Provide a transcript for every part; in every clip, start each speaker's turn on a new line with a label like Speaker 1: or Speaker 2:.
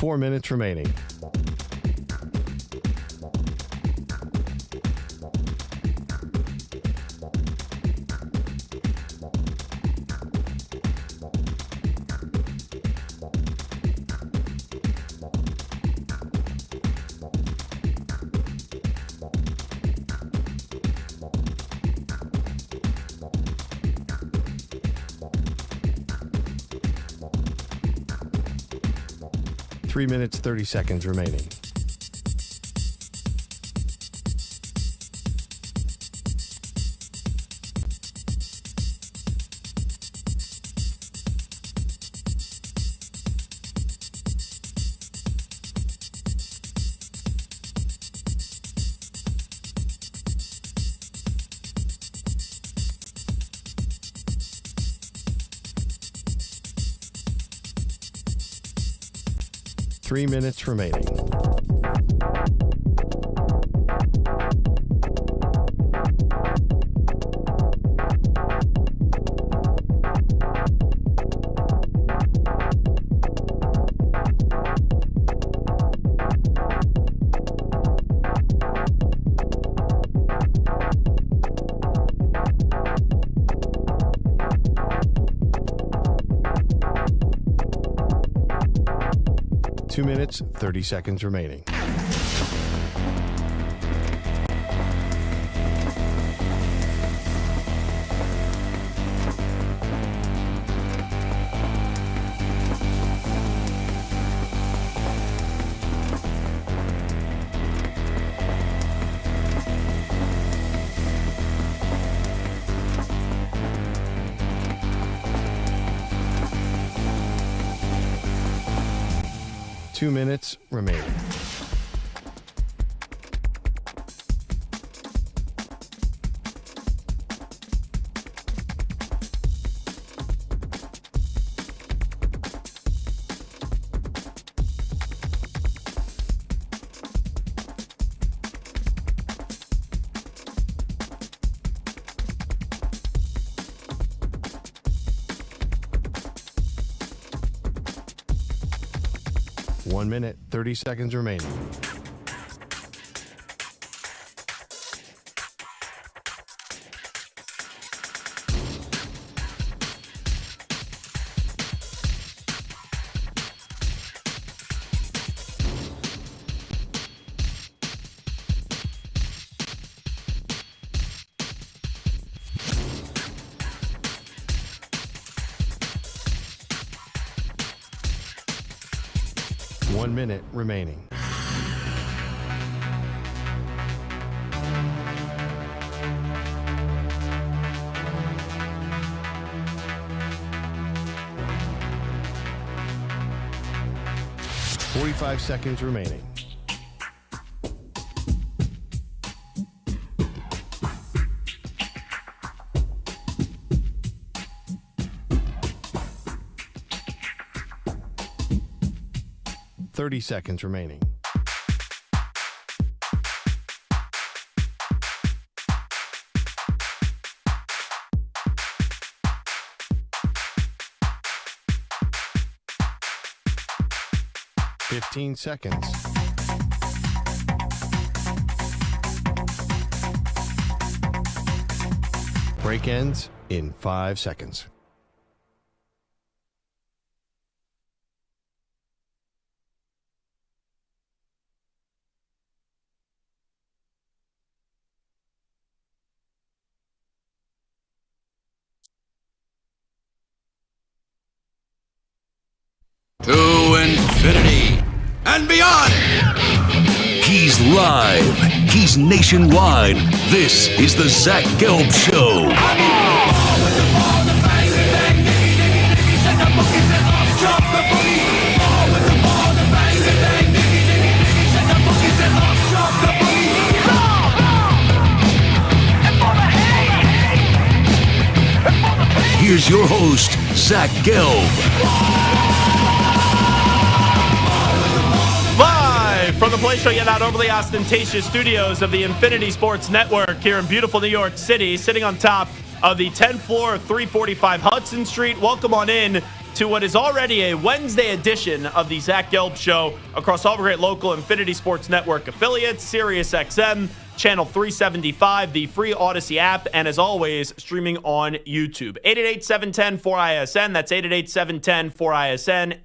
Speaker 1: 4 minutes remaining. Three minutes, 30 seconds remaining. Three minutes remaining. Two minutes, 30 seconds remaining. Two minutes remaining. One minute, 30 seconds remaining. One minute remaining. Forty-five seconds remaining. Thirty seconds remaining. Fifteen seconds. Break ends in 5 seconds.
Speaker 2: To infinity and beyond.
Speaker 3: He's live. He's nationwide. This is the Zach Gelb Show. Here's your host, Zach Gelb.
Speaker 4: From the Play Show, yet not overly ostentatious studios of the Infinity Sports Network here in beautiful New York City, sitting on top of the 10th floor of 345 Hudson Street. Welcome on in to what is already a Wednesday edition of the Zach Gelb Show across all the great local Infinity Sports Network affiliates, Sirius XM, Channel 375, the free Odyssey app, and as always, streaming on YouTube. 888-710-4ISN. That's 888-710-4ISN.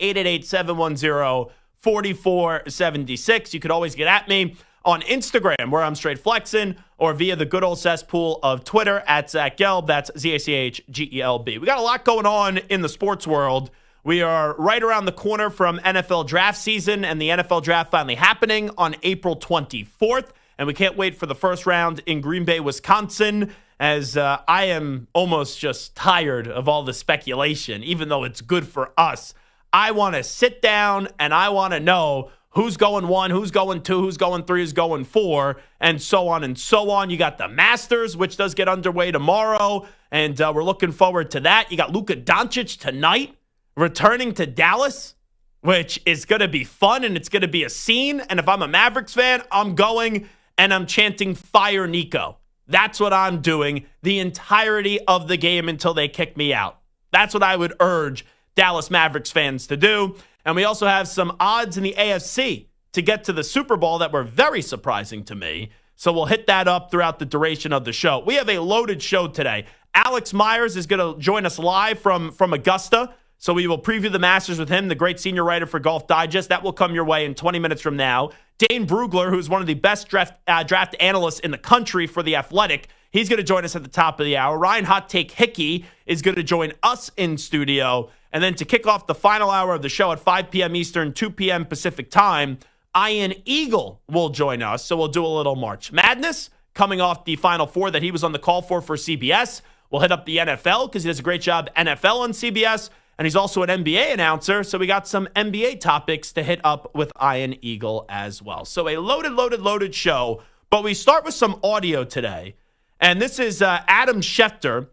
Speaker 4: 888-710-4476. You could always get at me on Instagram, where I'm straight flexing, or via the good old cesspool of Twitter at Zach Gelb. That's ZACHGELB. We got a lot going on in the sports world. We are right around the corner from NFL draft season, and the NFL draft finally happening on April 24th. And we can't wait for the first round in Green Bay, Wisconsin, as I am almost just tired of all the speculation, even though it's good for us. I want to sit down and I want to know who's going 1, who's going 2, who's going 3, who's going 4, and so on and so on. You got the Masters, which does get underway tomorrow, and we're looking forward to that. You got Luka Doncic tonight returning to Dallas, which is going to be fun, and it's going to be a scene. And if I'm a Mavericks fan, I'm going and I'm chanting Fire Nico. That's what I'm doing the entirety of the game until they kick me out. That's what I would urge Dallas Mavericks fans to do. And we also have some odds in the AFC to get to the Super Bowl that were very surprising to me. So we'll hit that up throughout the duration of the show. We have a loaded show today. Alex Myers is going to join us live from Augusta. So we will preview the Masters with him, the great senior writer for Golf Digest. That will come your way in 20 minutes from now. Dane Brugler, who's one of the best draft analysts in the country for The Athletic, he's going to join us at the top of the hour. Ryan Hot Take Hickey is going to join us in studio. And then to kick off the final hour of the show at 5 p.m. Eastern, 2 p.m. Pacific time, Ian Eagle will join us. So we'll do a little March Madness coming off the Final Four that he was on the call for CBS. We'll hit up the NFL because he does a great job NFL on CBS. And he's also an NBA announcer. So we got some NBA topics to hit up with Ian Eagle as well. So a loaded show. But we start with some audio today. And this is Adam Schefter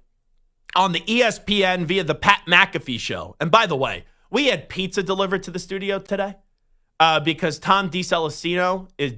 Speaker 4: on the ESPN via the Pat McAfee show. And by the way, we had pizza delivered to the studio today because Tom DeCelestino is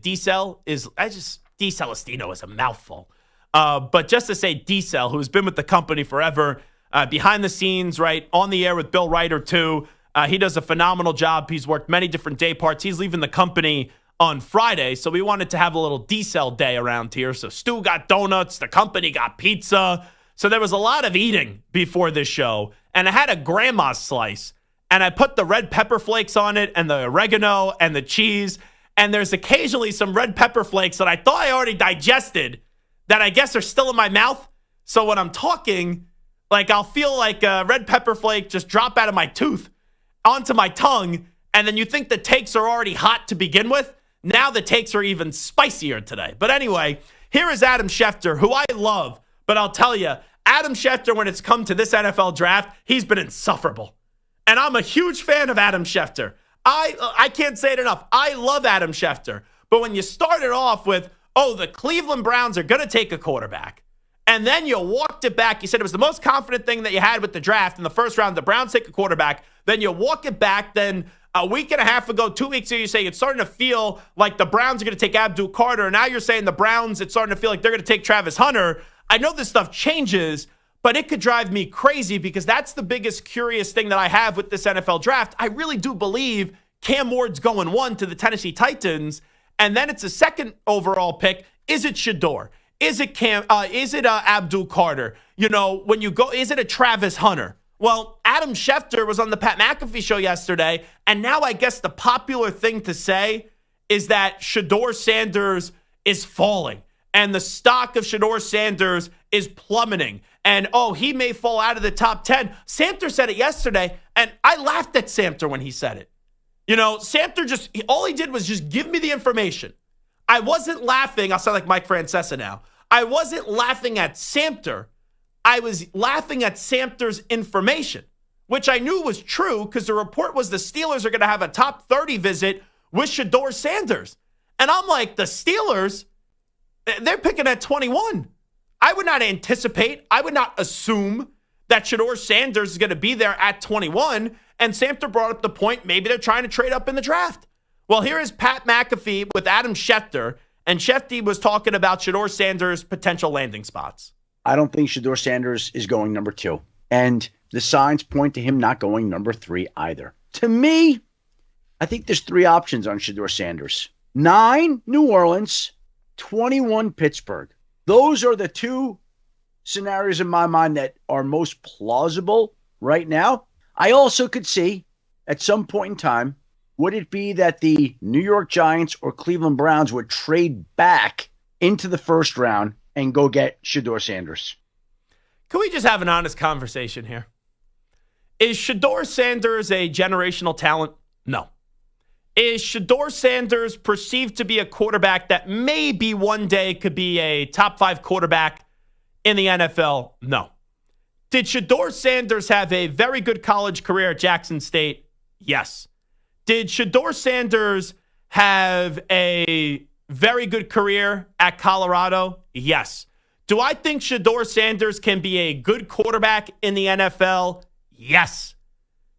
Speaker 4: a mouthful. But just to say Decel, who's been with the company forever, behind the scenes, right, on the air with Bill Ryder too. He does a phenomenal job. He's worked many different day parts. He's leaving the company on Friday, so we wanted to have a little Decel day around here. So Stu got donuts, the company got pizza. So there was a lot of eating before this show, and I had a grandma's slice, and I put the red pepper flakes on it and the oregano and the cheese, and there's occasionally some red pepper flakes that I thought I already digested that I guess are still in my mouth. So when I'm talking, like I'll feel like a red pepper flake just drop out of my tooth onto my tongue, and then you think the takes are already hot to begin with. Now the takes are even spicier today. But anyway, here is Adam Schefter, who I love. But I'll tell you, Adam Schefter, when it's come to this NFL draft, he's been insufferable. And I'm a huge fan of Adam Schefter. I can't say it enough. I love Adam Schefter. But when you started off with, the Cleveland Browns are going to take a quarterback, and then you walked it back. You said it was the most confident thing that you had with the draft in the first round. The Browns take a quarterback. Then you walk it back. Then a week and a half ago, 2 weeks ago, you say it's starting to feel like the Browns are going to take Abdul Carter. And now you're saying the Browns, it's starting to feel like they're going to take Travis Hunter. I know this stuff changes, but it could drive me crazy because that's the biggest curious thing that I have with this NFL draft. I really do believe Cam Ward's going 1 to the Tennessee Titans, and then it's a second overall pick. Is it Shedeur? Is it Abdul Carter? You know, when you go, is it a Travis Hunter? Well, Adam Schefter was on the Pat McAfee show yesterday, and now I guess the popular thing to say is that Shedeur Sanders is falling, and the stock of Shedeur Sanders is plummeting, and he may fall out of the top 10. Samter said it yesterday, and I laughed at Samter when he said it. You know, Samter all he did was just give me the information. I wasn't laughing. I'll sound like Mike Francesa now. I wasn't laughing at Samter. I was laughing at Samter's information, which I knew was true because the report was the Steelers are going to have a top 30 visit with Shedeur Sanders. And I'm like, the Steelers, they're picking at 21. I would not anticipate, I would not assume that Shedeur Sanders is going to be there at 21. And Samter brought up the point, maybe they're trying to trade up in the draft. Well, here is Pat McAfee with Adam Schefter, and Schefter was talking about Shedeur Sanders' potential landing spots.
Speaker 5: I don't think Shedeur Sanders is going number 2. And the signs point to him not going number 3 either. To me, I think there's 3 options on Shedeur Sanders. 9, New Orleans, 21, Pittsburgh. Those are the 2 scenarios in my mind that are most plausible right now. I also could see at some point in time, would it be that the New York Giants or Cleveland Browns would trade back into the first round and go get Shedeur Sanders?
Speaker 4: Can we just have an honest conversation here? Is Shedeur Sanders a generational talent? No. Is Shedeur Sanders perceived to be a quarterback that maybe one day could be a top 5 quarterback in the NFL? No. Did Shedeur Sanders have a very good college career at Jackson State? Yes. Did Shedeur Sanders have a very good career at Colorado? Yes. Do I think Shedeur Sanders can be a good quarterback in the NFL? Yes.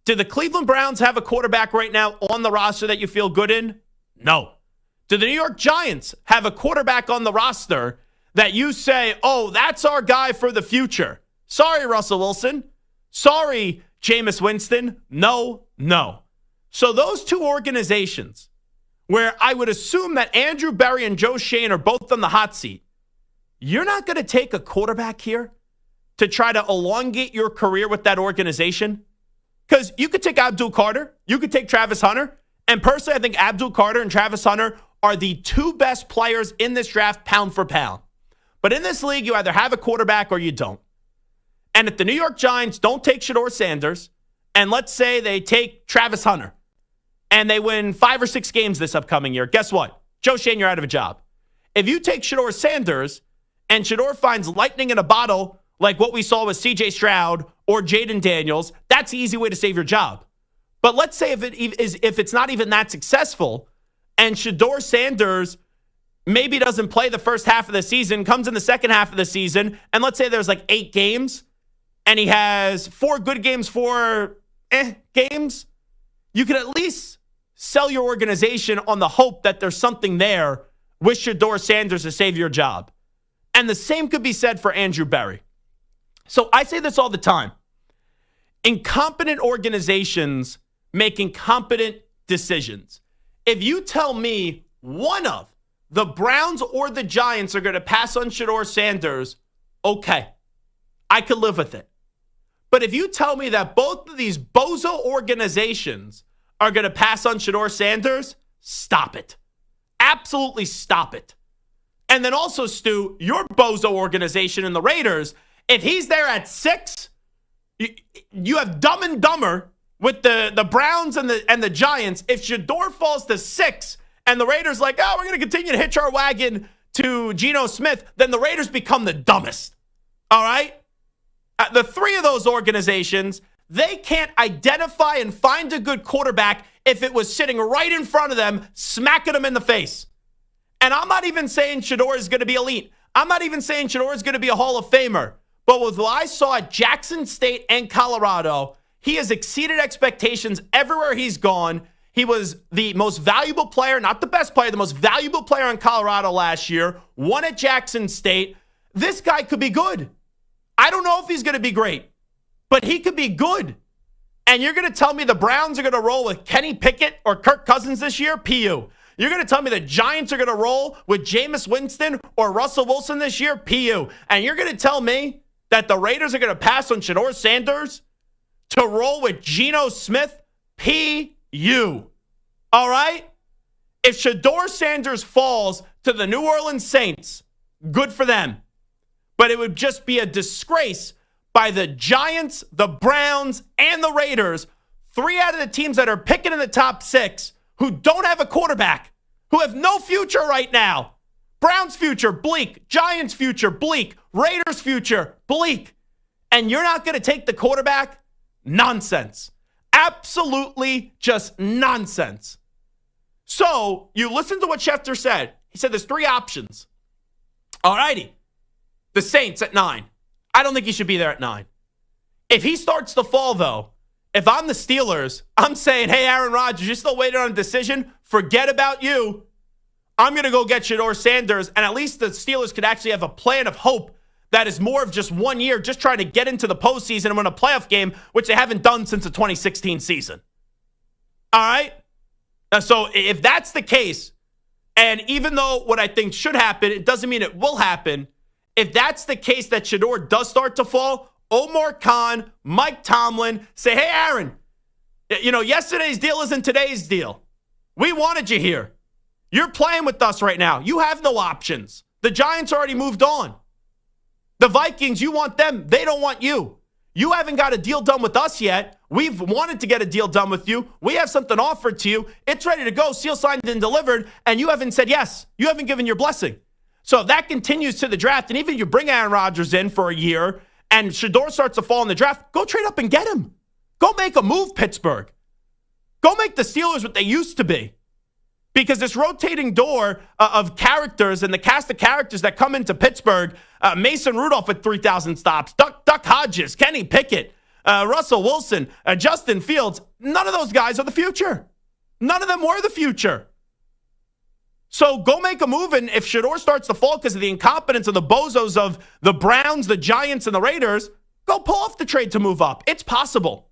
Speaker 4: Do the Cleveland Browns have a quarterback right now on the roster that you feel good in? No. Do the New York Giants have a quarterback on the roster that you say, oh, that's our guy for the future? Sorry, Russell Wilson. Sorry, Jameis Winston. No. So those 2 organizations where I would assume that Andrew Berry and Joe Schoen are both on the hot seat, you're not going to take a quarterback here to try to elongate your career with that organization? Because you could take Abdul Carter, you could take Travis Hunter, and personally I think Abdul Carter and Travis Hunter are the 2 best players in this draft pound for pound. But in this league, you either have a quarterback or you don't. And if the New York Giants don't take Shedeur Sanders, and let's say they take Travis Hunter, and they win 5 or 6 games this upcoming year, guess what? Joe Schoen, you're out of a job. If you take Shedeur Sanders, and Shedeur finds lightning in a bottle like what we saw with C.J. Stroud or Jaden Daniels, that's the easy way to save your job. But let's say if it's not even that successful, and Shedeur Sanders maybe doesn't play the first half of the season, comes in the second half of the season, and let's say there's like 8 games, and he has 4 good games, 4 games, you can at least sell your organization on the hope that there's something there with Shedeur Sanders to save your job. And the same could be said for Andrew Berry. So I say this all the time. Incompetent organizations make incompetent decisions. If you tell me one of the Browns or the Giants are going to pass on Shedeur Sanders, okay, I could live with it. But if you tell me that both of these bozo organizations are going to pass on Shedeur Sanders, stop it. Absolutely stop it. And then also, Stu, your bozo organization and the Raiders, if he's there at 6, you have Dumb and Dumber with the Browns and the Giants. If Shedeur falls to 6 and the Raiders like, oh, we're going to continue to hitch our wagon to Geno Smith, then the Raiders become the dumbest. All right? The 3 of those organizations, they can't identify and find a good quarterback if it was sitting right in front of them, smacking them in the face. And I'm not even saying Shedeur is going to be elite. I'm not even saying Shedeur is going to be a Hall of Famer. But with what I saw at Jackson State and Colorado, he has exceeded expectations everywhere he's gone. He was the most valuable player, not the best player, the most valuable player in Colorado last year, won at Jackson State. This guy could be good. I don't know if he's going to be great, but he could be good. And you're going to tell me the Browns are going to roll with Kenny Pickett or Kirk Cousins this year? PU. You're going to tell me the Giants are going to roll with Jameis Winston or Russell Wilson this year? PU. And you're going to tell me that the Raiders are going to pass on Shedeur Sanders to roll with Geno Smith? PU. All right? If Shedeur Sanders falls to the New Orleans Saints, good for them. But it would just be a disgrace by the Giants, the Browns, and the Raiders, 3 out of the teams that are picking in the top 6, who don't have a quarterback, who have no future right now. Browns' future, bleak. Giants' future, bleak. Raiders' future, bleak. And you're not going to take the quarterback? Nonsense. Absolutely just nonsense. So you listen to what Schefter said. He said there's 3 options. All righty. The Saints at 9. I don't think he should be there at 9. If he starts to fall, though, if I'm the Steelers, I'm saying, hey, Aaron Rodgers, you're still waiting on a decision? Forget about you. I'm going to go get Shedeur Sanders, and at least the Steelers could actually have a plan of hope that is more of just 1 year, just trying to get into the postseason and win a playoff game, which they haven't done since the 2016 season. All right? So if that's the case, and even though what I think should happen, it doesn't mean it will happen. If that's the case that Shedeur does start to fall, Omar Khan, Mike Tomlin say, hey, Aaron, yesterday's deal isn't today's deal. We wanted you here. You're playing with us right now. You have no options. The Giants already moved on. The Vikings, you want them. They don't want you. You haven't got a deal done with us yet. We've wanted to get a deal done with you. We have something offered to you. It's ready to go, seal signed and delivered, and you haven't said yes. You haven't given your blessing. So if that continues to the draft, and even you bring Aaron Rodgers in for a year, and Shedeur starts to fall in the draft, go trade up and get him. Go make a move, Pittsburgh. Go make the Steelers what they used to be. Because this rotating door of characters and the cast of characters that come into Pittsburgh, Mason Rudolph with 3,000 stops, Duck Hodges, Kenny Pickett, Russell Wilson, Justin Fields, none of those guys are the future. None of them were the future. So go make a move, and if Shedeur starts to fall because of the incompetence of the bozos of the Browns, the Giants, and the Raiders, go pull off the trade to move up. It's possible.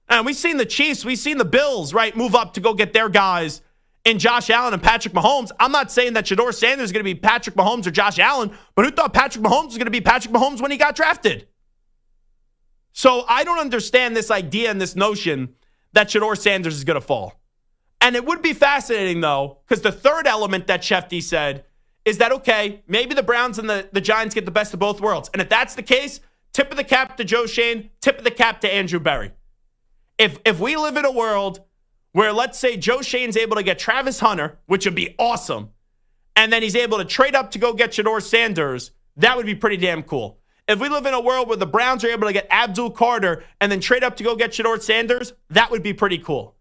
Speaker 4: And we've seen the Chiefs, we've seen the Bills, right, move up to go get their guys in Josh Allen and Patrick Mahomes. I'm not saying that Shedeur Sanders is going to be Patrick Mahomes or Josh Allen, but who thought Patrick Mahomes was going to be Patrick Mahomes when he got drafted? So I don't understand this idea and this notion that Shedeur Sanders is going to fall. And it would be fascinating, though, because the third element that Shefty said is that, okay, maybe the Browns and the Giants get the best of both worlds. And if that's the case, tip of the cap to Joe Schoen, tip of the cap to Andrew Berry. If we live in a world where, let's say, Joe Schoen's able to get Travis Hunter, which would be awesome, and then he's able to trade up to go get Shedeur Sanders, that would be pretty damn cool. If we live in a world where the Browns are able to get Abdul Carter and then trade up to go get Shedeur Sanders, that would be pretty cool.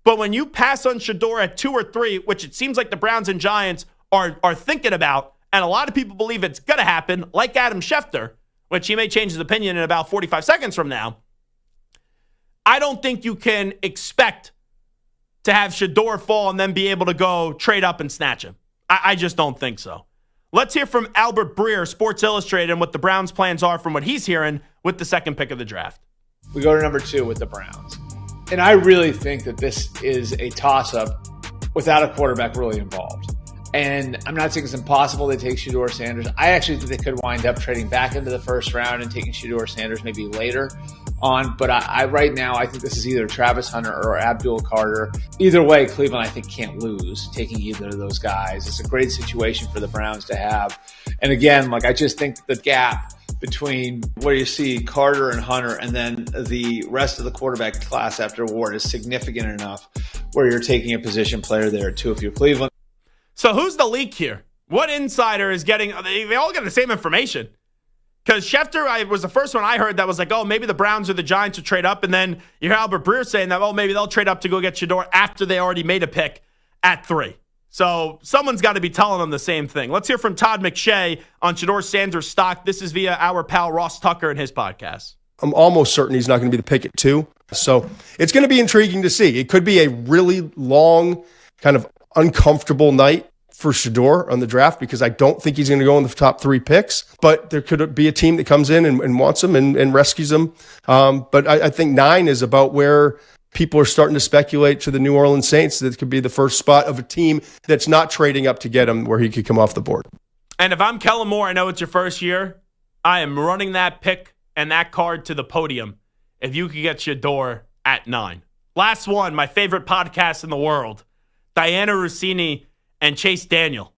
Speaker 4: But when you pass on Shedeur at 2 or 3, which it seems like the Browns and Giants are thinking about, and a lot of people believe it's going to happen, like Adam Schefter, which he may change his opinion in about 45 seconds from now, I don't think you can expect to have Shedeur fall and then be able to go trade up and snatch him. I just don't think so. Let's hear from Albert Breer, Sports Illustrated, and what the Browns' plans are from what he's hearing with the second pick of the draft.
Speaker 6: We go to number 2 with the Browns. And I really think that this is a toss-up without a quarterback really involved. And I'm not saying it's impossible they take Shedeur Sanders. I actually think they could wind up trading back into the first round and taking Shedeur Sanders maybe later on. But I right now, I think this is either Travis Hunter or Abdul Carter. Either way, Cleveland, I think, can't lose taking either of those guys. It's a great situation for the Browns to have. And again, I just think the gap between where you see Carter and Hunter and then the rest of the quarterback class after Ward is significant enough where you're taking a position player there too if you're Cleveland.
Speaker 4: So who's the leak here? What insider is getting... They all get the same information. Because Schefter was the first one I heard that was like, oh, maybe the Browns or the Giants will trade up. And then you hear Albert Breer saying that, oh, maybe they'll trade up to go get Shedeur after they already made a pick at 3. So someone's got to be telling them the same thing. Let's hear from Todd McShay on Shedeur Sanders' stock. This is via our pal Ross Tucker and his podcast.
Speaker 7: I'm almost certain he's not going to be the pick at 2. So it's going to be intriguing to see. It could be a really long, kind of uncomfortable night for Shedeur on the draft because I don't think he's going to go in the top 3 picks, but there could be a team that comes in and wants him and rescues him. But I think 9 is about where people are starting to speculate to the New Orleans Saints that it could be the first spot of a team that's not trading up to get him where he could come off the board.
Speaker 4: And if I'm Kellen Moore, I know it's your first year. I am running that pick and that card to the podium if you could get Shedeur at 9. Last one, my favorite podcast in the world, Diana Rossini and Chase Daniel.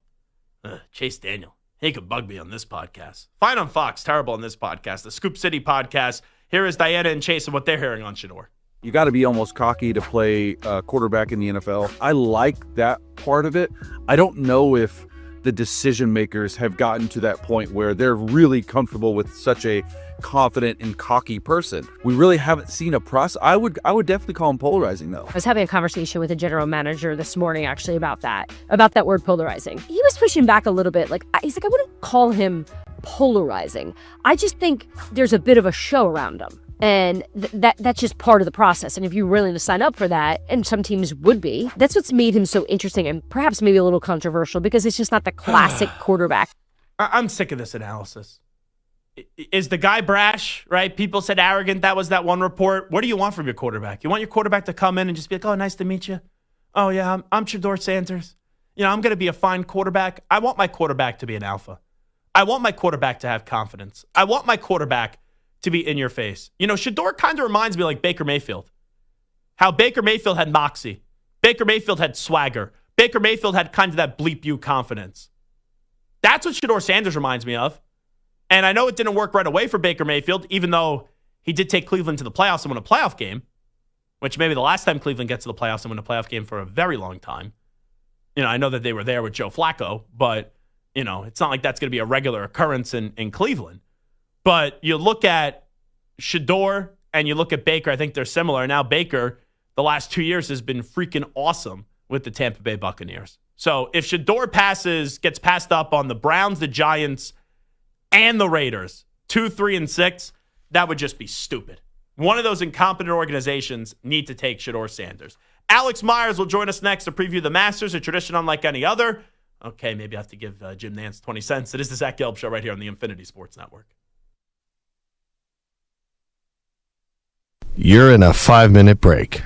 Speaker 4: Chase Daniel. He could bug me on this podcast. Fine on Fox, terrible on this podcast. The Scoop City podcast. Here is Diana and Chase and what they're hearing on Shedeur.
Speaker 8: You got to be almost cocky to play quarterback in the NFL. I like that part of it. I don't know if the decision makers have gotten to that point where they're really comfortable with such a confident and cocky person. We really haven't seen a process. I would definitely call him polarizing, though.
Speaker 9: I was having a conversation with a general manager this morning, actually, about that word polarizing. He was pushing back a little bit. He's like, I wouldn't call him polarizing. I just think there's a bit of a show around him. And that's just part of the process. And if you're willing to sign up for that, and some teams would be, that's what's made him so interesting and perhaps maybe a little controversial because it's just not the classic quarterback.
Speaker 4: I'm sick of this analysis. Is the guy brash, right? People said arrogant. That was that one report. What do you want from your quarterback? You want your quarterback to come in and just be like, oh, nice to meet you. Oh, yeah, I'm Shedeur Sanders. I'm going to be a fine quarterback. I want my quarterback to be an alpha. I want my quarterback to have confidence. I want my quarterback to be in your face. Shedeur kind of reminds me like Baker Mayfield. How Baker Mayfield had moxie. Baker Mayfield had swagger. Baker Mayfield had kind of that bleep you confidence. That's what Shedeur Sanders reminds me of. And I know it didn't work right away for Baker Mayfield, even though he did take Cleveland to the playoffs and win a playoff game, which may be the last time Cleveland gets to the playoffs and win a playoff game for a very long time. I know that they were there with Joe Flacco, but, it's not like that's going to be a regular occurrence in Cleveland. But you look at Shedeur and you look at Baker, I think they're similar. Now Baker, the last 2 years, has been freaking awesome with the Tampa Bay Buccaneers. So if Shedeur gets passed up on the Browns, the Giants, and the Raiders, 2, 3, and 6, that would just be stupid. One of those incompetent organizations need to take Shedeur Sanders. Alex Myers will join us next to preview the Masters, a tradition unlike any other. Okay, maybe I have to give Jim Nance 20 cents. It is the Zach Gelb Show right here on the Infinity Sports Network.
Speaker 1: You're in a 5-minute break.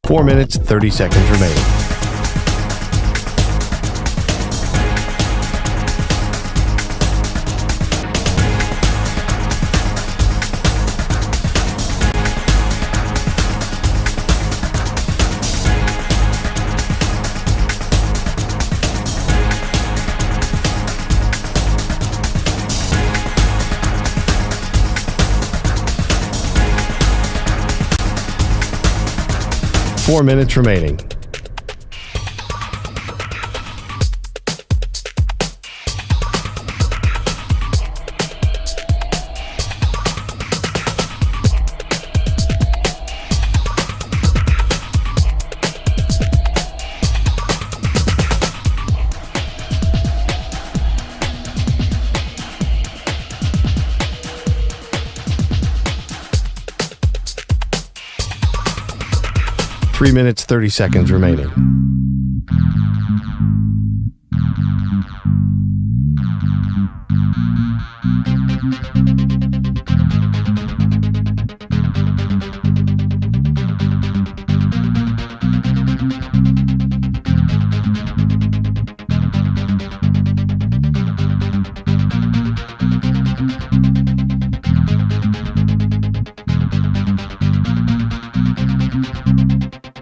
Speaker 1: Four minutes, 30 seconds remaining. Four minutes remaining. Three minutes, 30 seconds remaining.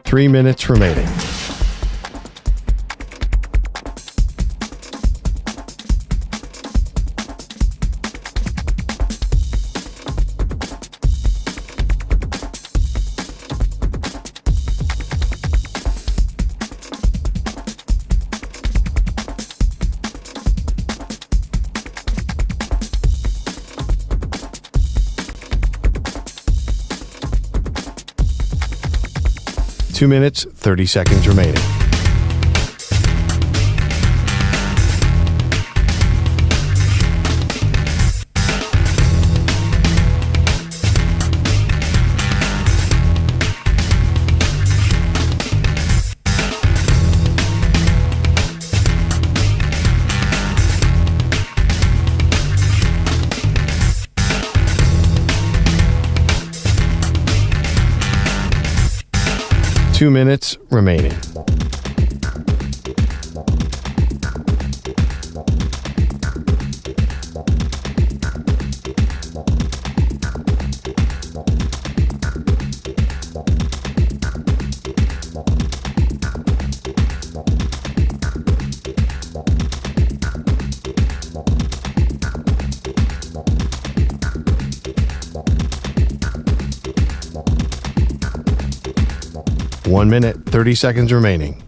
Speaker 1: Three minutes remaining. Two minutes, 30 seconds remaining. Two minutes remaining. One minute, 30 seconds remaining.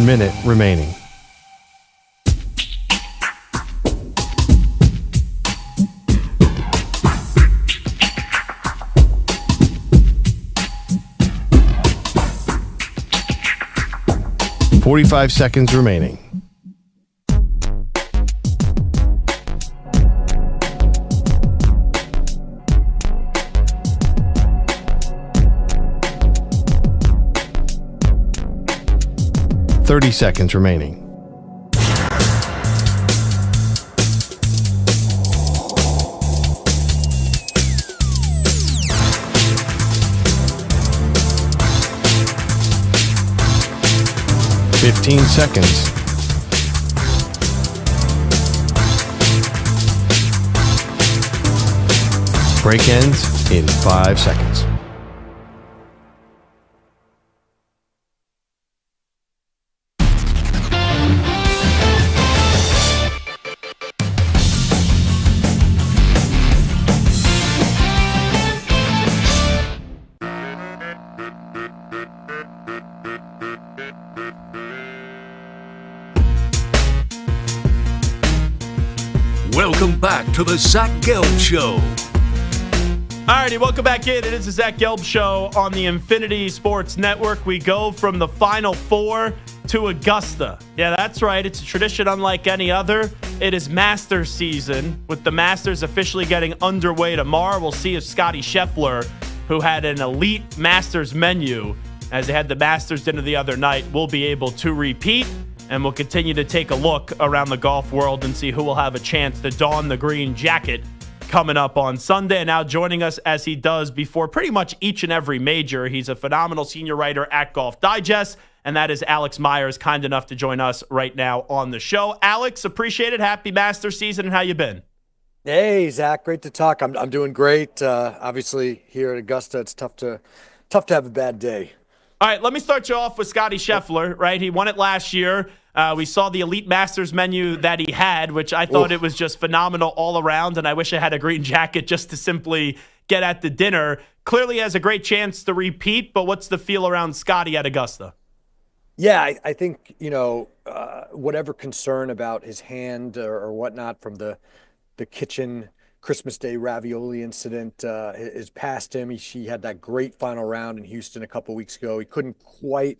Speaker 1: 1 minute remaining. "45 seconds remaining. "30 seconds remaining. "15 seconds. Break ends in 5 seconds.
Speaker 3: Welcome back to the Zach Gelb Show.
Speaker 4: Alrighty, welcome back in. It is the Zach Gelb Show on the Infinity Sports Network. We go from the Final Four to Augusta. Yeah, that's right. It's a tradition unlike any other. It is Masters season, with the Masters officially getting underway tomorrow. We'll see if Scotty Scheffler, who had an elite Masters menu as they had the Masters dinner the other night, will be able to repeat. And we'll continue to take a look around the golf world and see who will have a chance to don the green jacket coming up on Sunday. And now joining us, as he does before pretty much each and every major, he's a phenomenal senior writer at Golf Digest, and that is Alex Myers, kind enough to join us right now on the show. Alex, appreciate it. Happy Masters season, and how you been?
Speaker 10: Hey, Zach, great to talk. I'm doing great. Obviously, here at Augusta, it's tough to have a bad day.
Speaker 4: All right, let me start you off with Scotty Scheffler, right? He won it last year. We saw the Elite Masters menu that he had, which I thought it was just phenomenal all around, and I wish I had a green jacket just to simply get at the dinner. Clearly has a great chance to repeat, but what's the feel around Scotty at Augusta?
Speaker 10: Yeah, I think, whatever concern about his hand or whatnot from the kitchen Christmas Day ravioli incident is past him. He had that great final round in Houston a couple weeks ago. He couldn't quite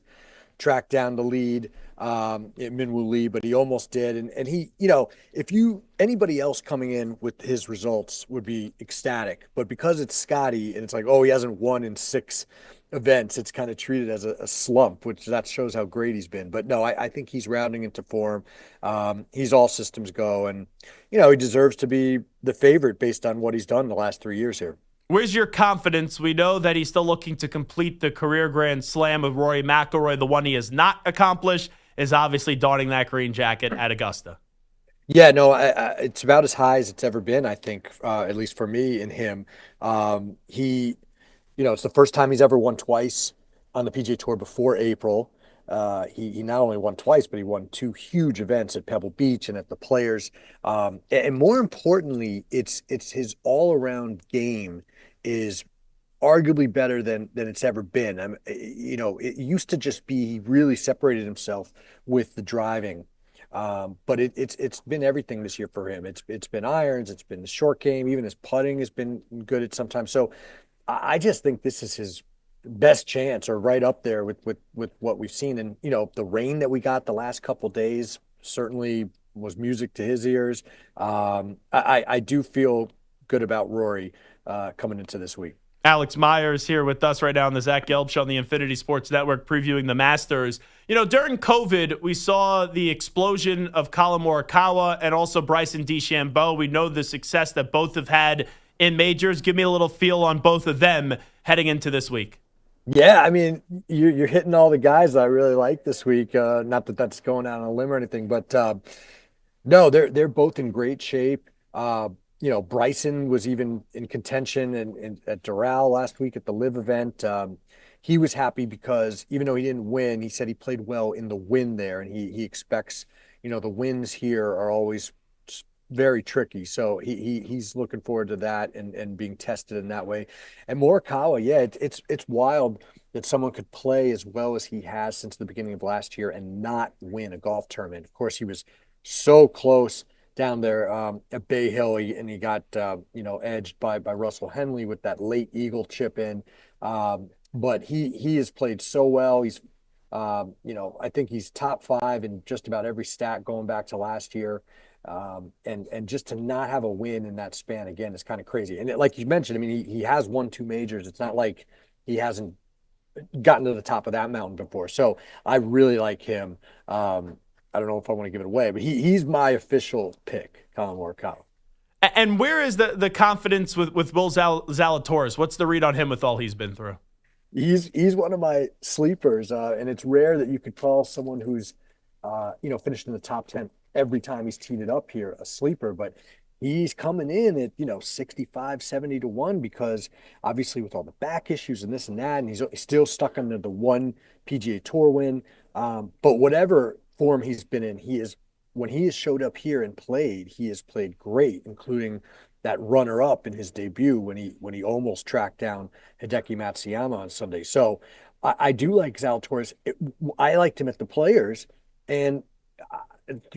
Speaker 10: track down the lead at Minwoo Lee, but he almost did. And he, anybody else coming in with his results would be ecstatic. But because it's Scotty and it's like, he hasn't won in 6 events, it's kind of treated as a slump, which that shows how great he's been. But no, I think he's rounding into form. He's all systems go. And, he deserves to be the favorite based on what he's done the last 3 years here.
Speaker 4: Where's your confidence? We know that he's still looking to complete the career Grand Slam with Rory McIlroy. The one he has not accomplished is obviously donning that green jacket at Augusta.
Speaker 10: Yeah, no, it's about as high as it's ever been, I think, at least for me and him. It's the first time he's ever won twice on the PGA Tour before April. He not only won twice, but he won 2 huge events at Pebble Beach and at the Players. And more importantly, it's his all-around game is arguably better than it's ever been. It used to just be he really separated himself with the driving. But it's been everything this year for him. It's been irons, it's been the short game, even his putting has been good at sometimes. So I just think this is his best chance, or right up there with what we've seen. And the rain that we got the last couple days certainly was music to his ears. I do feel good about Rory coming into this week.
Speaker 4: Alex Myers here with us right now on the Zach Gelb Show on the Infinity Sports Network, previewing the Masters. During COVID, we saw the explosion of Colin Morikawa and also Bryson DeChambeau. We know the success that both have had in majors. Give me a little feel on both of them heading into this week.
Speaker 10: Yeah, I mean, you're hitting all the guys that I really like this week. Not that that's going out on a limb or anything, but no, they're both in great shape. Bryson was even in contention and at Doral last week at the Live event. He was happy because even though he didn't win, he said he played well in the win there, and he expects, the wins here are always very tricky. So he's looking forward to that and being tested in that way. And Morikawa, yeah, it's wild that someone could play as well as he has since the beginning of last year and not win a golf tournament. Of course, he was so close down there at Bay Hill, and he got edged by Russell Henley with that late eagle chip in. But he has played so well. He's I think he's top 5 in just about every stat going back to last year. And just to not have a win in that span again is kind of crazy. And like you mentioned, I mean, he has won 2 majors. It's not like he hasn't gotten to the top of that mountain before. So I really like him. I don't know if I want to give it away, but he's my official pick, Colin Morikawa.
Speaker 4: And where is the confidence with Will Zalatoris? What's the read on him with all he's been through?
Speaker 10: He's one of my sleepers, and it's rare that you could call someone who's finished in the top 10 every time he's teed it up here a sleeper, but he's coming in at 65, 70 to 1 because obviously with all the back issues and this and that, and he's still stuck under the one PGA Tour win. But whatever form he's been in, when he has showed up here and played, he has played great, including that runner-up in his debut when he almost tracked down Hideki Matsuyama on Sunday. So I do like Zalatoris. I liked him at the Players, and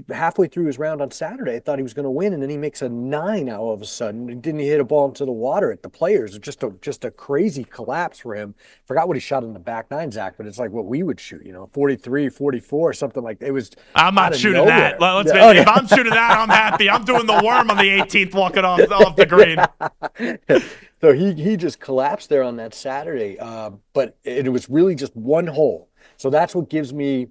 Speaker 10: halfway through his round on Saturday, I thought he was going to win, and then he makes a 9 all of a sudden. Didn't he hit a ball into the water at the Players? It's just a crazy collapse for him. Forgot what he shot in the back 9, Zach, but it's like what we would shoot, 43, 44, something like that. It was.
Speaker 4: I'm not shooting
Speaker 10: nowhere.
Speaker 4: that. If I'm shooting that, I'm happy. I'm doing the worm on the 18th, walking off the green.
Speaker 10: So he just collapsed there on that Saturday, but it was really just one hole. So that's what gives me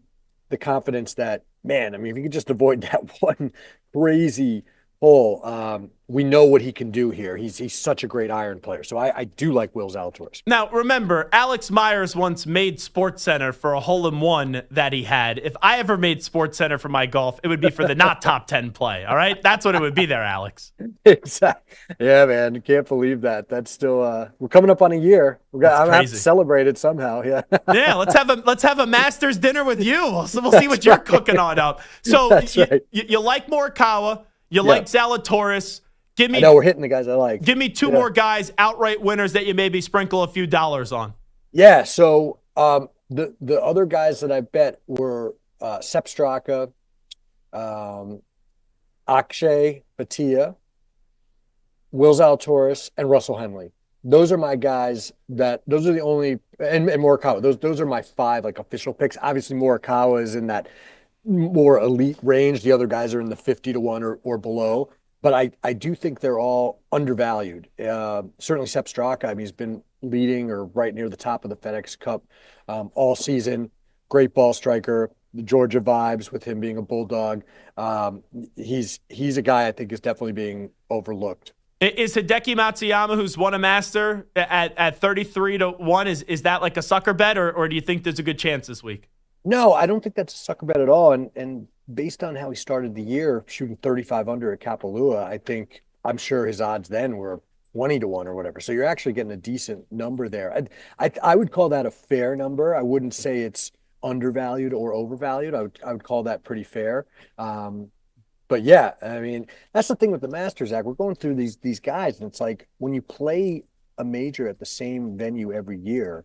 Speaker 10: the confidence that, man, I mean, if you could just avoid that one crazy hole, we know what he can do here. He's such a great iron player. So I do like Will Zalatoris.
Speaker 4: Now, remember, Alex Myers once made SportsCenter for a hole-in-one that he had. If I ever made SportsCenter for my golf, it would be for the not top 10 play, all right? That's what it would be there, Alex.
Speaker 10: Exactly. Yeah, man, can't believe that. That's still we're coming up on a year. I'm going to have to celebrate it somehow, yeah.
Speaker 4: Yeah, let's have a Masters dinner with you. We'll see what you're cooking on up. So you like Morikawa, you like Zalatoris. I
Speaker 10: know we're hitting the guys I like.
Speaker 4: Give me 2 more guys, outright winners that you maybe sprinkle a few dollars on.
Speaker 10: Yeah, so the other guys that I bet were Sepp Straka, Akshay Bhatia, Will Zalatoris, and Russell Henley. Those are my guys. Those are the only, and Morikawa. Those are my 5 like official picks. Obviously, Morikawa is in that more elite range. The other guys are in the 50 to 1 or below. But I do think they're all undervalued. Certainly Sepp Straka, I mean, he's been leading or right near the top of the FedEx Cup all season. Great ball striker. The Georgia vibes with him being a Bulldog. He's a guy I think is definitely being overlooked.
Speaker 4: Is Hideki Matsuyama, who's won a Master at 33 to 1, is that like a sucker bet, or do you think there's a good chance this week?
Speaker 10: No, I don't think that's a sucker bet at all. And based on how he started the year, shooting 35 under at Kapalua, I'm sure his odds then were 20 to 1 or whatever. So you're actually getting a decent number there. I would call that a fair number. I wouldn't say it's undervalued or overvalued. I would call that pretty fair. But yeah, I mean, that's the thing with the Masters, Zach. We're going through these guys, and it's like when you play a major at the same venue every year,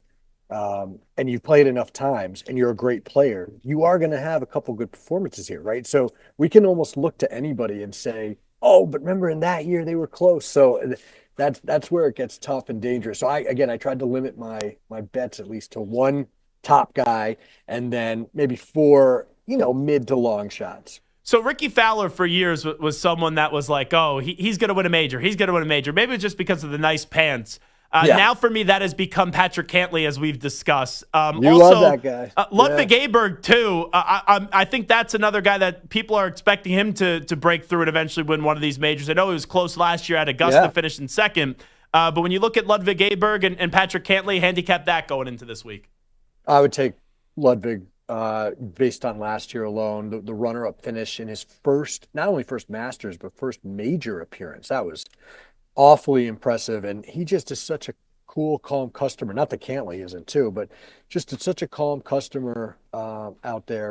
Speaker 10: and you've played enough times and you're a great player, you are going to have a couple good performances here, right? So we can almost look to anybody and say, oh, but remember in that year they were close. So that's where it gets tough and dangerous. So I tried to limit my bets at least to 1 top guy and then maybe 4, mid to long shots.
Speaker 4: So Ricky Fowler for years was someone that was like, oh, he's going to win a major. He's going to win a major. Maybe it's just because of the nice pants. Now for me, that has become Patrick Cantlay, as we've discussed.
Speaker 10: Love that guy.
Speaker 4: Ludwig Aberg, too. I think that's another guy that people are expecting him to break through and eventually win one of these majors. I know he was close last year at Augusta, finished in second. But when you look at Ludwig Aberg and Patrick Cantlay, handicap that going into this week.
Speaker 10: I would take Ludwig based on last year alone. The runner-up finish in his not only first Masters, but first major appearance. That was awfully impressive, and he just is such a cool, calm customer. Not that Cantlay isn't too, but just such a calm customer out there.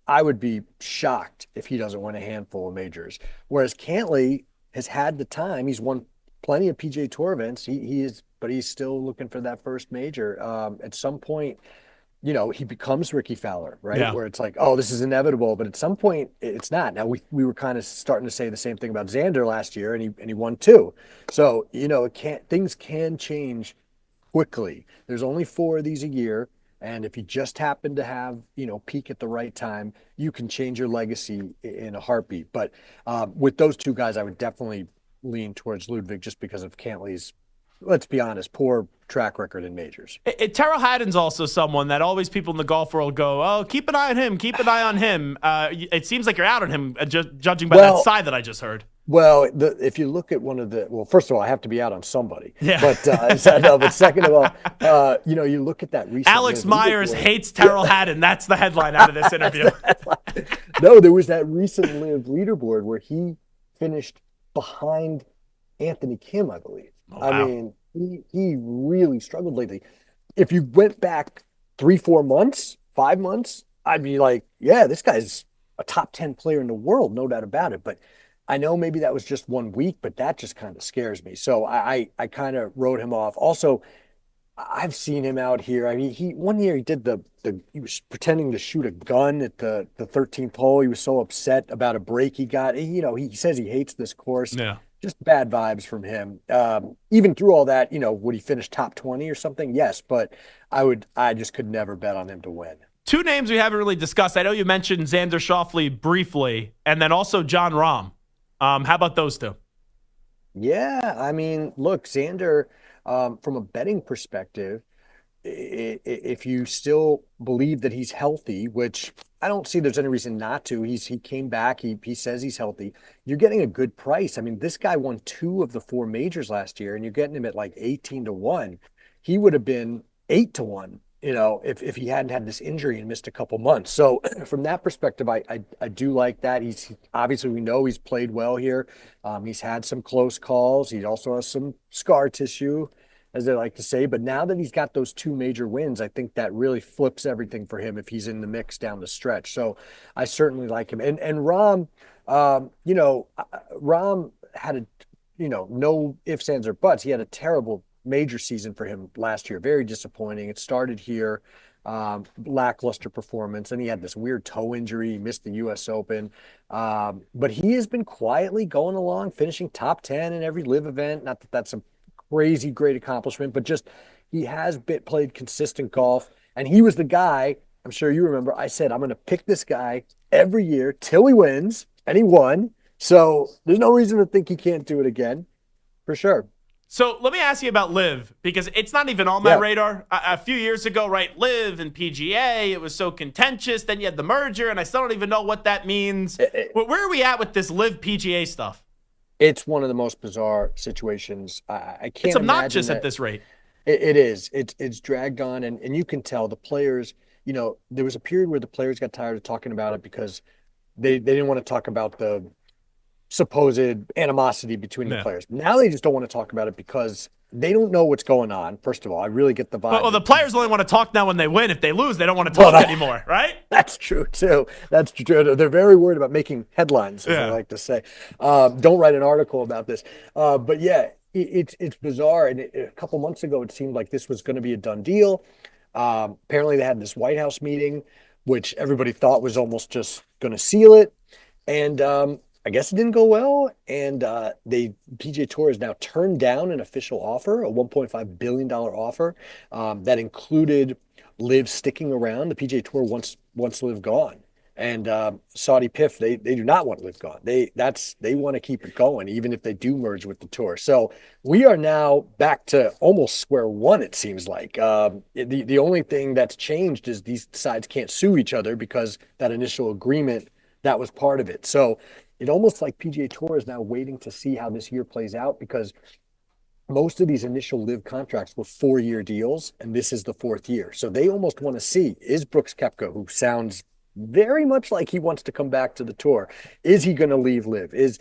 Speaker 10: I would be shocked if he doesn't win a handful of majors. Whereas Cantlay has had the time. He's won plenty of PGA Tour events. But he's still looking for that first major. At some point, he becomes Ricky Fowler, right?
Speaker 4: Yeah.
Speaker 10: Where it's like, oh, this is inevitable. But at some point, it's not. Now, we were kind of starting to say the same thing about Xander last year, and he won 2. So, things can change quickly. There's only 4 of these a year. And if you just happen to have, peak at the right time, you can change your legacy in a heartbeat. But with those 2 guys, I would definitely lean towards Ludwig just because of Cantlay's, let's be honest, poor track record in majors.
Speaker 4: Terrell Hatton's also someone that always people in the golf world go, oh, keep an eye on him, keep an eye on him. It seems like you're out on him, judging by that side that I just heard.
Speaker 10: Well, if you look at first of all, I have to be out on somebody.
Speaker 4: Yeah.
Speaker 10: But second of all, you look at that recent.
Speaker 4: Alex Myers hates Terrell Hatton. That's the headline out of this interview.
Speaker 10: No, there was that recent Live leaderboard where he finished behind Anthony Kim, I believe.
Speaker 4: Oh, wow.
Speaker 10: I mean, he really struggled lately. If you went back 3-4 months, 5 months, I'd be like, yeah, this guy's a top 10 player in the world, no doubt about it. But I know maybe that was just 1 week, but that just kind of scares me. So I kind of wrote him off. Also, I've seen him out here. I mean, one year he did he was pretending to shoot a gun at the 13th hole. He was so upset about a break he got. He says he hates this course.
Speaker 4: Yeah.
Speaker 10: Just bad vibes from him. Even through all that, would he finish top 20 or something? Yes, but I just could never bet on him to win.
Speaker 4: 2 names we haven't really discussed. I know you mentioned Xander Schauffele briefly, and then also Jon Rahm. How about those 2?
Speaker 10: Yeah, I mean, look, Xander, from a betting perspective, if you still believe that he's healthy, which I don't see there's any reason not to. He came back. He says he's healthy. You're getting a good price. I mean, this guy won 2 of the 4 majors last year, and you're getting him at like 18-1. He would have been 8-1, if he hadn't had this injury and missed a couple months. So from that perspective, I do like that. He's obviously, we know he's played well here. He's had some close calls. He also has some scar tissue, as they like to say. But now that he's got those 2 major wins, I think that really flips everything for him if he's in the mix down the stretch. So I certainly like him. And Rahm, Rahm had no ifs, ands, or buts. He had a terrible major season for him last year. Very disappointing. It started here, lackluster performance. And he had this weird toe injury. He missed the U.S. Open. But he has been quietly going along, finishing top 10 in every live event. Not that that's a crazy great accomplishment, but just he has played consistent golf. And he was the guy, I'm sure you remember, I said, I'm going to pick this guy every year till he wins. And he won. So there's no reason to think he can't do it again, for sure.
Speaker 4: So let me ask you about Live, because it's not even on my radar. A few years ago, right, Live and PGA, it was so contentious. Then you had the merger, and I still don't even know what that means. Where are we at with this Live PGA stuff?
Speaker 10: It's one of the most bizarre situations. I can't.
Speaker 4: It's obnoxious at this rate.
Speaker 10: It is. It's dragged on, and you can tell the players. There was a period where the players got tired of talking about it because they didn't want to talk about the supposed animosity between the players. Now they just don't want to talk about it because they don't know what's going on. First of all, I really get the vibe.
Speaker 4: Well, the players only want to talk now when they win. If they lose, they don't want to talk anymore, right?
Speaker 10: That's true, too. That's true. They're very worried about making headlines, as I like to say. Don't write an article about this. But yeah, it's bizarre. And a couple months ago, it seemed like this was going to be a done deal. Apparently, they had this White House meeting, which everybody thought was almost just going to seal it. And I guess it didn't go well, and PGA Tour has now turned down an official offer, a $1.5 billion offer that included Liv sticking around. The PGA Tour wants Liv gone, and Saudi PIF they do not want Liv gone. They want to keep it going, even if they do merge with the tour. So we are now back to almost square one. It seems like the only thing that's changed is these sides can't sue each other because that initial agreement that was part of it. So it almost like PGA Tour is now waiting to see how this year plays out because most of these initial Live contracts were 4-year deals, and this is the 4th year. So they almost want to see, is Brooks Koepka, who sounds very much like he wants to come back to the tour, is he going to leave Live? If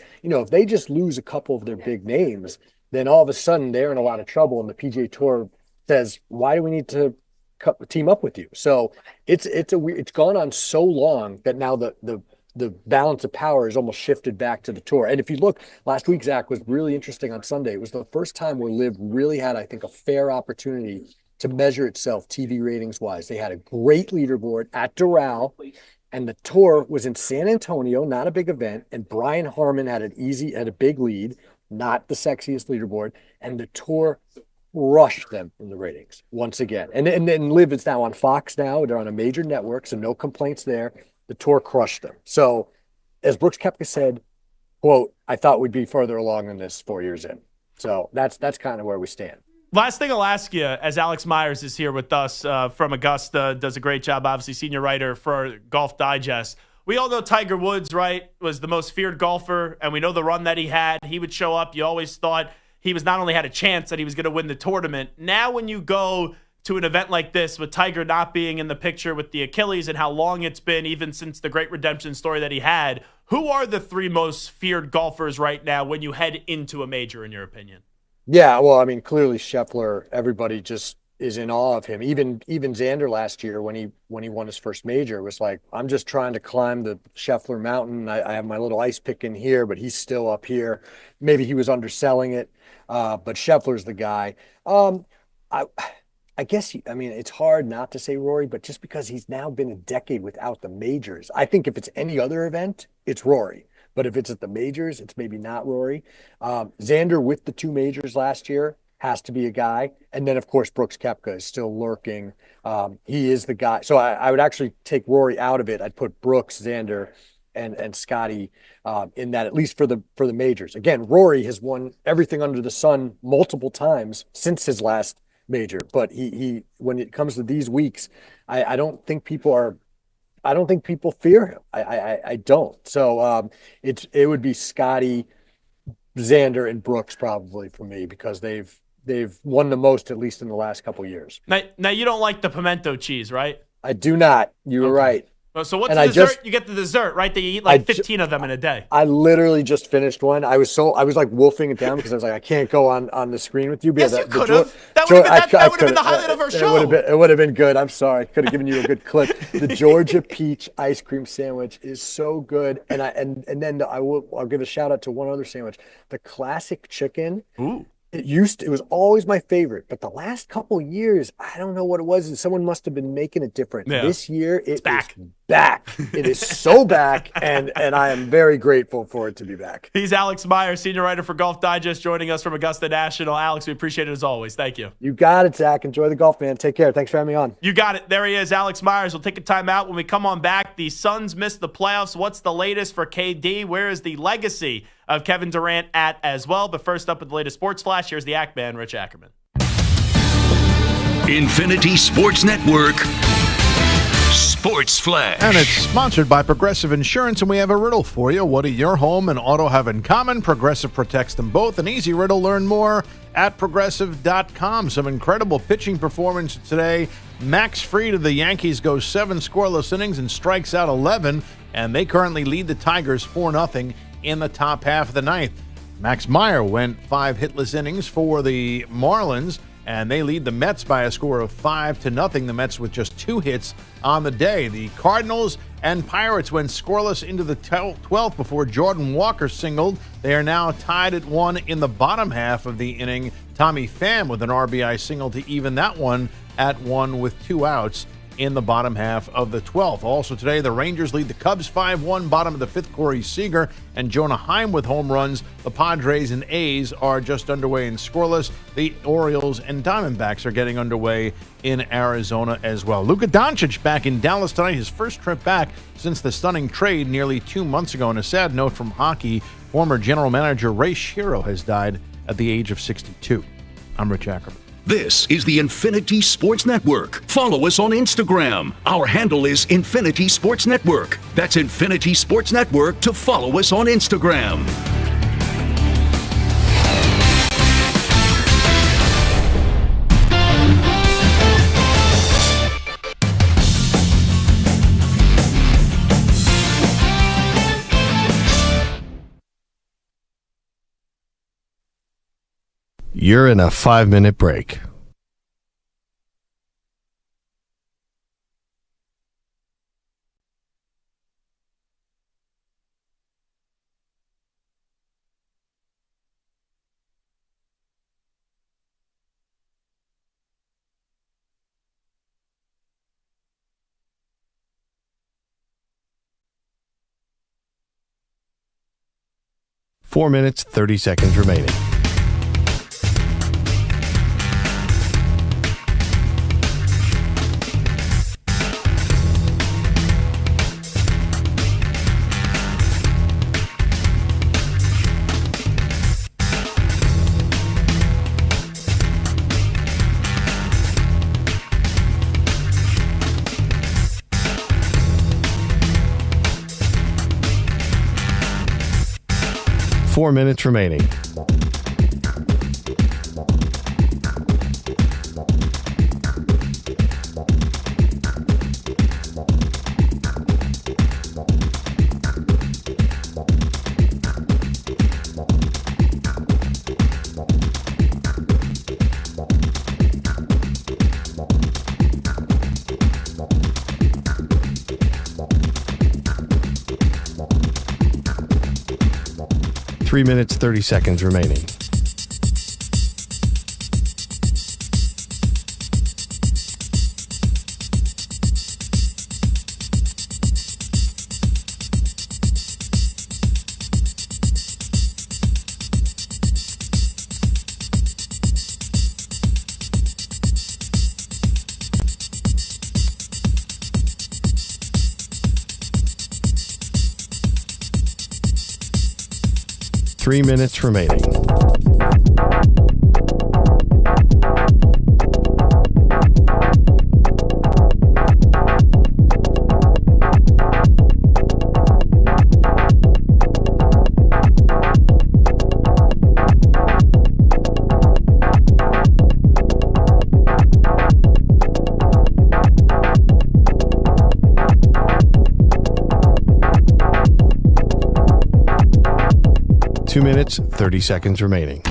Speaker 10: they just lose a couple of their big names, then all of a sudden they're in a lot of trouble, and the PGA Tour says, why do we need to team up with you. So it's gone on so long that now the balance of power is almost shifted back to the tour. And if you look, last week, Zach, was really interesting on Sunday. It was the first time where Liv really had, I think, a fair opportunity to measure itself TV ratings wise. They had a great leaderboard at Doral, and the tour was in San Antonio, not a big event. And Brian Harmon had a big lead, not the sexiest leaderboard. And the tour rushed them in the ratings once again. And then Liv is now on Fox now. They're on a major network, so no complaints there. The tour crushed them. So as Brooks Koepka said, quote, I thought we'd be further along than this 4 years in. So that's kind of where we stand.
Speaker 4: Last thing I'll ask you, as Alex Myers is here with us from Augusta, does a great job, obviously senior writer for Golf Digest. We all know Tiger Woods, right, was the most feared golfer, and we know the run that he had. He would show up. You always thought he was not only had a chance that he was going to win the tournament. Now when you go to an event like this with Tiger not being in the picture with the Achilles and how long it's been, even since the great redemption story that he had, who are the three most feared golfers right now when you head into a major, in your opinion?
Speaker 10: Yeah, well, I mean, clearly Scheffler, everybody just is in awe of him. Even Xander last year when he won his first major was like, I'm just trying to climb the Scheffler mountain. I have my little ice pick in here, but he's still up here. Maybe he was underselling it, but Scheffler's the guy. I guess, it's hard not to say Rory, but just because he's now been a decade without the majors, I think if it's any other event, it's Rory. But if it's at the majors, it's maybe not Rory. Xander with the 2 majors last year has to be a guy. And then, of course, Brooks Koepka is still lurking. He is the guy. So I would actually take Rory out of it. I'd put Brooks, Xander, and Scotty in that, at least for the majors. Again, Rory has won everything under the sun multiple times since his last major. But he when it comes to these weeks, I don't think people fear him. I don't. So it would be Scotty, Xander, and Brooks probably for me because they've won the most, at least in the last couple of years.
Speaker 4: Now you don't like the pimento cheese, right?
Speaker 10: I do not. You were right.
Speaker 4: So what's the dessert? You get the dessert, right? That you eat like 15 of them in a day.
Speaker 10: I literally just finished one. I was like wolfing it down because I was like, I can't go on the screen with you.
Speaker 4: Yes, you could have. That would have been the highlight of our show.
Speaker 10: It would have been good. I'm sorry. Could have given you a good clip. The Georgia peach ice cream sandwich is so good. And then I'll give a shout out to one other sandwich. The classic chicken.
Speaker 4: Ooh.
Speaker 10: It was always my favorite, but the last couple of years, I don't know what it was. Someone must have been making it different.
Speaker 4: Yeah.
Speaker 10: This year, it's
Speaker 4: back.
Speaker 10: It is so back, and I am very grateful for it to be back.
Speaker 4: He's Alex Myers, senior writer for Golf Digest, joining us from Augusta National. Alex, we appreciate it as always. Thank you.
Speaker 10: You got it, Zach. Enjoy the golf, man. Take care. Thanks for having me on.
Speaker 4: You got it. There he is, Alex Myers. We'll take a timeout. When we come on back, the Suns missed the playoffs. What's the latest for KD? Where is the legacy of Kevin Durant at as well? But first up with the latest sports flash, here's the Act Man, Rich Ackerman.
Speaker 3: Infinity Sports Network Sports Flash.
Speaker 1: And it's sponsored by Progressive Insurance, and we have a riddle for you. What do your home and auto have in common? Progressive protects them both. An easy riddle. Learn more at Progressive.com. Some incredible pitching performance today. Max Fried of the Yankees goes 7 scoreless innings and strikes out 11, and they currently lead the Tigers 4-0 in the top half of the ninth. Max Meyer went 5 hitless innings for the Marlins, and they lead the Mets by a score of 5-0. The Mets with just 2 hits on the day. The Cardinals and Pirates went scoreless into the 12th before Jordan Walker singled. They are now tied at 1 in the bottom half of the inning. Tommy Pham with an RBI single to even that one at 1 with 2 outs in the bottom half of the 12th. Also today, the Rangers lead the Cubs 5-1, bottom of the 5th, Corey Seager and Jonah Heim with home runs. The Padres and A's are just underway in scoreless. The Orioles and Diamondbacks are getting underway in Arizona as well. Luka Doncic back in Dallas tonight, his first trip back since the stunning trade nearly 2 months ago. And a sad note from hockey, former general manager Ray Shero has died at the age of 62. I'm Rich Ackerman.
Speaker 3: This is the Infinity Sports Network. Follow us on Instagram. Our handle is Infinity Sports Network. That's Infinity Sports Network to follow us on Instagram.
Speaker 1: You're in a 5-minute break. 4 minutes, 30 seconds remaining. Four minutes remaining. Three minutes, 30 seconds remaining. Three minutes remaining. Two minutes, 30 seconds remaining.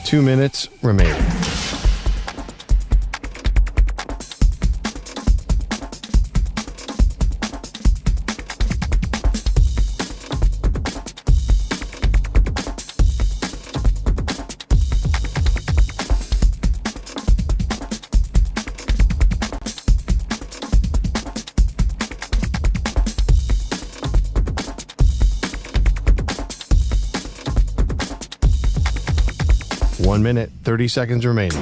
Speaker 1: Two minutes remaining. One minute, 30 seconds remaining.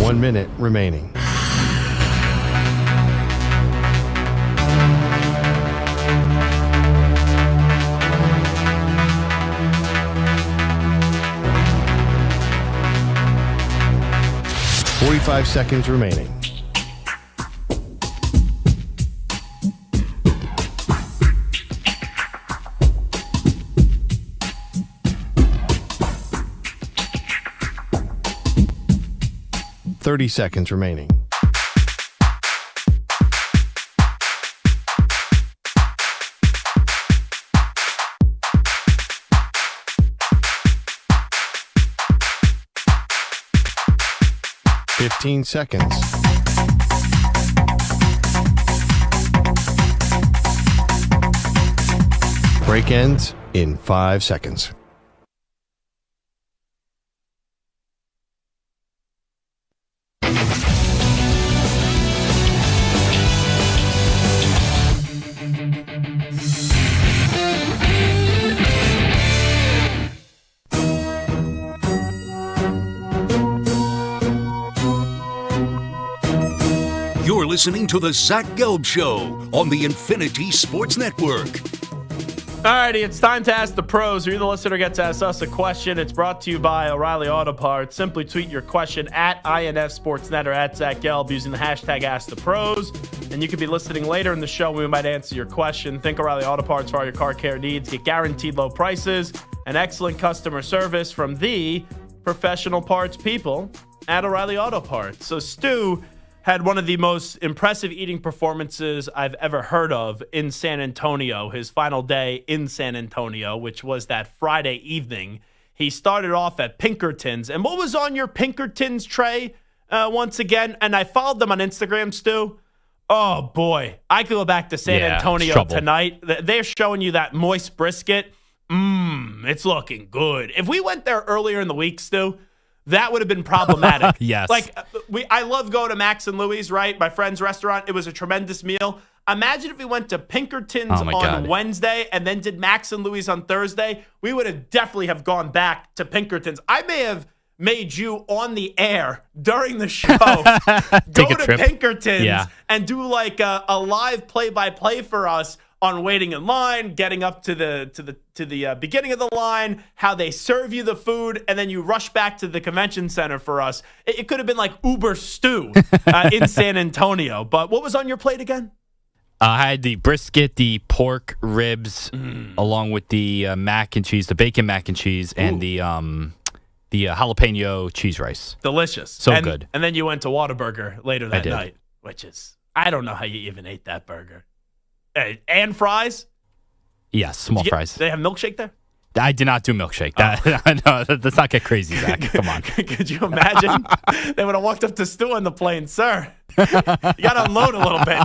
Speaker 1: One minute remaining. Forty-five seconds remaining. Thirty seconds remaining. Fifteen seconds. Break ends in 5 seconds.
Speaker 3: You're listening to the Zach Gelb Show on the Infinity Sports Network.
Speaker 4: All righty, it's time to ask the pros. You, the listener, gets to ask us a question. It's brought to you by O'Reilly Auto Parts. Simply tweet your question at INF Sportsnet or at Zach Gelb using the hashtag #AskThePros. And you could be listening later in the show. We might answer your question. Think O'Reilly Auto Parts for all your car care needs. Get guaranteed low prices and excellent customer service from the professional parts people at O'Reilly Auto Parts. So Stu had one of the most impressive eating performances I've ever heard of in San Antonio, his final day in San Antonio, which was that Friday evening. He started off at Pinkerton's. And what was on your Pinkerton's tray once again? And I followed them on Instagram, Stu. Oh, boy. I could go back to San Antonio tonight. They're showing you that moist brisket. It's looking good. If we went there earlier in the week, Stu, that would have been problematic.
Speaker 11: Yes.
Speaker 4: Like, I love going to Max and Louie's, right? My friend's restaurant. It was a tremendous meal. Imagine if we went to Pinkerton's on Wednesday and then did Max and Louie's on Thursday. We would have definitely have gone back to Pinkerton's. I may have made you on the air during the show go to Pinkerton's and do like a live play-by-play for us on waiting in line, getting up to the beginning of the line, how they serve you the food, and then you rush back to the convention center for us. It could have been like Uber Stew in San Antonio. But what was on your plate again?
Speaker 11: I had the brisket, the pork ribs, along with the mac and cheese, the bacon mac and cheese, and the jalapeno cheese rice.
Speaker 4: Delicious.
Speaker 11: So good.
Speaker 4: And then you went to Whataburger later that night, which is, I don't know how you even ate that burger. And fries?
Speaker 11: Yes, small fries.
Speaker 4: They have milkshake there?
Speaker 11: I did not do milkshake. No, let's not get crazy, Zach. Come on.
Speaker 4: Could you imagine? They would have walked up to Stu on the plane. Sir, you got to unload a little bit.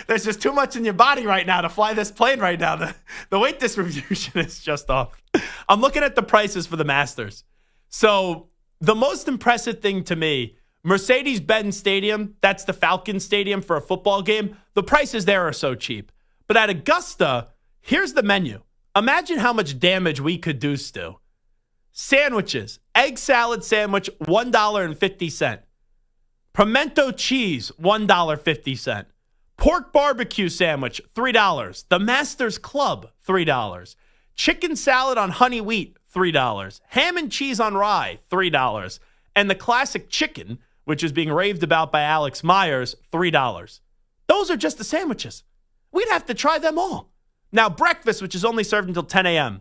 Speaker 4: There's just too much in your body right now to fly this plane right now. The weight distribution is just off. I'm looking at the prices for the Masters. So the most impressive thing to me, Mercedes-Benz Stadium, that's the Falcons Stadium for a football game. The prices there are so cheap. But at Augusta, here's the menu. Imagine how much damage we could do, Stu. Sandwiches, egg salad sandwich, $1.50. Pimento cheese, $1.50. Pork barbecue sandwich, $3. The Masters Club, $3. Chicken salad on honey wheat, $3. Ham and cheese on rye, $3. And the classic chicken, which is being raved about by Alex Myers, $3. Those are just the sandwiches. We'd have to try them all. Now, breakfast, which is only served until 10 a.m.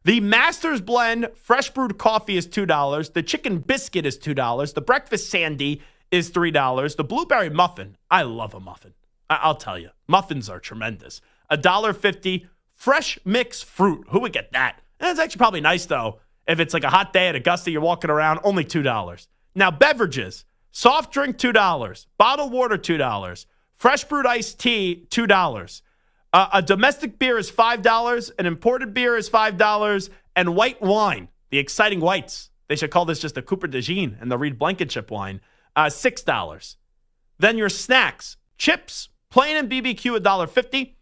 Speaker 4: The Masters Blend fresh brewed coffee is $2. The chicken biscuit is $2. The breakfast sandy is $3. The blueberry muffin, I love a muffin. I'll tell you, muffins are tremendous. $1.50. Fresh mixed fruit. Who would get that? That's actually probably nice, though. If it's like a hot day at Augusta, you're walking around, only $2. Now, beverages. Soft drink, $2. Bottled water, $2. Fresh brewed iced tea, $2. A domestic beer is $5. An imported beer is $5. And white wine, the exciting whites. They should call this just a Cooper de Jean and the Reed Blankenship wine, $6. Then your snacks, chips, plain and BBQ, $1.50.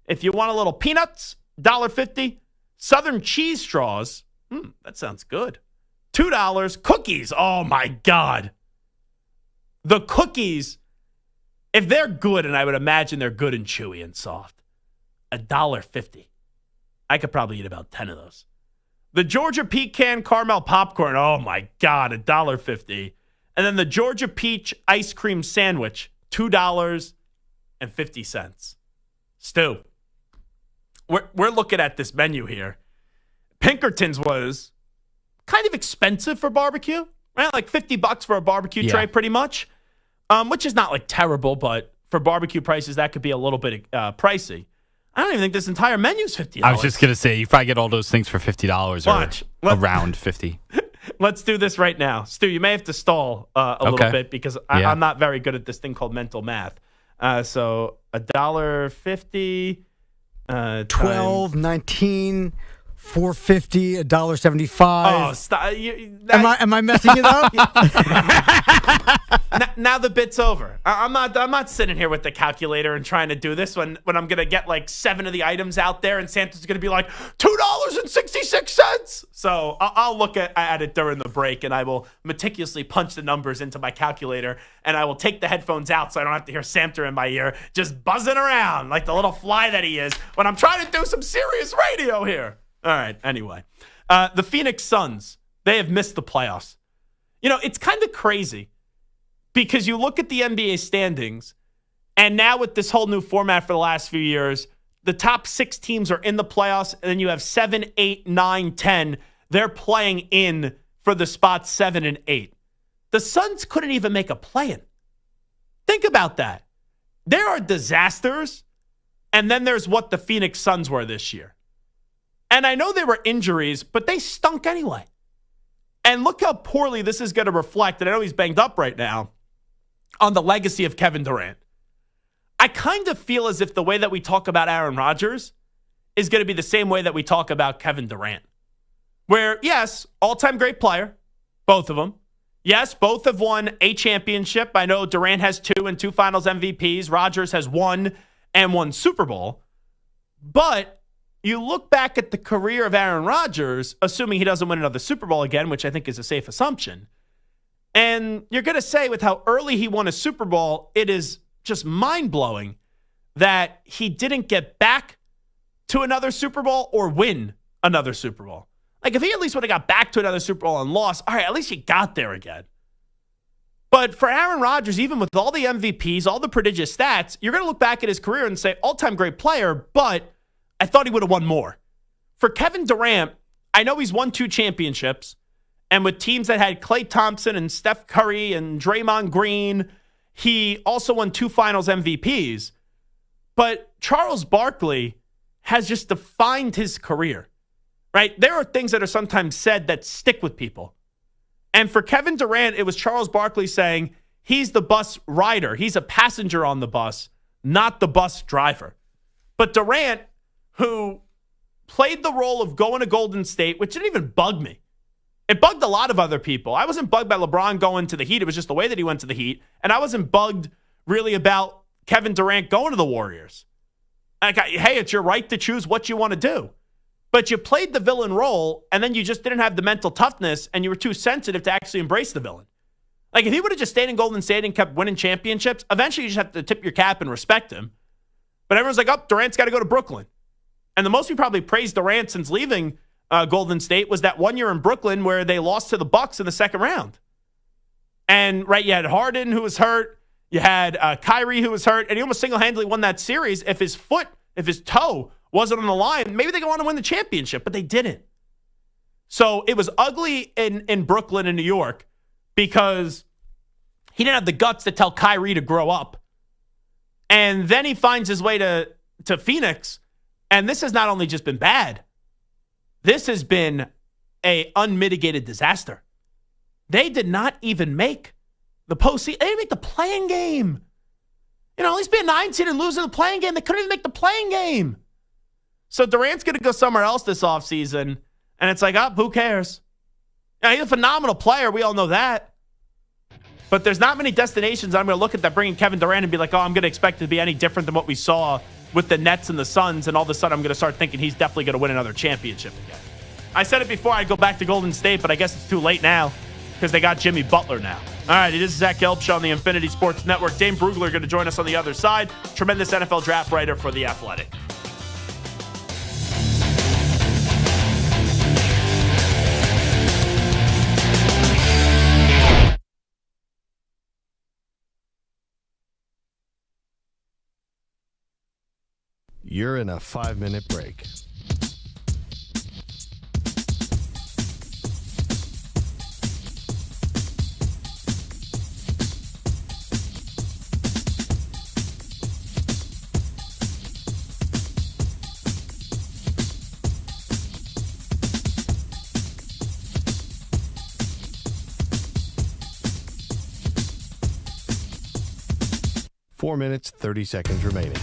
Speaker 4: If you want a little peanuts, $1.50. Southern cheese straws, that sounds good. $2. Cookies, oh my God. The cookies, if they're good, and I would imagine they're good and chewy and soft, $1.50. I could probably eat about 10 of those. The Georgia pecan caramel popcorn, oh my God, $1.50. And then the Georgia peach ice cream sandwich, $2.50. Stu, we're looking at this menu here. Pinkerton's was kind of expensive for barbecue, right? Like $50 for a barbecue tray, pretty much, which is not like terrible, but for barbecue prices, that could be a little bit pricey. I don't even think this entire menu is $50.
Speaker 11: I was just going to say, you probably get all those things for $50 or around $50.
Speaker 4: Let's do this right now. Stu, you may have to stall a little bit because I'm not very good at this thing called mental math. So $1.50.
Speaker 12: 12, 19, $4.50, $1.75.
Speaker 4: Oh, stop!
Speaker 12: Am I messing it up?
Speaker 4: now the bit's over. I'm not sitting here with the calculator and trying to do this when I'm gonna get like 7 of the items out there and Santa's gonna be like $2.66. So I'll look at it during the break, and I will meticulously punch the numbers into my calculator, and I will take the headphones out so I don't have to hear Samter in my ear just buzzing around like the little fly that he is when I'm trying to do some serious radio here. All right, anyway. The Phoenix Suns, they have missed the playoffs. You know, it's kind of crazy because you look at the NBA standings, and now with this whole new format for the last few years, the top 6 teams are in the playoffs, and then you have 7, 8, 9, 10. They're playing in for the spots 7 and 8. The Suns couldn't even make a play-in. Think about that. There are disasters, and then there's what the Phoenix Suns were this year. And I know there were injuries, but they stunk anyway. And look how poorly this is going to reflect, and I know he's banged up right now, on the legacy of Kevin Durant. I kind of feel as if the way that we talk about Aaron Rodgers is going to be the same way that we talk about Kevin Durant. Where, yes, all-time great player, both of them. Yes, both have won a championship. I know Durant has 2 and 2 finals MVPs. Rodgers has 1 and 1 Super Bowl. But you look back at the career of Aaron Rodgers, assuming he doesn't win another Super Bowl again, which I think is a safe assumption, and you're going to say with how early he won a Super Bowl, it is just mind-blowing that he didn't get back to another Super Bowl or win another Super Bowl. Like, if he at least would have got back to another Super Bowl and lost, all right, at least he got there again. But for Aaron Rodgers, even with all the MVPs, all the prodigious stats, you're going to look back at his career and say, all-time great player, but I thought he would have won more. For Kevin Durant, I know he's won 2 championships, and with teams that had Klay Thompson and Steph Curry and Draymond Green, he also won 2 finals MVPs. But Charles Barkley has just defined his career, right? There are things that are sometimes said that stick with people. And for Kevin Durant, it was Charles Barkley saying he's the bus rider. He's a passenger on the bus, not the bus driver. But Durant, who played the role of going to Golden State, which didn't even bug me. It bugged a lot of other people. I wasn't bugged by LeBron going to the Heat. It was just the way that he went to the Heat. And I wasn't bugged really about Kevin Durant going to the Warriors. Like, hey, it's your right to choose what you want to do. But you played the villain role, and then you just didn't have the mental toughness, and you were too sensitive to actually embrace the villain. Like, if he would have just stayed in Golden State and kept winning championships, eventually you just have to tip your cap and respect him. But everyone's like, oh, Durant's got to go to Brooklyn. And the most we probably praised Durant since leaving Golden State was that 1 year in Brooklyn where they lost to the Bucks in the second round. And, right, you had Harden, who was hurt. You had Kyrie, who was hurt. And he almost single-handedly won that series. If his toe wasn't on the line, maybe they go on to win the championship, but they didn't. So it was ugly in Brooklyn and New York because he didn't have the guts to tell Kyrie to grow up. And then he finds his way to Phoenix, and this has not only just been bad, this has been a unmitigated disaster. They did not even make the postseason. They didn't make the playing game. You know, at least be a 9 seed and lose in the playing game. They couldn't even make the playing game. So Durant's going to go somewhere else this offseason, and it's like, who cares? You know, he's a phenomenal player. We all know that. But there's not many destinations I'm going to look at that bringing Kevin Durant and be like, I'm going to expect it to be any different than what we saw with the Nets and the Suns, and all of a sudden I'm going to start thinking he's definitely going to win another championship again. I said it before I'd go back to Golden State, but I guess it's too late now because they got Jimmy Butler now. All right, it is Zach Gelb Show on the Infinity Sports Network. Dane Brugler going to join us on the other side. Tremendous NFL draft writer for The Athletic.
Speaker 13: You're in a 5-minute break. Four minutes, 30 seconds remaining.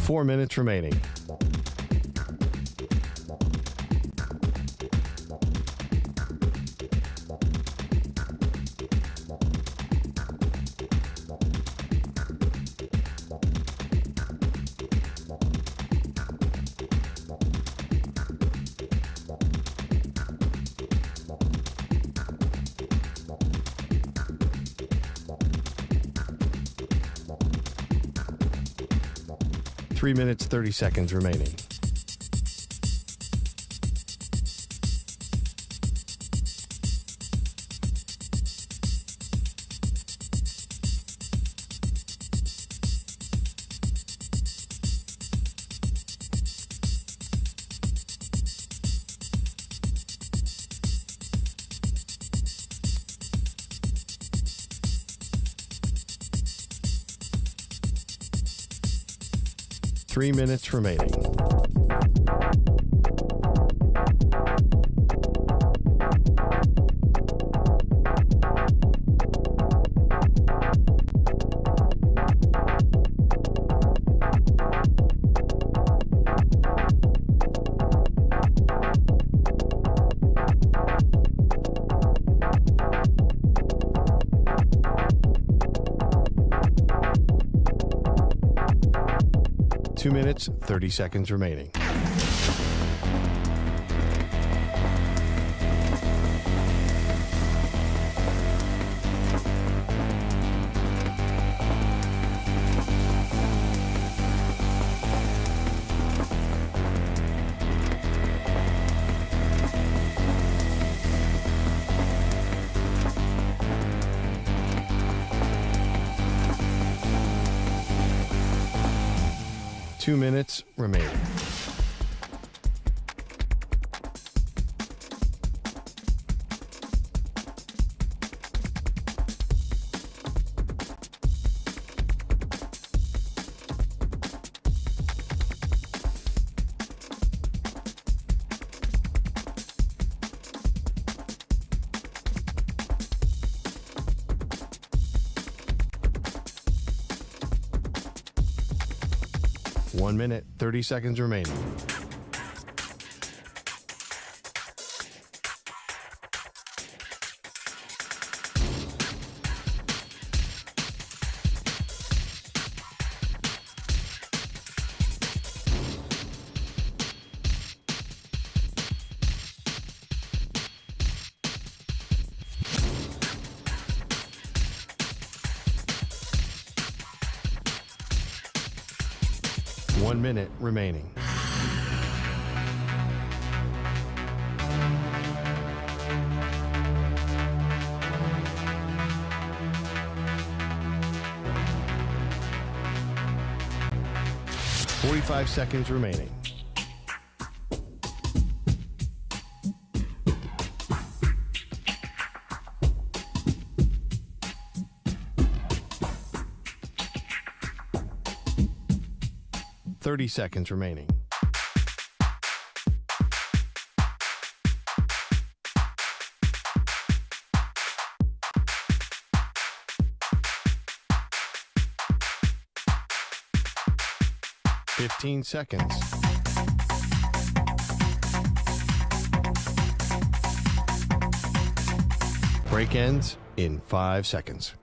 Speaker 13: 4 minutes remaining. Three minutes, 30 seconds remaining. Three minutes remaining. Two minutes, 30 seconds remaining. Two minutes remaining. One minute, 30 seconds remaining. One minute remaining. Forty-five seconds remaining. Seconds remaining. Fifteen seconds. Break ends in 5 seconds.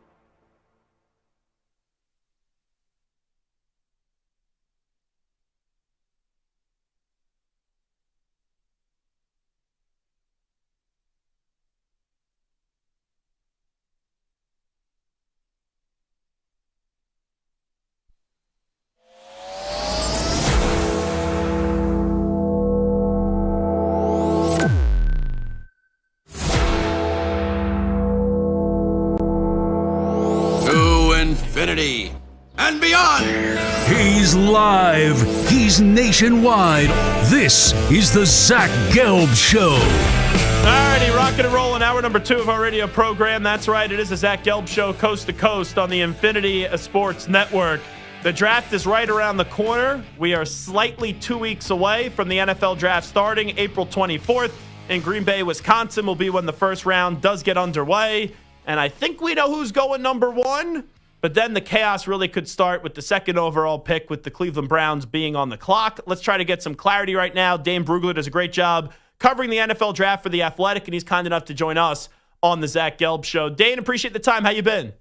Speaker 2: Infinity and beyond.
Speaker 3: He's live. He's nationwide. This is the Zach Gelb Show.
Speaker 4: Alrighty, rocking and rolling. Hour number 2 of our radio program. That's right, it is the Zach Gelb Show, coast to coast on the Infinity Sports Network. The draft is right around the corner. We are slightly 2 weeks away from the NFL draft starting April 24th in Green Bay, Wisconsin will be when the first round does get underway. And I think we know who's going number 1. But then the chaos really could start with the second overall pick with the Cleveland Browns being on the clock. Let's try to get some clarity right now. Dane Brugler does a great job covering the NFL draft for The Athletic, and he's kind enough to join us on the Zach Gelb Show. Dane, appreciate the time. How you been?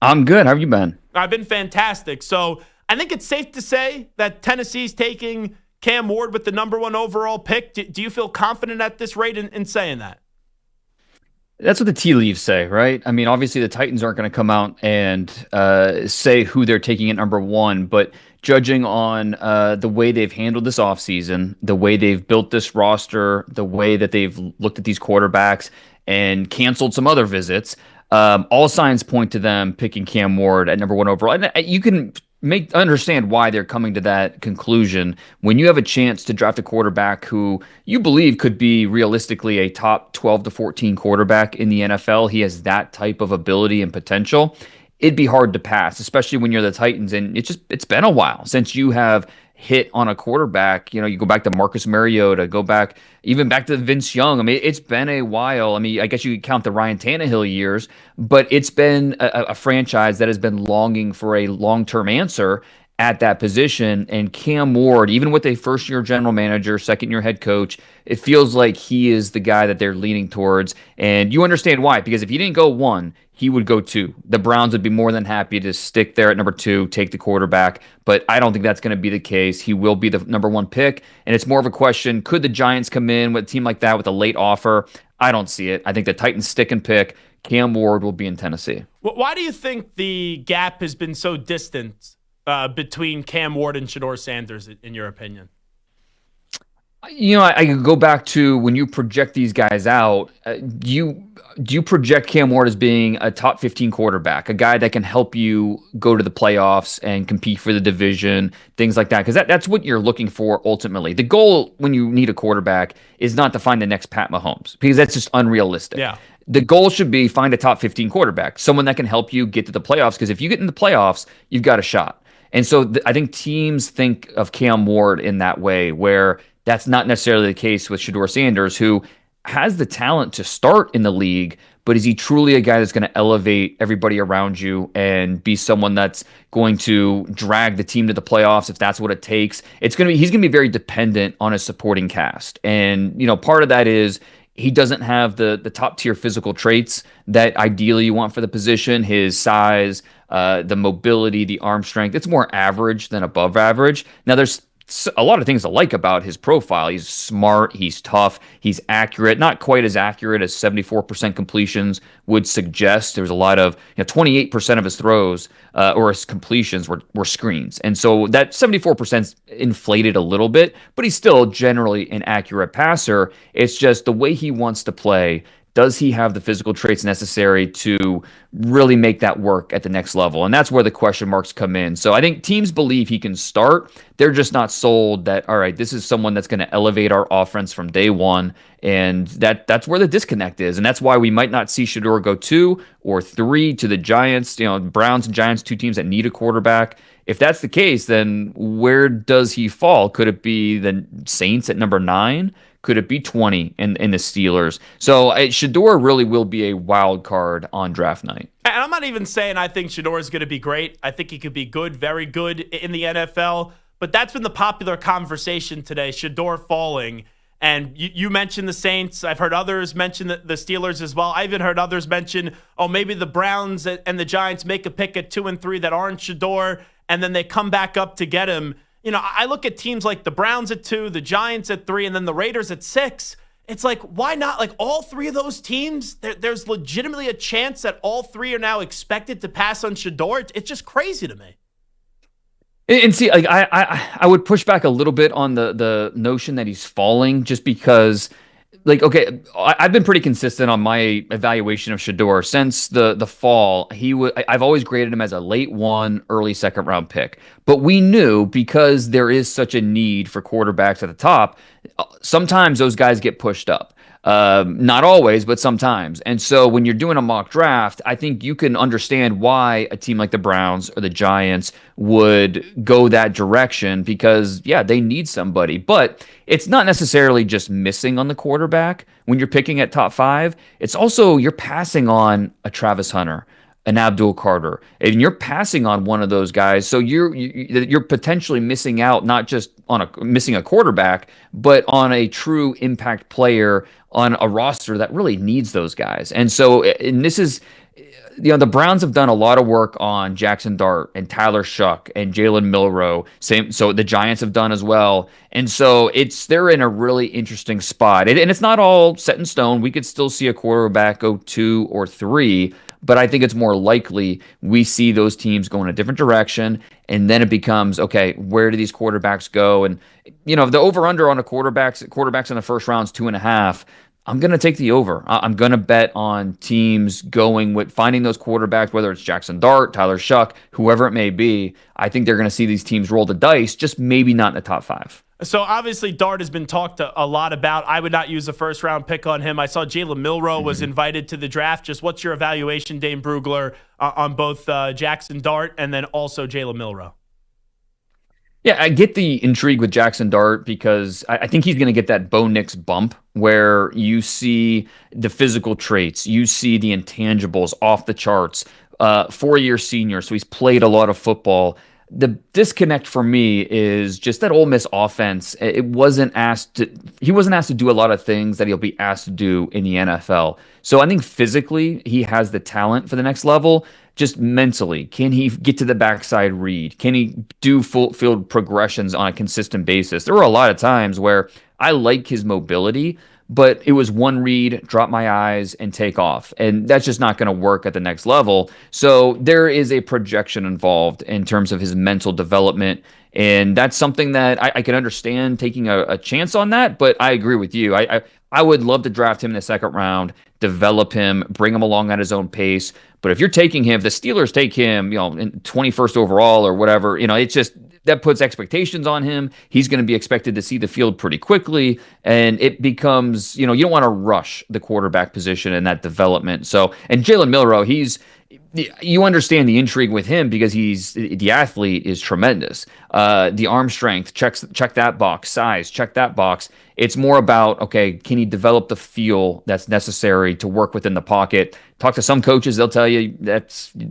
Speaker 14: I'm good. How have you been?
Speaker 4: I've been fantastic. So I think it's safe to say that Tennessee's taking Cam Ward with the number 1 overall pick. Do you feel confident at this rate in saying that?
Speaker 14: That's what the tea leaves say, right? I mean, obviously the Titans aren't going to come out and say who they're taking at number 1, but judging on the way they've handled this offseason, the way they've built this roster, the way that they've looked at these quarterbacks and canceled some other visits, all signs point to them picking Cam Ward at number 1 overall. And you can understand why they're coming to that conclusion when you have a chance to draft a quarterback who you believe could be realistically a top 12 to 14 quarterback in the NFL. He has that type of ability and potential. It'd be hard to pass, especially when you're the Titans. And it's been a while since you have hit on a quarterback. You know, you go back to Marcus Mariota, go back even back to Vince Young. I mean, it's been a while. I mean, I guess you could count the Ryan Tannehill years, but it's been a franchise that has been longing for a long-term answer at that position. And Cam Ward, even with a first-year general manager, second-year head coach, it feels like he is the guy that they're leaning towards. And you understand why, because if he didn't go 1, he would go 2. The Browns would be more than happy to stick there at number 2, take the quarterback, but I don't think that's going to be the case. He will be the number 1 pick, and it's more of a question, could the Giants come in with a team like that with a late offer? I don't see it. I think the Titans stick and pick. Cam Ward will be in Tennessee.
Speaker 4: Why do you think the gap has been so distant between Cam Ward and Shedeur Sanders, in your opinion?
Speaker 14: You know, I could go back to when you project these guys out, do you project Cam Ward as being a top 15 quarterback, a guy that can help you go to the playoffs and compete for the division, things like that? Because that's what you're looking for ultimately. The goal when you need a quarterback is not to find the next Pat Mahomes, because that's just unrealistic.
Speaker 4: Yeah.
Speaker 14: The goal should be find a top 15 quarterback, someone that can help you get to the playoffs, because if you get in the playoffs, you've got a shot. And so I think teams think of Cam Ward in that way, where that's not necessarily the case with Shedeur Sanders, who has the talent to start in the league, but is he truly a guy that's going to elevate everybody around you and be someone that's going to drag the team to the playoffs if that's what it takes? He's going to be very dependent on his supporting cast. And, you know, part of that is he doesn't have the top tier physical traits that ideally you want for the position. His size, the mobility, the arm strength, it's more average than above average. Now there's a lot of things to like about his profile. He's smart, he's tough, he's accurate, not quite as accurate as 74% completions would suggest. There's a lot of, 28% of his throws or his completions were screens. And so that 74% inflated a little bit, but he's still generally an accurate passer. It's just the way he wants to play. Does he have the physical traits necessary to really make that work at the next level? And that's where the question marks come in. So I think teams believe he can start. They're just not sold that, all right, this is someone that's going to elevate our offense from day one. And that's where the disconnect is. And that's why we might not see Shedeur go 2 or 3 to the Giants. Browns and Giants, 2 teams that need a quarterback. If that's the case, then where does he fall? Could it be the Saints at number 9? Could it be 20 in the Steelers? So Shedeur really will be a wild card on draft night.
Speaker 4: And I'm not even saying I think Shedeur is going to be great. I think he could be good, very good in the NFL. But that's been the popular conversation today, Shedeur falling. And you mentioned the Saints. I've heard others mention the Steelers as well. I even heard others mention, maybe the Browns and the Giants make a pick at 2 and 3 that aren't Shedeur, and then they come back up to get him. I look at teams like the Browns at 2, the Giants at 3, and then the Raiders at 6. It's like, why not? Like, all 3 of those teams, there's legitimately a chance that all 3 are now expected to pass on Shedeur. It's just crazy to me.
Speaker 14: And see, like I would push back a little bit on the notion that he's falling, just because, like, okay, I've been pretty consistent on my evaluation of Shedeur since the fall. I've always graded him as a late 1, early 2nd round pick. But we knew, because there is such a need for quarterbacks at the top, sometimes those guys get pushed up. Not always, but sometimes. And so when you're doing a mock draft, I think you can understand why a team like the Browns or the Giants would go that direction, because, yeah, they need somebody. But it's not necessarily just missing on the quarterback when you're picking at top 5. It's also you're passing on a Travis Hunter, an Abdul Carter, and you're passing on one of those guys. So you're potentially missing out, not just on missing a quarterback, but on a true impact player on a roster that really needs those guys. And this is, the Browns have done a lot of work on Jackson Dart and Tyler Shuck and Jalen Milroe. So the Giants have done as well. And so they're in a really interesting spot. And it's not all set in stone. We could still see a quarterback go 2 or 3, but I think it's more likely we see those teams go in a different direction. And then it becomes, okay, where do these quarterbacks go? And, the over-under on quarterbacks in the first round is 2.5. I'm going to take the over. I'm going to bet on teams going with finding those quarterbacks, whether it's Jackson Dart, Tyler Shuck, whoever it may be. I think they're going to see these teams roll the dice, just maybe not in the top 5.
Speaker 4: So obviously Dart has been talked a lot about. I would not use a first-round pick on him. I saw Jalen Milroe was invited to the draft. Just what's your evaluation, Dane Brugler, on both Jackson Dart and then also Jalen Milroe?
Speaker 14: Yeah, I get the intrigue with Jackson Dart because I think he's going to get that Bo Nix bump where you see the physical traits, you see the intangibles off the charts. 4-year senior, so he's played a lot of football. The disconnect for me is just that Ole Miss offense. He wasn't asked to do a lot of things that he'll be asked to do in the NFL. So I think physically he has the talent for the next level. Just mentally, can he get to the backside read? Can he do full field progressions on a consistent basis? There were a lot of times where I like his mobility, but it was one read, drop my eyes, and take off. And that's just not going to work at the next level. So there is a projection involved in terms of his mental development. And that's something that I can understand taking a chance on that. But I agree with you. I would love to draft him in the second round, develop him, bring him along at his own pace. But if you're taking him, if the Steelers take him, in 21st overall or whatever, it's just that puts expectations on him. He's going to be expected to see the field pretty quickly. And it becomes, you don't want to rush the quarterback position and that development. So, and Jalen Milroe, you understand the intrigue with him because the athlete is tremendous. The arm strength, check that box. Size, check that box. It's more about, okay, can he develop the feel that's necessary to work within the pocket? Talk to some coaches, they'll tell you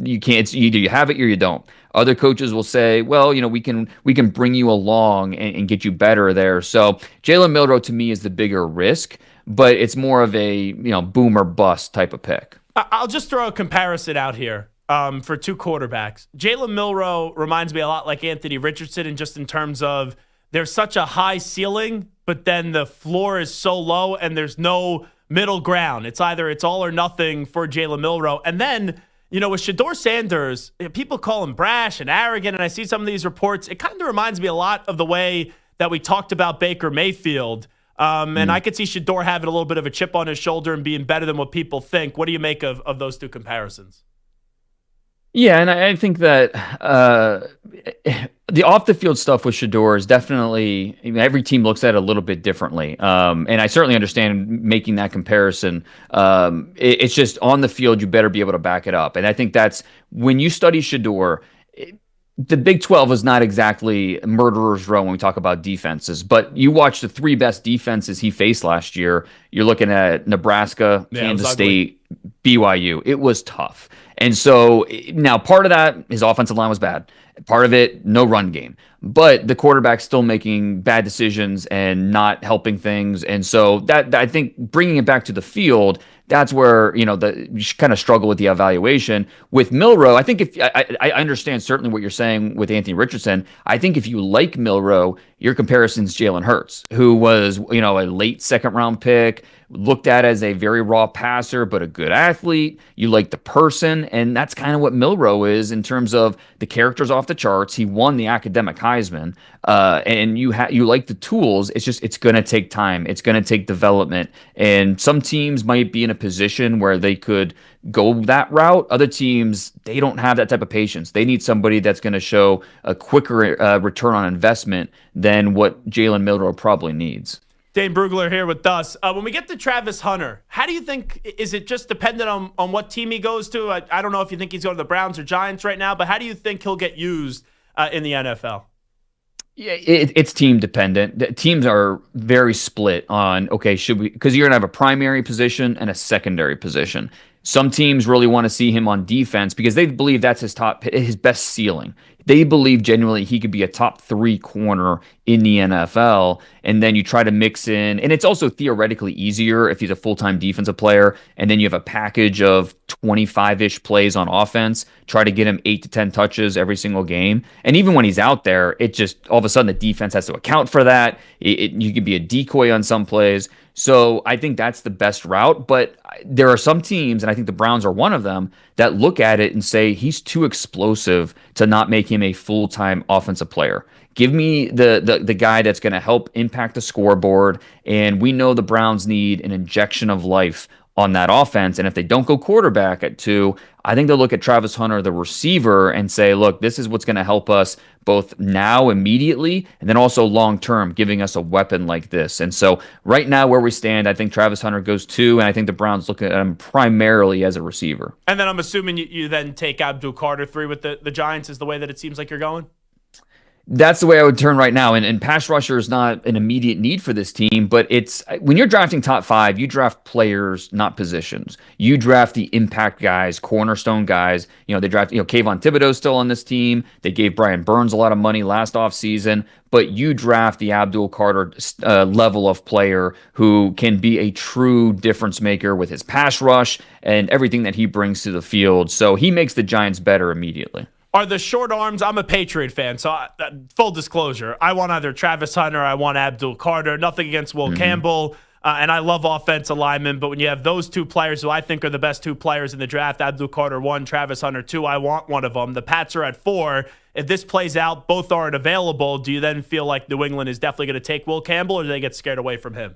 Speaker 14: you can't. It's either you have it or you don't. Other coaches will say, well, we can bring you along and get you better there. So Jalen Milroe to me is the bigger risk, but it's more of a boom or bust type of pick.
Speaker 4: I'll just throw a comparison out here for 2 quarterbacks. Jalen Milroe reminds me a lot like Anthony Richardson, and just in terms of there's such a high ceiling, but then the floor is so low and there's no middle ground. It's either it's all or nothing for Jalen Milroe. And then, with Shedeur Sanders, people call him brash and arrogant, and I see some of these reports. It kind of reminds me a lot of the way that we talked about Baker Mayfield. And I could see Shedeur having a little bit of a chip on his shoulder and being better than what people think. What do you make of those 2 comparisons?
Speaker 14: Yeah, and I think that the off-the-field stuff with Shedeur is definitely, every team looks at it a little bit differently. And I certainly understand making that comparison. It's just on the field, you better be able to back it up. And I think that's, when you study Shedeur, the Big 12 is not exactly murderer's row when we talk about defenses, but you watch the 3 best defenses he faced last year. You're looking at Nebraska, Kansas State, BYU. It was tough. And so now part of that, his offensive line was bad. Part of it, no run game. But the quarterback's still making bad decisions and not helping things. And so that I think bringing it back to the field, that's where, you kind of struggle with the evaluation. With Milroe, I think I understand certainly what you're saying with Anthony Richardson. I think if you like Milroe, your comparison's Jalen Hurts, who was, a late second-round pick, looked at as a very raw passer, but a good athlete. You like the person, and that's kind of what Milroe is in terms of the character's off the charts. He won the academic Heisman, and you like the tools. It's going to take time. It's going to take development, and some teams might be in a position where they could go that route. Other teams, they don't have that type of patience. They need somebody that's going to show a quicker return on investment than what Jalen Milroe probably needs.
Speaker 4: Dane Brugler here with us. When we get to Travis Hunter, how do you think, is it just dependent on what team he goes to? I don't know if you think he's going to the Browns or Giants right now, but how do you think he'll get used in the NFL?
Speaker 14: Yeah, it's team dependent. The teams are very split on, okay, should we, because you're going to have a primary position and a secondary position. Some teams really want to see him on defense because they believe that's his best ceiling. They believe genuinely he could be a top 3 corner in the NFL. And then you try to mix in, and it's also theoretically easier if he's a full-time defensive player. And then you have a package of 25-ish plays on offense, try to get him 8 to 10 touches every single game. And even when he's out there, it just, all of a sudden the defense has to account for that. You could be a decoy on some plays. So I think that's the best route. But there are some teams, and I think the Browns are one of them, that look at it and say he's too explosive to not make him a full-time offensive player. Give me the guy that's going to help impact the scoreboard. And we know the Browns need an injection of life on that offense. And if they don't go quarterback at 2, I think they'll look at Travis Hunter, the receiver, and say, look, this is what's going to help us both now, immediately, and then also long-term, giving us a weapon like this. And so right now where we stand, I think Travis Hunter goes 2, and I think the Browns look at him primarily as a receiver.
Speaker 4: And then I'm assuming you then take Abdul Carter 3 with the Giants is the way that it seems like you're going?
Speaker 14: That's the way I would turn right now. And pass rusher is not an immediate need for this team, but it's when you're drafting top 5, you draft players, not positions. You draft the impact guys, cornerstone guys. They draft, Kayvon Thibodeau's still on this team. They gave Brian Burns a lot of money last offseason, but you draft the Abdul Carter level of player who can be a true difference maker with his pass rush and everything that he brings to the field. So he makes the Giants better immediately.
Speaker 4: Are the short arms? I'm a Patriot fan, so full disclosure, I want either Travis Hunter, I want Abdul Carter. Nothing against Will Campbell, and I love offensive linemen, but when you have those 2 players who I think are the best 2 players in the draft, Abdul Carter 1, Travis Hunter 2, I want one of them. The Pats are at 4. If this plays out, both aren't available, do you then feel like New England is definitely going to take Will Campbell, or do they get scared away from him?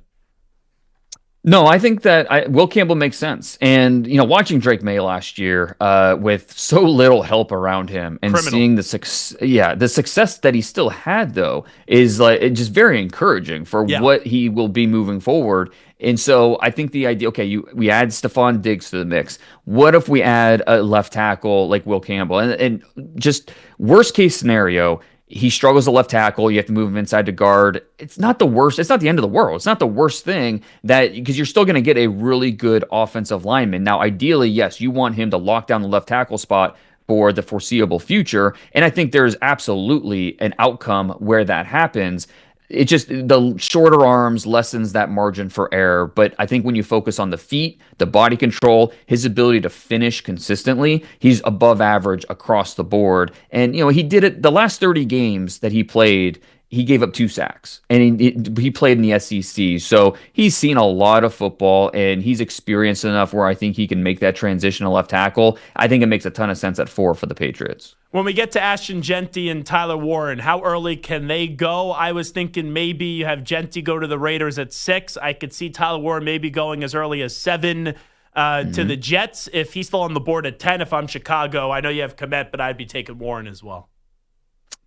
Speaker 14: No, I think that Will Campbell makes sense. And, watching Drake May last year with so little help around him and seeing the success that he still had, though, is just very encouraging for what he will be moving forward. And so I think the idea, we add Stephon Diggs to the mix. What if we add a left tackle like Will Campbell? And just worst case scenario, he struggles to left tackle. You have to move him inside to guard. It's not the worst. It's not the end of the world. It's not the worst thing because you're still going to get a really good offensive lineman. Now, ideally, yes, you want him to lock down the left tackle spot for the foreseeable future. And I think there's absolutely an outcome where that happens. It just, the shorter arms lessens that margin for error. But I think when you focus on the feet, the body control, his ability to finish consistently, he's above average across the board. And, he did it the last 30 games that he played. He gave up 2 sacks, and he played in the SEC. So he's seen a lot of football, and he's experienced enough where I think he can make that transition to left tackle. I think it makes a ton of sense at 4 for the Patriots.
Speaker 4: When we get to Ashton Jeanty and Tyler Warren, how early can they go? I was thinking maybe you have Jeanty go to the Raiders at 6. I could see Tyler Warren maybe going as early as 7 to the Jets. If he's still on the board at 10, if I'm Chicago, I know you have Kmet, but I'd be taking Warren as well.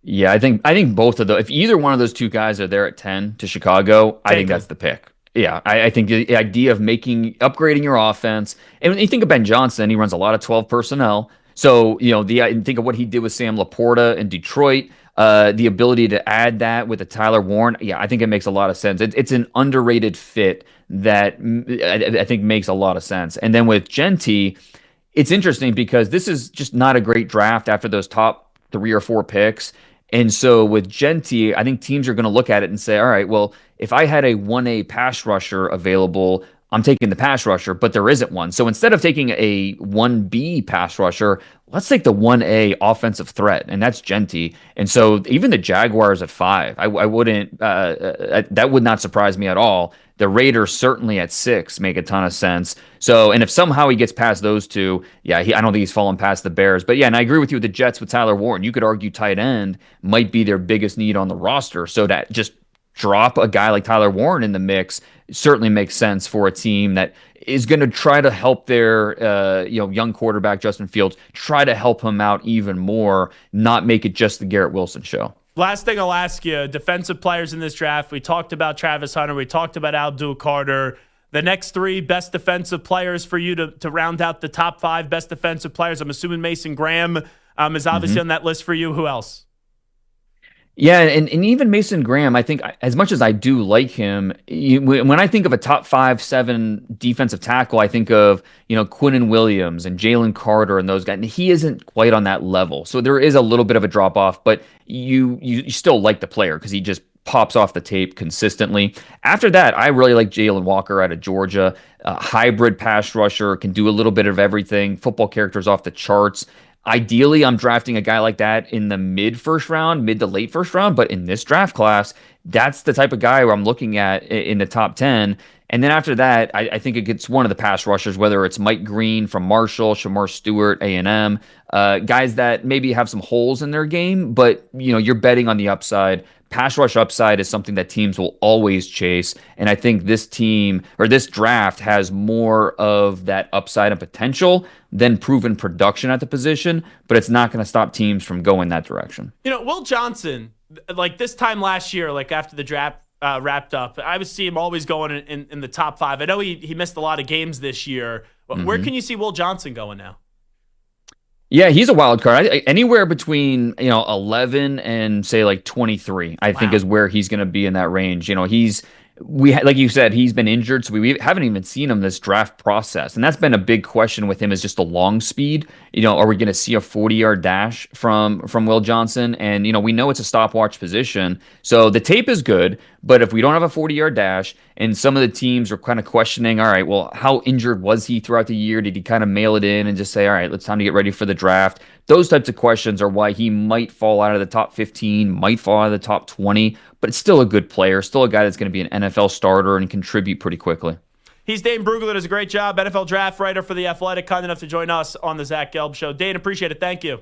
Speaker 14: Yeah, I think both of those, if either one of those 2 guys are there at 10 to Chicago, I think that's the pick. Yeah, I think the idea of upgrading your offense, and when you think of Ben Johnson, he runs a lot of 12 personnel. So, think of what he did with Sam Laporta in Detroit, the ability to add that with a Tyler Warren. Yeah, I think it makes a lot of sense. It's an underrated fit that I think makes a lot of sense. And then with Jeanty, it's interesting because this is just not a great draft after those top 3 or 4 picks. And so with Jeanty, I think teams are going to look at it and say, all right, well, if I had a 1A pass rusher available, I'm taking the pass rusher, but there isn't one. So instead of taking a 1B pass rusher, let's take the 1A offensive threat, and that's Jeanty. And so even the Jaguars at 5, I wouldn't, that would not surprise me at all. The Raiders certainly at 6 make a ton of sense. So, and if somehow he gets past those 2, I don't think he's fallen past the Bears. But yeah, and I agree with you with the Jets with Tyler Warren. You could argue tight end might be their biggest need on the roster. So that just drop a guy like Tyler Warren in the mix certainly makes sense for a team that is going to try to help their young quarterback Justin Fields, try to help him out even more, not make it just the Garrett Wilson show.
Speaker 4: Last thing I'll ask you, defensive players in this draft. We talked about Travis Hunter. We talked about Abdul Carter. The next 3 best defensive players for you to round out the top 5 best defensive players. I'm assuming Mason Graham is obviously on that list for you. Who else?
Speaker 14: Yeah, and even Mason Graham, I think as much as I do like him, when I think of a top 5-7 defensive tackle, I think of, Quinnen Williams and Jalen Carter and those guys. And he isn't quite on that level. So there is a little bit of a drop off, but you still like the player because he just pops off the tape consistently. After that, I really like Jalen Walker out of Georgia. Hybrid pass rusher, can do a little bit of everything. Football characters off the charts. Ideally, I'm drafting a guy like that in the mid to late first round. But in this draft class, that's the type of guy where I'm looking at in the top 10. And then after that, I think it gets one of the pass rushers, whether it's Mike Green from Marshall, Shamar Stewart, A&M, guys that maybe have some holes in their game, but you're betting on the upside. Pass rush upside is something that teams will always chase. And I think this team or this draft has more of that upside and potential than proven production at the position, but it's not going to stop teams from going that direction.
Speaker 4: Will Johnson, like this time last year, like after the draft wrapped up, I would see him always going in the top 5. I know he missed a lot of games this year. But where can you see Will Johnson going now?
Speaker 14: Yeah, he's a wild card. Anywhere between 11 and say like 23, I think is where he's going to be in that range. Like you said, he's been injured, so we haven't even seen him this draft process, and that's been a big question with him. Is just the long speed. Are we going to see a 40-yard dash from Will Johnson? And we know it's a stopwatch position, so the tape is good. But if we don't have a 40-yard dash, and some of the teams are kind of questioning, all right, well, how injured was he throughout the year? Did he kind of mail it in and just say, all right, it's time to get ready for the draft? Those types of questions are why he might fall out of the top 15, might fall out of the top 20, but it's still a good player, still a guy that's going to be an NFL starter and contribute pretty quickly.
Speaker 4: He's Dane Brugler. Does a great job, NFL draft writer for The Athletic, kind enough to join us on the Zach Gelb Show. Dane, appreciate it. Thank you.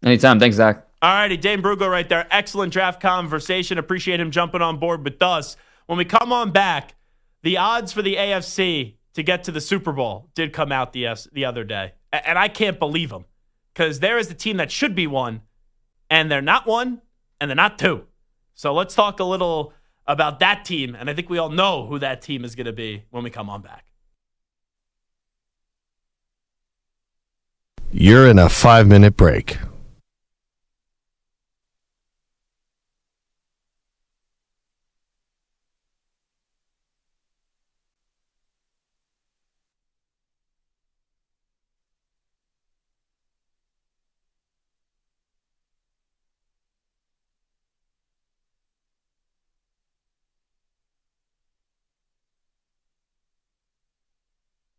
Speaker 14: Anytime. Thanks, Zach.
Speaker 4: All righty, Dane Brugler right there. Excellent draft conversation. Appreciate him jumping on board with us. When we come on back, the odds for the AFC to get to the Super Bowl did come out the other day. And I can't believe them because there is the team that should be one, and they're not one, and they're not two. So let's talk a little about that team, and I think we all know who that team is going to be when we come on back.
Speaker 13: You're in a 5-minute break.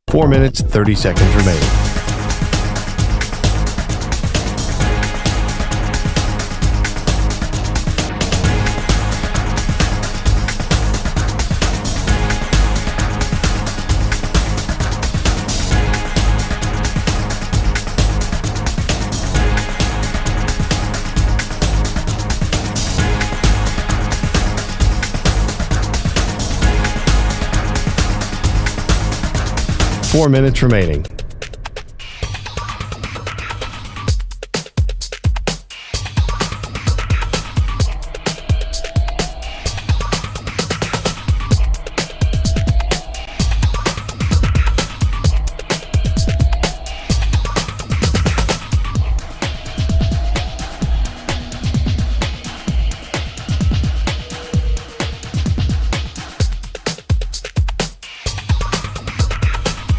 Speaker 13: Four minutes, 30 seconds remaining. Four minutes remaining.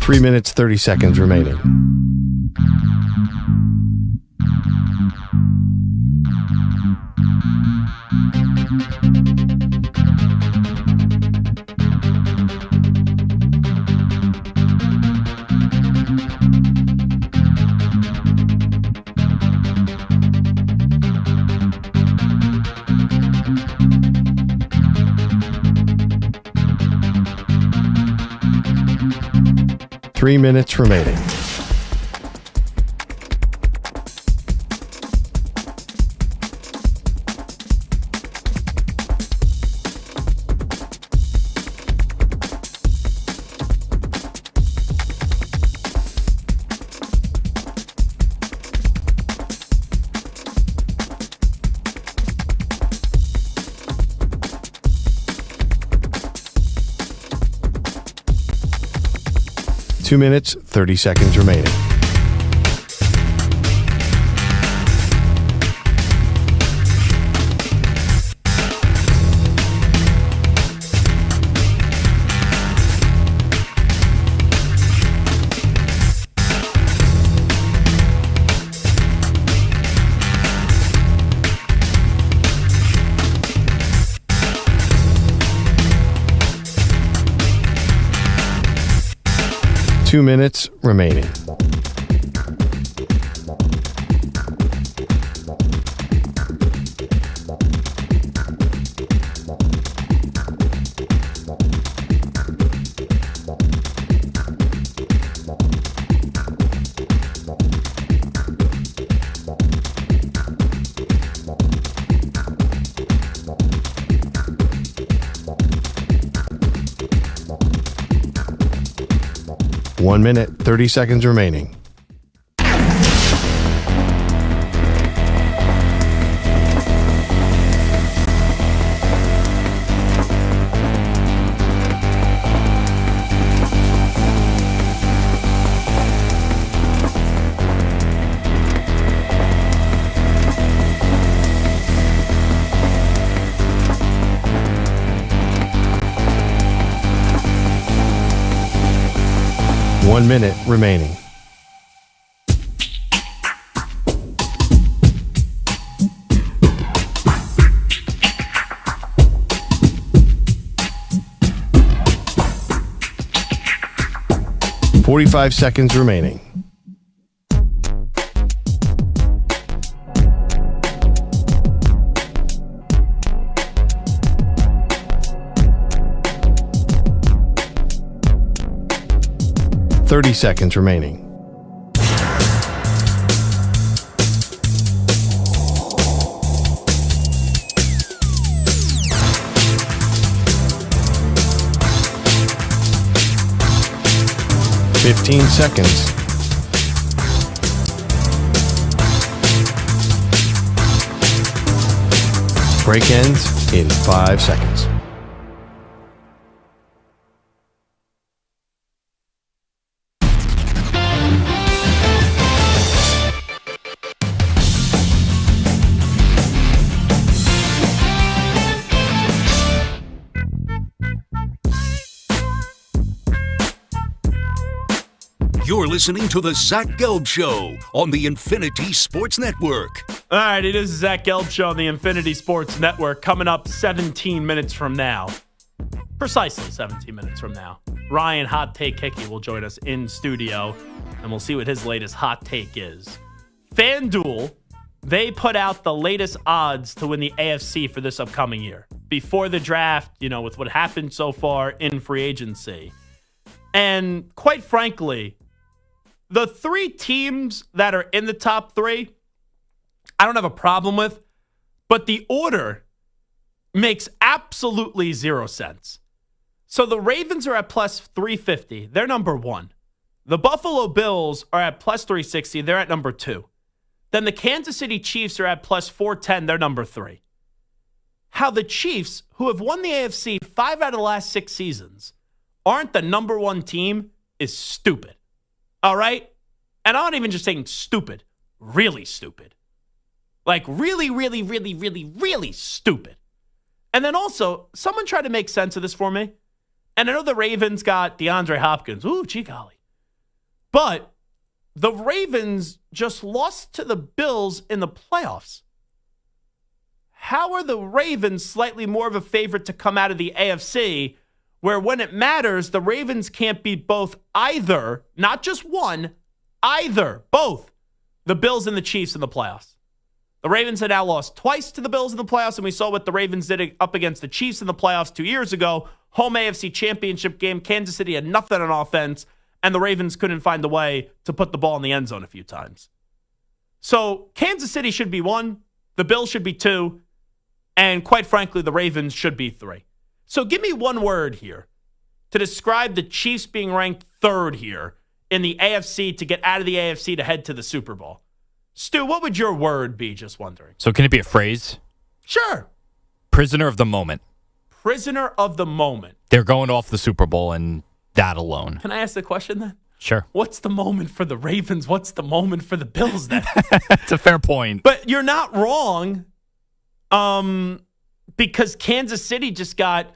Speaker 13: Three minutes, 30 seconds remaining. Three minutes remaining. Two minutes, 30 seconds remaining. 2 minutes remaining. One minute, 30 seconds remaining. One minute remaining. "45 seconds remaining. "30 seconds remaining. "15 seconds. Break ends in 5 seconds.
Speaker 3: You're listening to the Zach Gelb Show on the Infinity Sports Network.
Speaker 4: All right, it is the Zach Gelb Show on the Infinity Sports Network. Coming up 17 minutes from now. Precisely 17 minutes from now. Ryan Hot Take Hickey will join us in studio, and we'll see what his latest hot take is. FanDuel, they put out the latest odds to win the AFC for this upcoming year. Before the draft, with what happened so far in free agency. And quite frankly, the three teams that are in the top three, I don't have a problem with, but the order makes absolutely zero sense. So the Ravens are at plus 350. They're number one. The Buffalo Bills are at plus 360. They're at number two. Then the Kansas City Chiefs are at plus 410. They're number three. How the Chiefs, who have won the AFC 5 out of the last 6 seasons, aren't the number one team is stupid. All right? And I'm not even just saying stupid. Really stupid. Like really, really, really, really, really stupid. And then also, someone tried to make sense of this for me. And I know the Ravens got DeAndre Hopkins. Ooh, gee golly. But the Ravens just lost to the Bills in the playoffs. How are the Ravens slightly more of a favorite to come out of the AFC, where when it matters, the Ravens can't beat both either, not just one, either, both, the Bills and the Chiefs in the playoffs? The Ravens had now lost twice to the Bills in the playoffs, and we saw what the Ravens did up against the Chiefs in the playoffs 2 years ago. Home AFC championship game. Kansas City had nothing on offense, and the Ravens couldn't find a way to put the ball in the end zone a few times. So Kansas City should be 1, the Bills should be 2, and quite frankly, the Ravens should be 3. So give me one word here to describe the Chiefs being ranked 3rd here in the AFC to get out of the AFC to head to the Super Bowl. Stu, what would your word be? Just wondering.
Speaker 11: So can it be a phrase?
Speaker 4: Sure.
Speaker 11: Prisoner of the moment.
Speaker 4: Prisoner of the moment.
Speaker 11: They're going off the Super Bowl and that alone.
Speaker 4: Can I ask the question then?
Speaker 11: Sure.
Speaker 4: What's the moment for the Ravens? What's the moment for the Bills then?
Speaker 11: That's a fair point.
Speaker 4: But you're not wrong, because Kansas City just got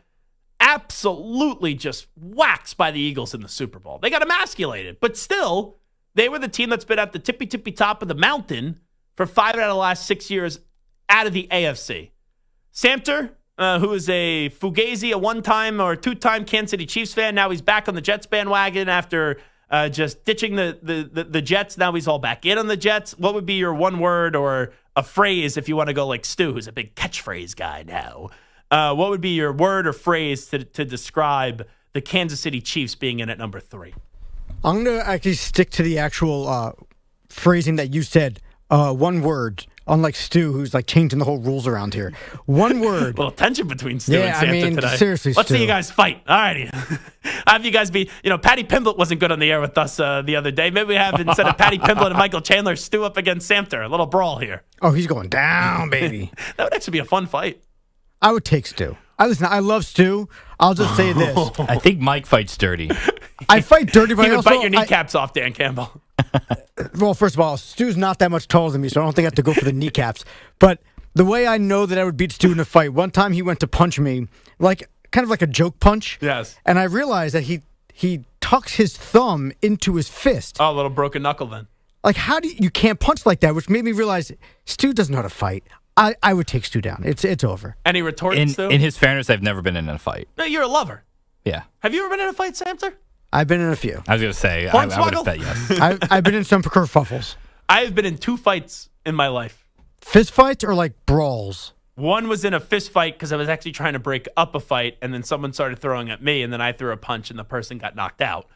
Speaker 4: absolutely just waxed by the Eagles in the Super Bowl. They got emasculated, but still, they were the team that's been at the tippy top of the mountain for 5 out of the last 6 years out of the AFC. Samter, who is a Fugazi, a one-time or two-time Kansas City Chiefs fan, now he's back on the Jets bandwagon after just ditching the Jets. Now he's all back in on the Jets. What would be your one word or a phrase if you want to go like Stu, who's a big catchphrase guy now? What would be your word or phrase to describe the Kansas City Chiefs being in at number 3?
Speaker 12: I'm going to actually stick to the actual phrasing that you said. One word, unlike Stu, who's like changing the whole rules around here. One word.
Speaker 4: A little tension between Stu and Santa today.
Speaker 12: Seriously,
Speaker 4: Let's
Speaker 12: Stu.
Speaker 4: see you guys fight. All righty. Have you guys be, Patty Pimblett wasn't good on the air with us the other day. Maybe we have, instead of Patty Pimblett and Michael Chandler, Stu up against Samter. A little brawl here.
Speaker 12: Oh, he's going down, baby.
Speaker 4: That would actually be a fun fight.
Speaker 12: I would take Stu. I love Stu. I'll just say this.
Speaker 11: I think Mike fights dirty.
Speaker 12: I fight dirty, but
Speaker 4: He
Speaker 12: I
Speaker 4: would
Speaker 12: also,
Speaker 4: bite your kneecaps off, Dan Campbell.
Speaker 12: Well, first of all, Stu's not that much taller than me, so I don't think I have to go for the kneecaps. But the way I know that I would beat Stu in a fight, one time he went to punch me, kind of like a joke punch.
Speaker 4: Yes.
Speaker 12: And I realized that he tucks his thumb into his fist.
Speaker 4: Oh, a little broken knuckle then.
Speaker 12: Like, how do you can't punch like that? Which made me realize Stu doesn't know how to fight. I would take Stu down. It's over.
Speaker 4: Any retorted, Stu?
Speaker 11: In his fairness, I've never been in a fight.
Speaker 4: No, you're a lover.
Speaker 11: Yeah.
Speaker 4: Have you ever been in a fight, Samter?
Speaker 12: I've been in a few.
Speaker 11: I was going to say, I would have bet yes.
Speaker 12: I've been in some kerfuffles.
Speaker 4: I've been in 2 fights in my life.
Speaker 12: Fist fights or like brawls?
Speaker 4: One was in a fist fight because I was actually trying to break up a fight, and then someone started throwing at me, and then I threw a punch, and the person got knocked out.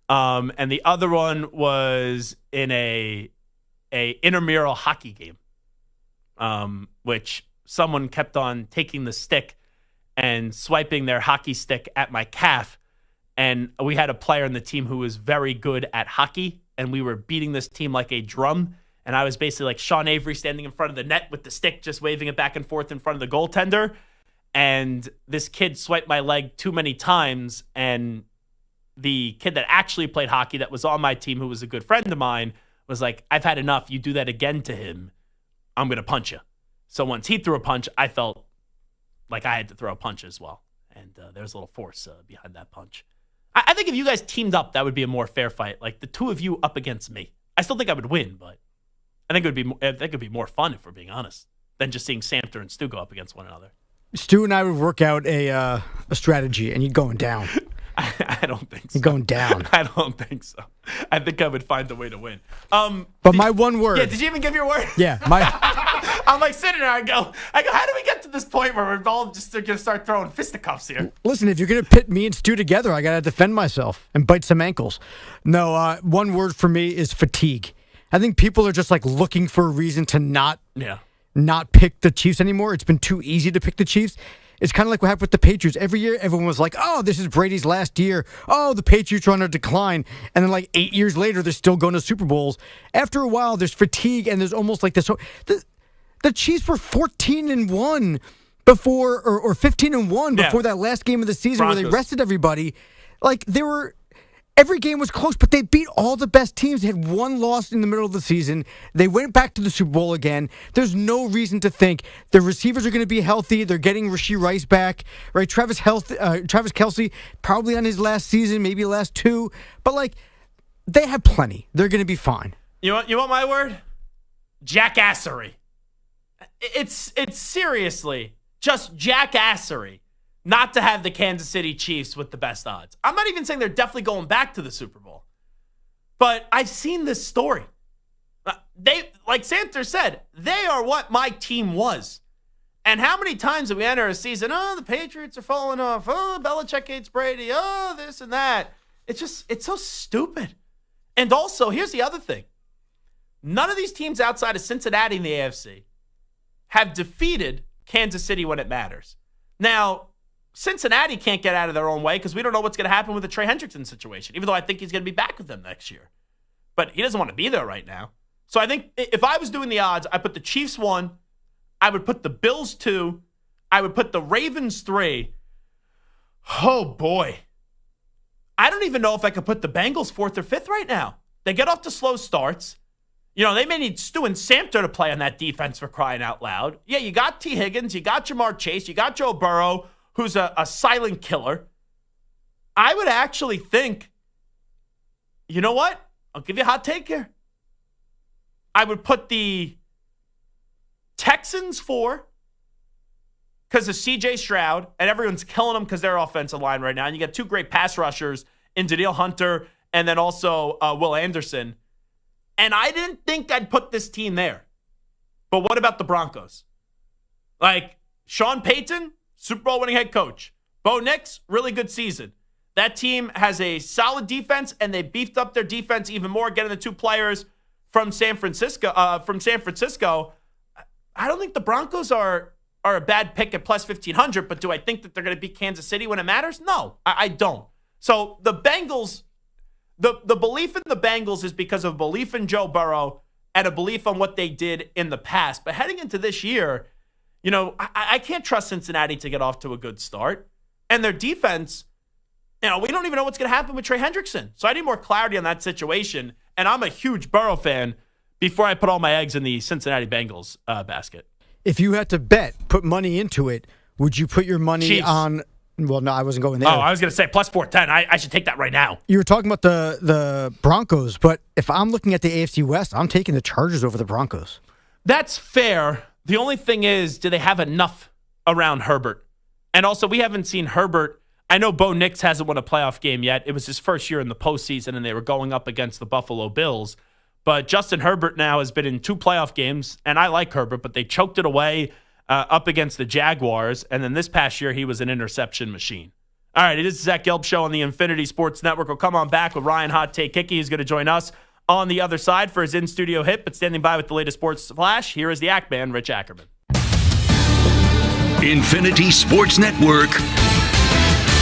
Speaker 4: And the other one was in a intramural hockey game, which someone kept on taking the stick and swiping their hockey stick at my calf. And we had a player in the team who was very good at hockey, and we were beating this team like a drum. And I was basically like Sean Avery standing in front of the net with the stick, just waving it back and forth in front of the goaltender. And this kid swiped my leg too many times. And the kid that actually played hockey that was on my team, who was a good friend of mine, was like, I've had enough. You do that again to him, I'm going to punch you. So once he threw a punch, I felt like I had to throw a punch as well. And there was a little force behind that punch. I think if you guys teamed up, that would be a more fair fight. Like the two of you up against me. I still think I would win, but I think it would be more fun, if we're being honest, than just seeing Samter and Stu go up against one another.
Speaker 12: Stu and I would work out a strategy, and you're going down.
Speaker 4: I don't think so.
Speaker 12: You're going down.
Speaker 4: I don't think so. I think I would find a way to win.
Speaker 12: But my one word.
Speaker 4: Yeah, did you even give your word?
Speaker 12: Yeah,
Speaker 4: I'm like sitting there. I go, how do we get to this point where we're all just going to start throwing fisticuffs here?
Speaker 12: Listen, if you're going to pit me and Stu together, I got to defend myself and bite some ankles. No, one word for me is fatigue. I think people are just like looking for a reason to not pick the Chiefs anymore. It's been too easy to pick the Chiefs. It's kind of like what happened with the Patriots. Every year, everyone was like, oh, this is Brady's last year. Oh, the Patriots are on a decline. And then like 8 years later, they're still going to Super Bowls. After a while, there's fatigue, and there's almost like this. The Chiefs were 14-1 before, or 15-1 before that last game of the season where they rested everybody. Like, every game was close, but they beat all the best teams. They had one loss in the middle of the season. They went back to the Super Bowl again. There's no reason to think the receivers are going to be healthy. They're getting Rashee Rice back, right? Travis Kelce, probably on his last season, maybe last 2. But, like, they have plenty. They're going to be fine.
Speaker 4: You want my word? Jackassery. It's seriously just jackassery not to have the Kansas City Chiefs with the best odds. I'm not even saying they're definitely going back to the Super Bowl. But I've seen this story. They, like Santer said, they are what my team was. And how many times have we enter a season, oh, the Patriots are falling off, oh, Belichick hates Brady, oh, this and that. It's so stupid. And also, here's the other thing. None of these teams outside of Cincinnati in the AFC have defeated Kansas City when it matters. Now, Cincinnati can't get out of their own way because we don't know what's going to happen with the Trey Hendrickson situation, even though I think he's going to be back with them next year. But he doesn't want to be there right now. So I think if I was doing the odds, I put the Chiefs 1, I would put the Bills 2, I would put the Ravens 3. Oh, boy. I don't even know if I could put the Bengals 4th or 5th right now. They get off to slow starts. You know, they may need Stu and Samter to play on that defense, for crying out loud. Yeah, you got T. Higgins, you got Jamar Chase, you got Joe Burrow, who's a silent killer. I would actually think, you know what? I'll give you a hot take here. I would put the Texans 4 because of C.J. Stroud, and everyone's killing them because they're offensive line right now. And you got 2 great pass rushers in Danielle Hunter and then also Will Anderson. And I didn't think I'd put this team there. But what about the Broncos? Like, Sean Payton, Super Bowl winning head coach. Bo Nix, really good season. That team has a solid defense, and they beefed up their defense even more, getting the 2 players from San Francisco. I don't think the Broncos are a bad pick at plus 1,500, but do I think that they're going to beat Kansas City when it matters? No, I don't. So the Bengals, the belief in the Bengals is because of belief in Joe Burrow and a belief on what they did in the past. But heading into this year, I can't trust Cincinnati to get off to a good start. And their defense, we don't even know what's going to happen with Trey Hendrickson. So I need more clarity on that situation. And I'm a huge Burrow fan before I put all my eggs in the Cincinnati Bengals basket.
Speaker 12: If you had to put money into it, would you put your money
Speaker 4: Chiefs.
Speaker 12: on? Well, no, I wasn't going there.
Speaker 4: Oh, I was going to say plus 410. I should take that right now.
Speaker 12: You were talking about the Broncos, but if I'm looking at the AFC West, I'm taking the Chargers over the Broncos.
Speaker 4: That's fair. The only thing is, do they have enough around Herbert? And also, we haven't seen Herbert. I know Bo Nix hasn't won a playoff game yet. It was his first year in the postseason, and they were going up against the Buffalo Bills. But Justin Herbert now has been in 2 playoff games, and I like Herbert, but they choked it away up against the Jaguars. And then this past year, he was an interception machine. All right, it is the Zach Gelb Show on the Infinity Sports Network. We'll come on back with Ryan Hot Take Hickey, who's going to join us on the other side for his in-studio hit. But standing by with the latest sports flash, here is the Act Man, Rich Ackerman.
Speaker 3: Infinity Sports Network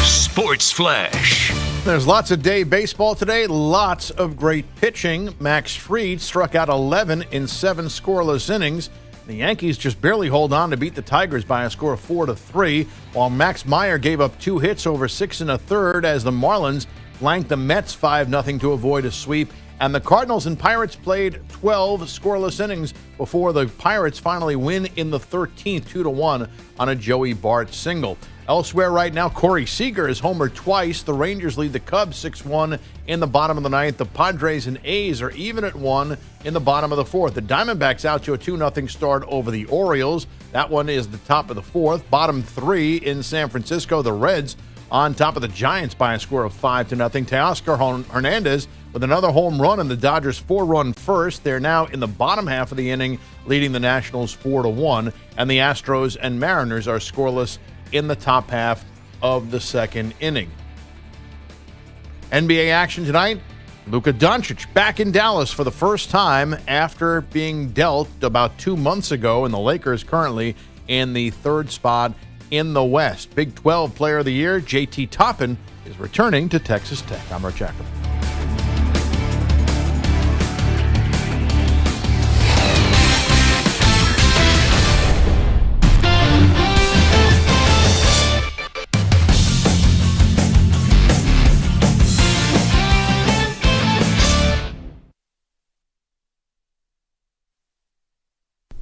Speaker 3: Sports Flash.
Speaker 1: There's lots of day baseball today, lots of great pitching. Max Fried struck out 11 in 7 scoreless innings. The Yankees just barely hold on to beat the Tigers by a score of 4-3, while Max Meyer gave up 2 hits over 6 1/3 as the Marlins blanked the Mets 5-0 to avoid a sweep. And the Cardinals and Pirates played 12 scoreless innings before the Pirates finally win in the 13th 2-1 on a Joey Bart single. Elsewhere right now, Corey Seager has homered twice. The Rangers lead the Cubs 6-1 in the bottom of the 9th. The Padres and A's are even at 1 in the bottom of the 4th. The Diamondbacks out to a 2-0 start over the Orioles. That one is the top of the 4th. Bottom 3 in San Francisco. The Reds on top of the Giants by a score of 5-0. Teoscar Hernandez with another home run in the Dodgers' 4-run first. They're now in the bottom half of the inning, leading the Nationals 4-1. And the Astros and Mariners are scoreless in the top half of the second inning. NBA action tonight. Luka Doncic back in Dallas for the first time after being dealt about 2 months ago, and the Lakers currently in the 3rd spot in the West. Big 12 Player of the Year, JT Toppin, is returning to Texas Tech. I'm Rich Ackerman.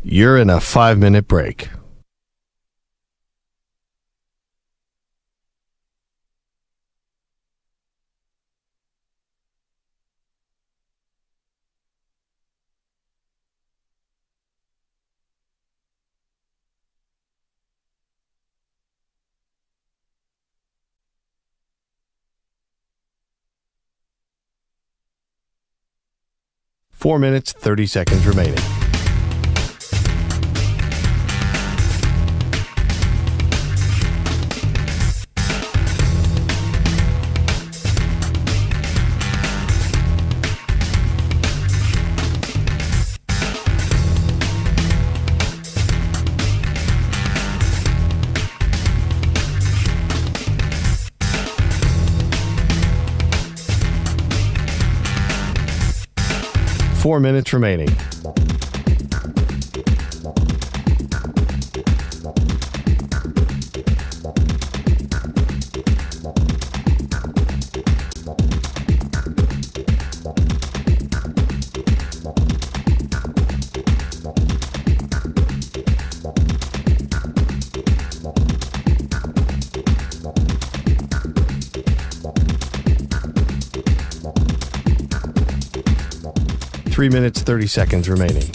Speaker 13: You're in a 5-minute break. Four minutes, 30 seconds remaining. Four minutes remaining. Three minutes, 30 seconds remaining.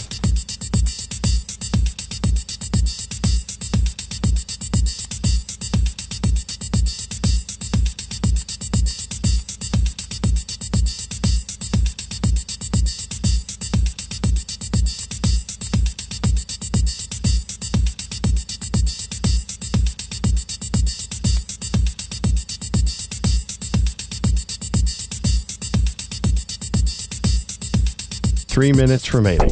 Speaker 13: 3 minutes remaining.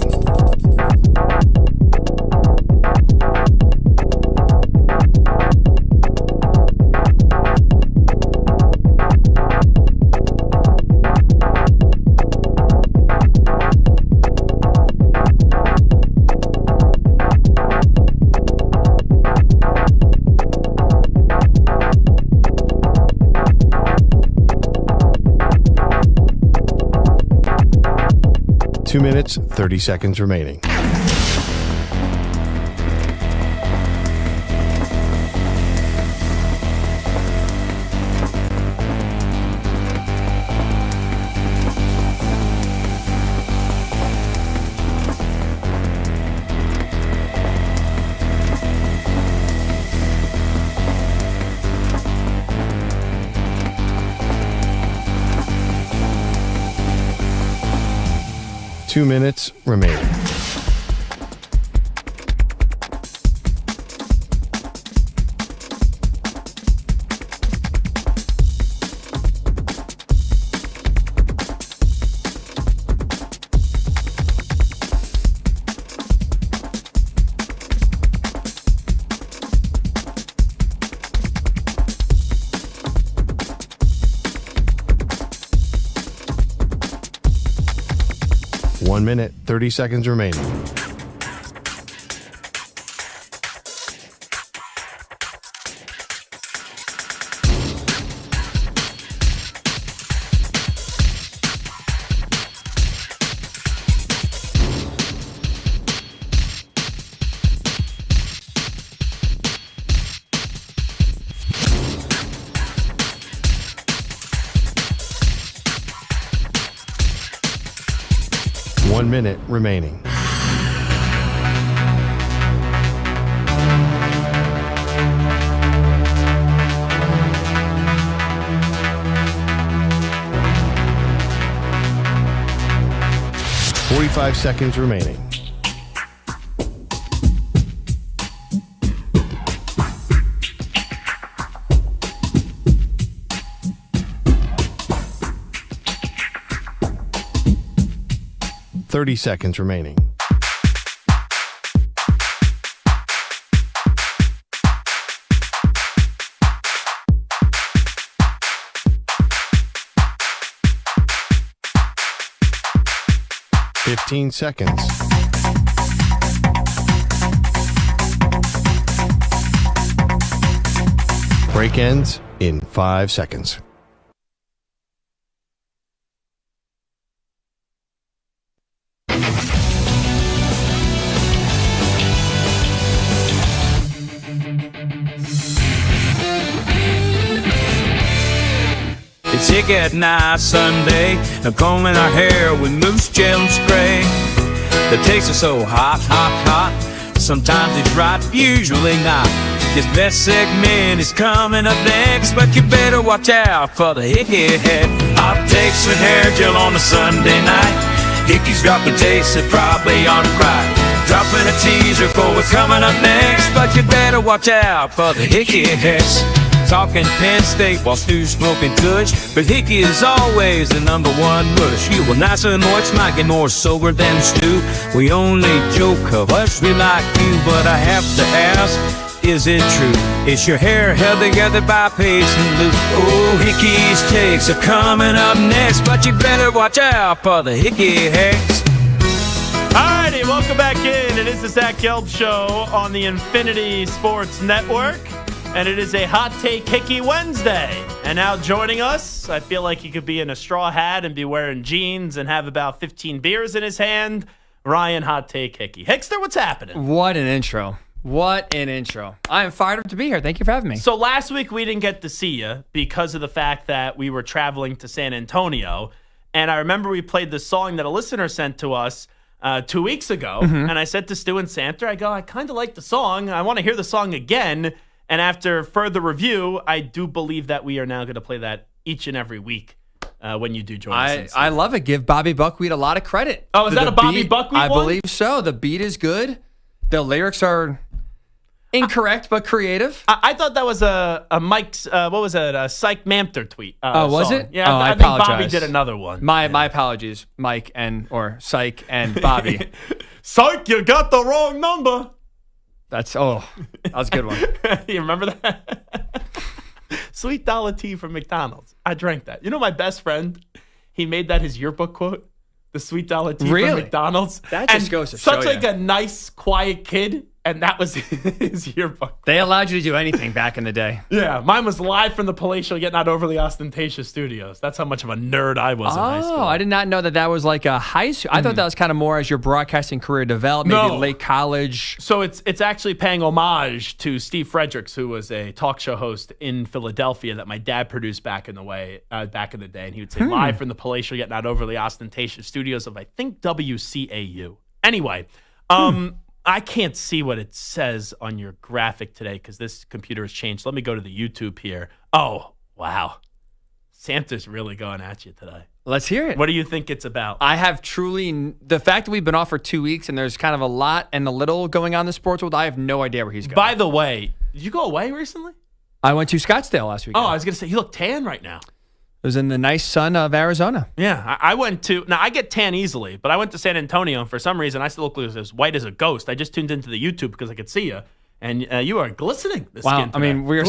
Speaker 13: Two minutes, 30 seconds remaining. Two minutes remaining. One minute, 30 seconds remaining. One minute remaining. Forty-five seconds remaining. Thirty seconds remaining. Fifteen seconds. Break ends in 5 seconds.
Speaker 15: It's Hickey at night Sunday, I'm combing our hair with moose gel and spray. The taste is so hot, hot, hot. Sometimes it's right, usually not. This best segment is coming up next, but you better watch out for the Hickey head. Hot takes and hair gel on a Sunday night. Hickey's dropping taste that probably on a cry. Dropping a teaser for what's coming up next, but you better watch out for the Hickey heads. Talking Penn State while Stu's smoking kush, but Hickey is always the number one mush. You will nicer and moist, might get more sober than Stu. We only joke of us, we like you, but I have to ask, is it true? Is your hair held together by pace and loop? Oh, Hickey's takes are coming up next, but you better watch out for the Hickey hacks.
Speaker 4: Alrighty, welcome back in. It is the Zach Gelb Show on the Infinity Sports Network. And it is a Hot Take Hickey Wednesday. And now joining us, I feel like he could be in a straw hat and be wearing jeans and have about 15 beers in his hand. Ryan Hot Take Hickey. Hickster, what's happening?
Speaker 16: What an intro. What an intro. I am fired up to be here. Thank you for having me.
Speaker 4: So last week we didn't get to see you because of the fact that we were traveling to San Antonio. And I remember we played the song that a listener sent to us 2 weeks ago.
Speaker 16: Mm-hmm.
Speaker 4: And I said to Stu and Santa, I go, I kind of like the song. I want to hear the song again. And after further review, I do believe that we are now going to play that each and every week when you do join us.
Speaker 16: I love it. Give Bobby Buckwheat a lot of credit.
Speaker 4: Oh, is that a Bobby Buckwheat
Speaker 16: I
Speaker 4: one?
Speaker 16: believe so. The beat is good. The lyrics are Incorrect, but creative.
Speaker 4: I thought that was a Mike's, what was it, a Psych Mamter tweet.
Speaker 16: Was
Speaker 4: song.
Speaker 16: it?
Speaker 4: Yeah,
Speaker 16: I
Speaker 4: I think
Speaker 16: apologize.
Speaker 4: Bobby did another one.
Speaker 16: My apologies, Mike or Psych and Bobby.
Speaker 4: Psych, you got the wrong number.
Speaker 16: That was a good one.
Speaker 4: You remember that? Sweet dollar tea from McDonald's. I drank that. You know my best friend, he made that his yearbook quote. The sweet dollar tea from McDonald's.
Speaker 16: That just goes to show
Speaker 4: such like
Speaker 16: you.
Speaker 4: a nice, quiet kid, and that was his yearbook.
Speaker 16: They allowed you to do anything back in the day.
Speaker 4: Yeah, mine was live from the palatial yet not overly ostentatious studios. That's how much of a nerd I was in high school.
Speaker 16: I did not know that was like a high school. I thought that was kind of more as your broadcasting career developed, maybe late college.
Speaker 4: So it's actually paying homage to Steve Fredericks, who was a talk show host in Philadelphia that my dad produced back in the day, and he would say live from the palatial yet not overly ostentatious studios of I think WCAU. Anyway, I can't see what it says on your graphic today because this computer has changed. Let me go to the YouTube here. Oh, wow. Santa's really going at you today.
Speaker 16: Let's hear it.
Speaker 4: What do you think it's about?
Speaker 16: I have truly, the fact that we've been off for 2 weeks and there's kind of a lot and a little going on in the sports world, I have no idea where he's going.
Speaker 4: By the way, did you go away recently?
Speaker 16: I went to Scottsdale last week.
Speaker 4: Oh, I was going to say, you look tan right now.
Speaker 16: It was in the nice sun of Arizona.
Speaker 4: Yeah, I went to, now I get tan easily, but I went to San Antonio, and for some reason, I still look as white as a ghost. I just tuned into the YouTube because I could see you, and you are glistening.
Speaker 16: Wow, I mean, we were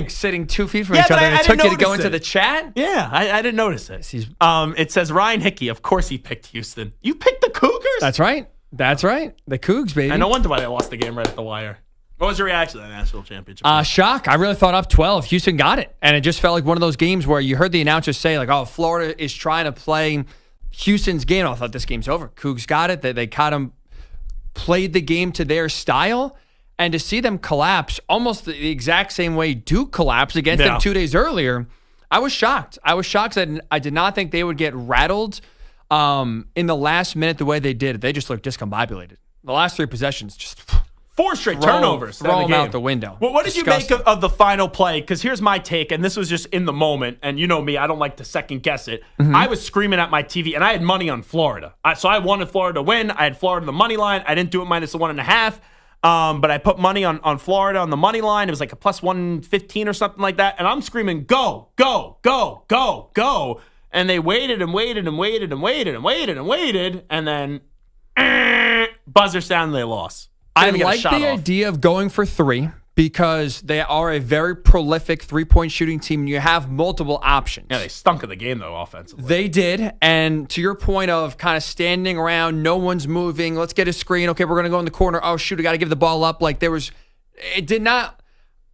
Speaker 16: sitting 2 feet from each other, and it took you to go into the chat?
Speaker 4: Yeah, I didn't notice it. It says Ryan Hickey. Of course he picked Houston. You picked the Cougars?
Speaker 16: That's right. The Cougs, baby.
Speaker 4: I no wonder why they lost the game right at the wire. What was your reaction to that national championship?
Speaker 16: Shock. I really thought up 12. Houston got it. And it just felt like one of those games where you heard the announcers say, like, oh, Florida is trying to play Houston's game. I thought this game's over. Cougs got it. They caught them, played the game to their style. And to see them collapse almost the exact same way Duke collapsed against them 2 days earlier, I was shocked. That I did not think they would get rattled in the last minute the way they did. They just looked discombobulated. The last 3 possessions just...
Speaker 4: 4 straight turnovers.
Speaker 16: Throw them out the window.
Speaker 4: Well, what did you make of the final play? Because here's my take, and this was just in the moment, and you know me, I don't like to second guess it.
Speaker 16: Mm-hmm.
Speaker 4: I was screaming at my TV, and I had money on Florida. So I wanted Florida to win. I had Florida the money line. I didn't do it minus the 1.5, but I put money on Florida on the money line. It was like a plus 115 or something like that, and I'm screaming, go, go, go, go, go. And they waited and waited and waited and waited and waited and waited, and then buzzer sound, they lost.
Speaker 16: I like the idea of going for 3 because they are a very prolific 3-point shooting team and you have multiple options.
Speaker 4: Yeah, they stunk of the game, though, offensively.
Speaker 16: They did. And to your point of kind of standing around, no one's moving, let's get a screen. Okay, we're going to go in the corner. Oh, shoot, I got to give the ball up. Like it did not,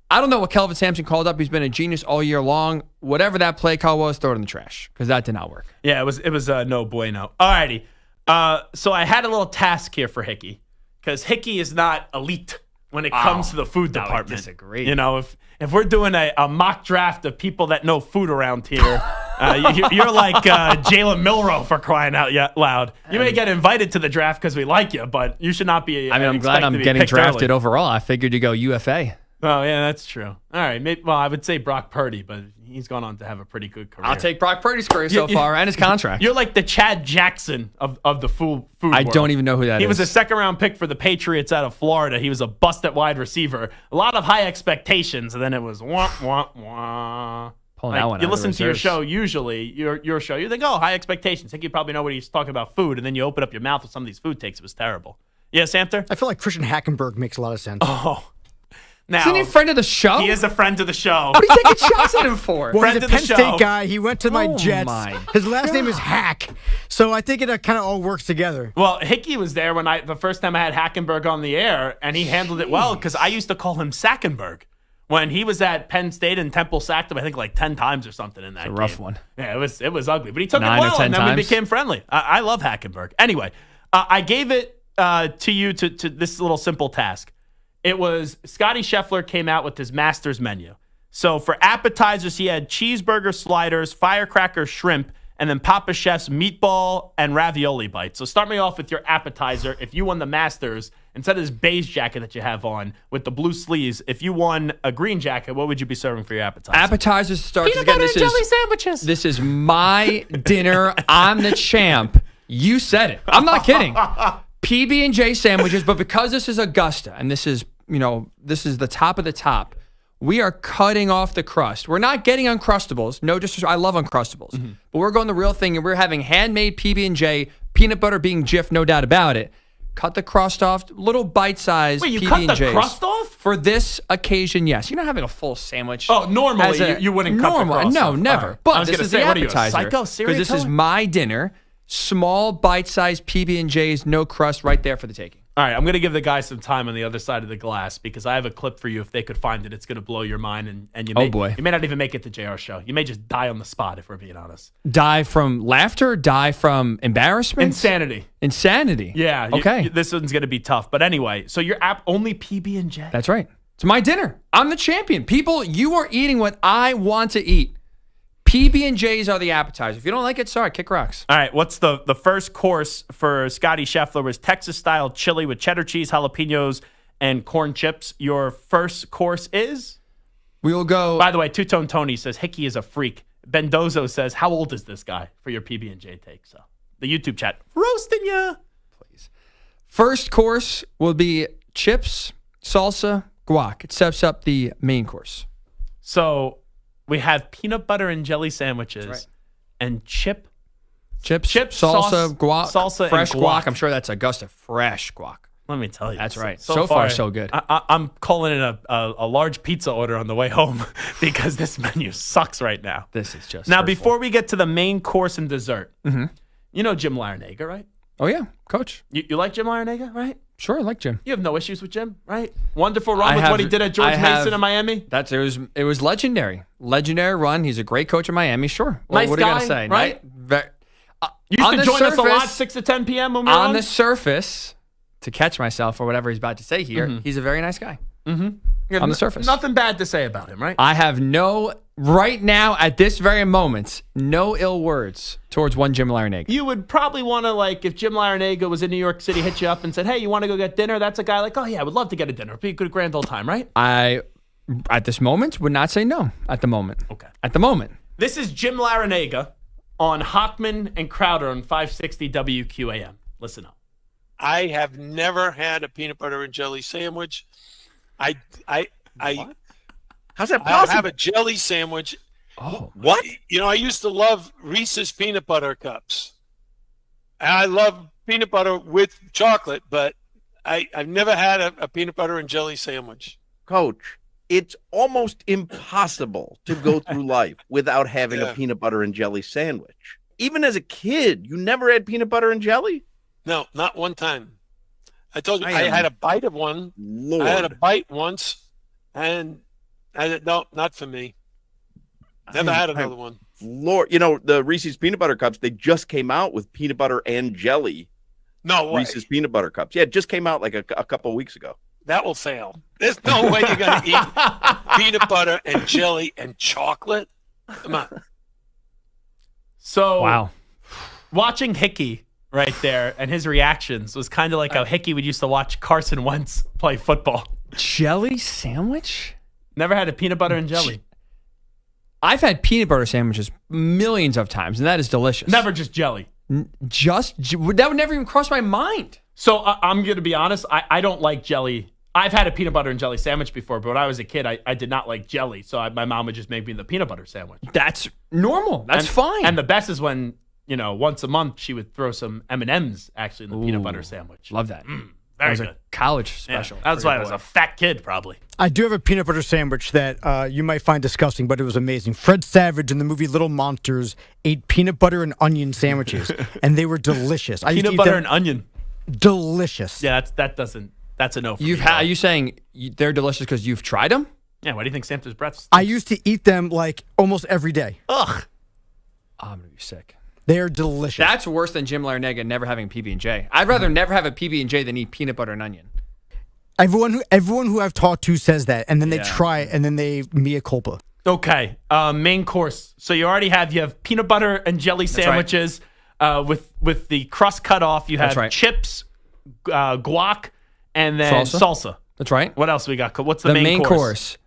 Speaker 16: I don't know what Kelvin Sampson called up. He's been a genius all year long. Whatever that play call was, throw it in the trash because that did not work.
Speaker 4: Yeah, it was no bueno. All righty. So I had a little task here for Hickey. Because Hickey is not elite when it comes to the food department.
Speaker 16: I disagree.
Speaker 4: You know, if we're doing a mock draft of people that know food around here, you're like Jalen Milroe for crying out loud. You may get invited to the draft because we like you, but you should not be.
Speaker 16: I'm glad I'm getting drafted overall. I figured you go UFA.
Speaker 4: Oh, yeah, that's true. All right. Well, I would say Brock Purdy, but he's gone on to have a pretty good career.
Speaker 16: I'll take Brock Purdy's career so far and his contract.
Speaker 4: You're like the Chad Jackson of the food
Speaker 16: I
Speaker 4: world.
Speaker 16: don't even know who that is.
Speaker 4: He was a second-round pick for the Patriots out of Florida. He was a bust at wide receiver. A lot of high expectations, and then it was wah, wah, wah.
Speaker 16: Pulling that one
Speaker 4: you
Speaker 16: out
Speaker 4: listen
Speaker 16: of
Speaker 4: to your
Speaker 16: reserves.
Speaker 4: show, usually, your show, you think, oh, high expectations. I think you probably know what he's talking about food, and then you open up your mouth with some of these food takes. It was terrible. Yeah, Samter?
Speaker 12: I feel like Christian Hackenberg makes a lot of sense.
Speaker 4: Oh. Now,
Speaker 16: isn't he a friend of the show?
Speaker 4: He is a friend of the show.
Speaker 16: What are you taking shots at him for?
Speaker 12: Well,
Speaker 4: Friend
Speaker 12: he's a
Speaker 4: of the
Speaker 12: Penn
Speaker 4: show.
Speaker 12: State guy. He went to my Jets.
Speaker 16: my
Speaker 12: His last name is Hack. So I think it kind of all works together.
Speaker 4: Well, Hickey was there when the first time I had Hackenberg on the air, and he handled it well because I used to call him Sackenberg. When he was at Penn State and Temple sacked him, I think like 10 times or something in that game.
Speaker 16: It's a rough one.
Speaker 4: Yeah, it was ugly. But he took
Speaker 16: 9
Speaker 4: it
Speaker 16: or
Speaker 4: well,
Speaker 16: 10
Speaker 4: and then
Speaker 16: times.
Speaker 4: we became friendly. I love Hackenberg. Anyway, I gave it to you to this little simple task. It was Scotty Scheffler came out with his master's menu. So for appetizers, he had cheeseburger sliders, firecracker shrimp, and then Papa Chef's meatball and ravioli bites. So start me off with your appetizer. If you won the Masters, instead of this beige jacket that you have on with the blue sleeves, if you won a green jacket, what would you be serving for your appetizer?
Speaker 16: Appetizers start
Speaker 4: Peanut butter and jelly sandwiches.
Speaker 16: This is my dinner. I'm the champ. You said it. I'm not kidding. PB&J sandwiches, but because this is Augusta and this is this is the top of the top. We are cutting off the crust. We're not getting Uncrustables. No disrespect. I love Uncrustables. But we're going the real thing, and we're having handmade PB&J, peanut butter being Jif, no doubt about it. Cut the crust off, little bite-sized PB&Js.
Speaker 4: Wait, you cut the crust off?
Speaker 16: For this occasion, yes. You're not having a full sandwich.
Speaker 4: Oh, normally you wouldn't cut the crust
Speaker 16: No,
Speaker 4: off.
Speaker 16: never.
Speaker 4: Right.
Speaker 16: But
Speaker 4: I was
Speaker 16: this
Speaker 4: gonna
Speaker 16: is
Speaker 4: say,
Speaker 16: the
Speaker 4: what are you, a
Speaker 16: appetizer.
Speaker 4: psycho serial
Speaker 16: Because this is
Speaker 4: killer?
Speaker 16: my dinner. Small, bite-sized PB&Js, no crust, right there for the taking.
Speaker 4: All right, I'm going to give the guys some time on the other side of the glass because I have a clip for you. If they could find it, it's going to blow your mind. And you may, you may not even make it to JR show. You may just die on the spot, if we're being honest.
Speaker 16: Die from laughter? Die from embarrassment?
Speaker 4: Insanity. Yeah.
Speaker 16: Okay.
Speaker 4: This one's going to be tough. But anyway, so your app only PB&J?
Speaker 16: That's right. It's my dinner. I'm the champion. People, you are eating what I want to eat. PB&Js are the appetizer. If you don't like it, sorry, kick rocks.
Speaker 4: All right, what's the first course for Scotty Scheffler was Texas-style chili with cheddar cheese, jalapenos, and corn chips. Your first course is?
Speaker 16: We will go.
Speaker 4: By the way, Two-Tone Tony says, Hickey is a freak. Bendozo says, how old is this guy for your PB&J take? So the YouTube chat, roasting ya.
Speaker 16: Please. First course will be chips, salsa, guac. It sets up the main course.
Speaker 4: So we have peanut butter and jelly sandwiches and chips,
Speaker 16: salsa,
Speaker 4: sauce,
Speaker 16: guac,
Speaker 4: salsa,
Speaker 16: fresh
Speaker 4: and guac.
Speaker 16: I'm sure that's Augusta fresh guac.
Speaker 4: Let me tell you.
Speaker 16: That's right. So far, so good.
Speaker 4: I'm calling in a large pizza order on the way home because this menu sucks right now.
Speaker 16: This is just
Speaker 4: now,
Speaker 16: hurtful.
Speaker 4: before we get to the main course and dessert, you know Jim Larinaga, right?
Speaker 16: Oh, yeah. Coach.
Speaker 4: You like Jim Larinaga, right?
Speaker 16: Sure, I like Jim.
Speaker 4: You have no issues with Jim, right? Wonderful run with what he did at George Mason in Miami.
Speaker 16: It was legendary. Legendary run. He's a great coach in Miami, sure. Well,
Speaker 4: Nice
Speaker 16: what are you
Speaker 4: guy,
Speaker 16: going to say?
Speaker 4: right?
Speaker 16: You
Speaker 4: Used to join us a lot, 6 to 10 p.m. when we were
Speaker 16: on
Speaker 4: on.
Speaker 16: the surface, to catch myself or whatever he's about to say here, he's a very nice guy. On the surface.
Speaker 4: Nothing bad to say about him, right?
Speaker 16: I have right now, at this very moment, no ill words towards one Jim Larinaga.
Speaker 4: You would probably want to, like, if Jim Larinaga was in New York City, hit you up and said, hey, you want to go get dinner? That's a guy like, oh, yeah, I would love to get a dinner. It'd be a good grand old time, right?
Speaker 16: I, at this moment, would not say no at the moment.
Speaker 4: Okay.
Speaker 16: At the moment.
Speaker 4: This is Jim Larinaga on Hockman and Crowder on 560 WQAM. Listen up.
Speaker 17: I have never had a peanut butter and jelly sandwich.
Speaker 18: How's that possible?
Speaker 17: I have a jelly sandwich.
Speaker 16: Oh,
Speaker 18: what?
Speaker 17: You know, I used to love Reese's peanut butter cups. And I love peanut butter with chocolate, but I've never had a peanut butter and jelly sandwich.
Speaker 18: Coach, it's almost impossible to go through life without having a peanut butter and jelly sandwich. Even as a kid, you never had peanut butter and jelly?
Speaker 17: No, not one time. I told you I had a bite of one.
Speaker 18: Lord.
Speaker 17: I had a bite once, and I said, no, not for me. Never had another one.
Speaker 18: Lord, you know, the Reese's peanut butter cups, they just came out with peanut butter and jelly.
Speaker 17: No way.
Speaker 18: Reese's peanut butter cups. Yeah, it just came out like a couple of weeks ago.
Speaker 17: That will fail. There's no way you're going to eat peanut butter and jelly and chocolate. Come on.
Speaker 4: So,
Speaker 16: wow.
Speaker 4: Watching Hickey right there and his reactions was kind of like how Hickey would used to watch Carson Wentz play football.
Speaker 16: Jelly sandwich?
Speaker 4: Never had a peanut butter and jelly.
Speaker 16: I've had peanut butter sandwiches millions of times, and that is delicious.
Speaker 4: Never just jelly.
Speaker 16: That would never even cross my mind.
Speaker 4: So I'm going to be honest. I don't like jelly. I've had a peanut butter and jelly sandwich before, but when I was a kid, I did not like jelly. So my mom would just make me the peanut butter sandwich.
Speaker 16: That's normal. That's fine.
Speaker 4: And the best is when, you know, once a month she would throw some M&Ms actually in the peanut butter sandwich.
Speaker 16: Love that.
Speaker 4: Very
Speaker 16: that was
Speaker 4: good.
Speaker 16: A college special.
Speaker 4: Yeah, that's why I was a fat kid, probably.
Speaker 12: I do have a peanut butter sandwich that you might find disgusting, but it was amazing. Fred Savage in the movie Little Monsters ate peanut butter and onion sandwiches, and they were delicious.
Speaker 4: Peanut butter and onion.
Speaker 12: Delicious.
Speaker 4: Yeah, that's a no for me.
Speaker 16: Are you saying they're delicious because you've tried them?
Speaker 4: Yeah, why do you think Santa's breath?
Speaker 12: I used to eat them like almost every day.
Speaker 4: Ugh.
Speaker 16: Oh, I'm going to be sick.
Speaker 12: They are delicious.
Speaker 16: That's worse than Jim Larinaga never having PB&J. I'd rather never have a PB&J than eat peanut butter and onion.
Speaker 12: Everyone who I've talked to says that, and then they try it, and then they mea culpa.
Speaker 4: Okay, main course. So you have peanut butter and jelly sandwiches with the crust cut off. You have chips, guac, and then salsa.
Speaker 16: That's right.
Speaker 4: What else we got? What's the main
Speaker 16: course?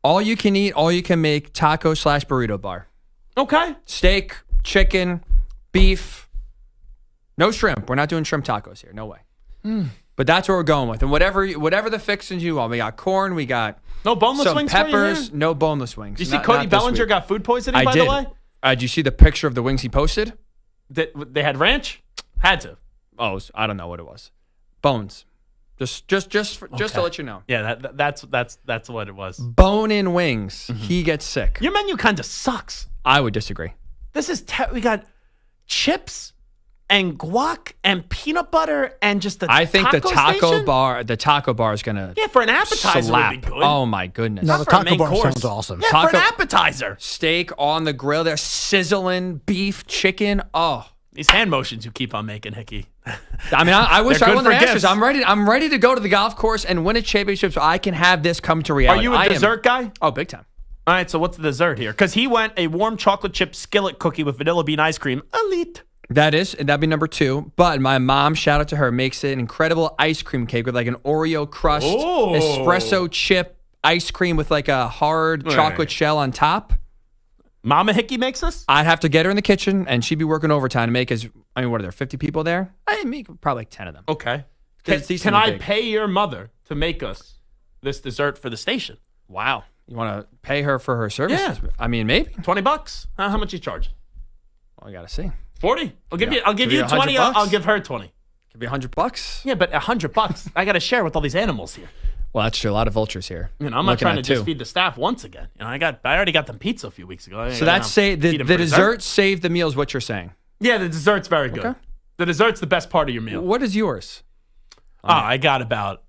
Speaker 16: All you can eat, all you can make taco/burrito bar.
Speaker 4: Okay.
Speaker 16: Steak, chicken, beef. No shrimp. We're not doing shrimp tacos here. No way. But that's what we're going with. And whatever the fixings you want. We got corn. We got
Speaker 4: no boneless
Speaker 16: some
Speaker 4: wings for you
Speaker 16: peppers.
Speaker 4: here?
Speaker 16: No boneless wings.
Speaker 4: Did you see Cody Bellinger got food poisoning, by the way?
Speaker 16: Did you see the picture of the wings he posted?
Speaker 4: They had ranch? Had to.
Speaker 16: Oh, I don't know what it was. Bones. Just to let you know.
Speaker 4: Yeah, that's what it was.
Speaker 16: Bone-in wings. He gets sick.
Speaker 4: Your menu kind of sucks.
Speaker 16: I would disagree.
Speaker 4: This is we got chips and guac and peanut butter and just the
Speaker 16: I think the taco
Speaker 4: station?
Speaker 16: bar is gonna
Speaker 4: for an appetizer
Speaker 16: slap.
Speaker 4: would be good.
Speaker 16: Oh my goodness.
Speaker 12: No, the taco bar sounds awesome.
Speaker 4: Yeah, for an appetizer.
Speaker 16: Steak on the grill. They're sizzling beef, chicken. Oh,
Speaker 4: these hand motions you keep on making, Hickey.
Speaker 16: I mean, I wish I won the Masters.
Speaker 4: gifts.
Speaker 16: I'm ready to go to the golf course and win a championship so I can have this come to reality.
Speaker 4: Are you a dessert guy?
Speaker 16: Oh, big time.
Speaker 4: All right, so what's the dessert here? Because he went a warm chocolate chip skillet cookie with vanilla bean ice cream. Elite.
Speaker 16: That'd be number 2. But my mom, shout out to her, makes an incredible ice cream cake with like an Oreo crust, espresso chip ice cream with like a hard chocolate shell on top.
Speaker 4: Mama Hickey makes this?
Speaker 16: I'd have to get her in the kitchen, and she'd be working overtime to make what are there, 50 people there? I make probably like 10 of them.
Speaker 4: Okay.
Speaker 16: Can
Speaker 4: I pay your mother to make us this dessert for the station?
Speaker 16: Wow. You want to pay her for her services?
Speaker 4: Yeah.
Speaker 16: I mean, maybe.
Speaker 4: $20? How much you charge?
Speaker 16: Well, I got to see.
Speaker 4: 40? I'll give you 20. I'll give her 20.
Speaker 16: Could be $100.
Speaker 4: Yeah, but $100. I got to share with all these animals here.
Speaker 16: Well, that's true. A lot of vultures here.
Speaker 4: I'm not trying to just feed the staff once again. I already got them pizza a few weeks ago.
Speaker 16: So that's the dessert saved the meal is what you're saying.
Speaker 4: Yeah, the dessert's very good. Okay. The dessert's the best part of your meal.
Speaker 16: What is yours?
Speaker 4: I got about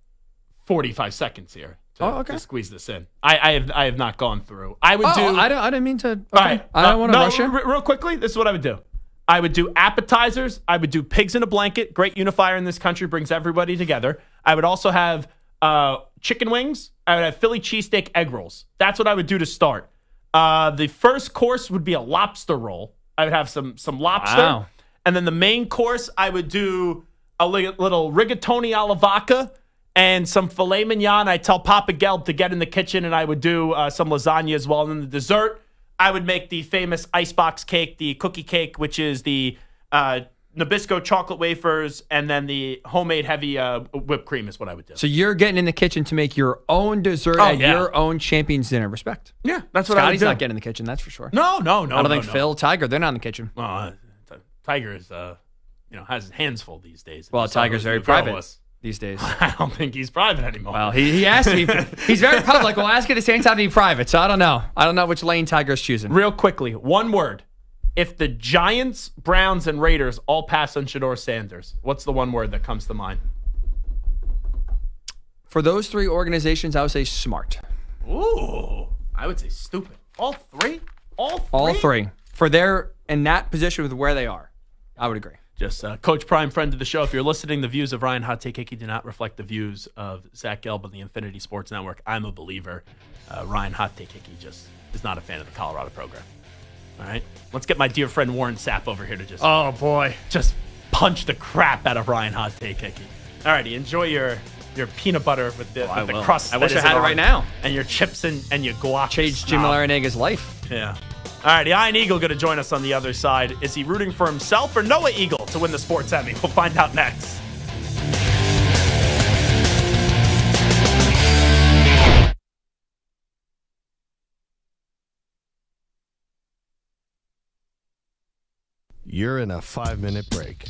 Speaker 4: 45 seconds here to squeeze this in. I have not gone through. I would do.
Speaker 16: I didn't mean to. Okay.
Speaker 4: Right.
Speaker 16: I don't want to rush you.
Speaker 4: Real quickly, this is what I would do. I would do appetizers. I would do pigs in a blanket. Great unifier in this country, brings everybody together. I would also have chicken wings. I would have Philly cheesesteak egg rolls. That's what I would do to start. The first course would be a lobster roll. I would have some lobster.
Speaker 16: Wow.
Speaker 4: And then the main course, I would do a little rigatoni alla vodka and some filet mignon. I tell Papa Gelb to get in the kitchen, and I would do some lasagna as well. And then the dessert, I would make the famous icebox cake, the cookie cake, which is the Nabisco chocolate wafers, and then the homemade heavy whipped cream is what I would do.
Speaker 16: So you're getting in the kitchen to make your own dessert at your own champion's dinner. Respect.
Speaker 4: Yeah, that's what I would do.
Speaker 16: Scotty's not getting in the kitchen, that's for sure.
Speaker 4: No.
Speaker 16: I don't think Phil, Tiger, they're not in the kitchen.
Speaker 4: Well, Tiger is, has his hands full these days.
Speaker 16: Well, Tiger's very private these days.
Speaker 4: I don't think he's private anymore.
Speaker 16: Well, he asked me. He's very public. We'll ask at the same time to be private, so I don't know. I don't know which lane Tiger's choosing.
Speaker 4: Real quickly, one word. If the Giants, Browns, and Raiders all pass on Shedeur Sanders, what's the one word that comes to mind?
Speaker 16: For those 3 organizations, I would say smart.
Speaker 4: Ooh, I would say stupid. All three?
Speaker 16: All 3. For they're in that position with where they are. I would agree.
Speaker 4: Just Coach Prime, friend of the show. If you're listening, the views of Ryan Hot Take Hickey do not reflect the views of Zach Gelb on the Infinity Sports Network. I'm a believer. Ryan Hot Take Hickey just is not a fan of the Colorado program. All right, let's get my dear friend Warren Sapp over here to just punch the crap out of Ryan Hot Take Hickey. All righty, enjoy your peanut butter with the crust.
Speaker 16: I wish I had it right now.
Speaker 4: And your chips and your guac.
Speaker 16: Changed Jim Laranaga's life.
Speaker 4: Yeah. All right, the Iron Eagle going to join us on the other side. Is he rooting for himself or Noah Eagle to win the Sports Emmy? We'll find out next.
Speaker 13: You're in a 5-minute break.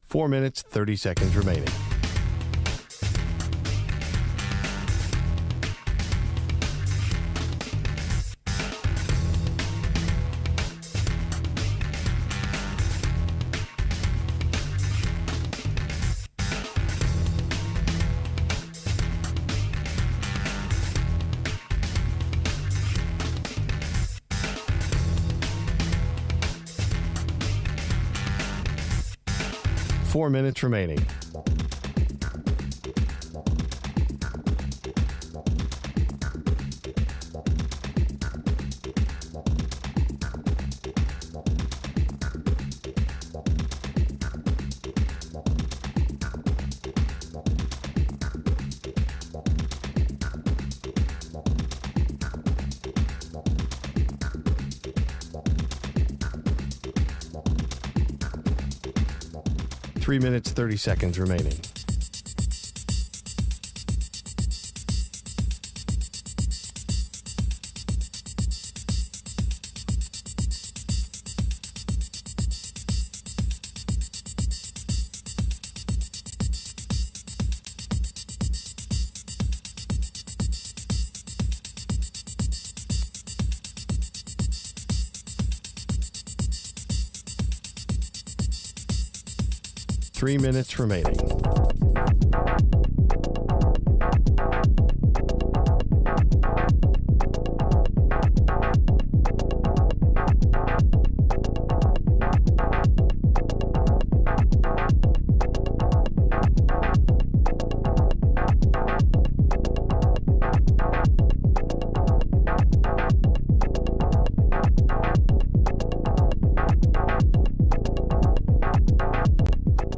Speaker 13: Four minutes, 30 seconds remaining. Four minutes remaining. 3 minutes, 30 seconds remaining. Three minutes remaining.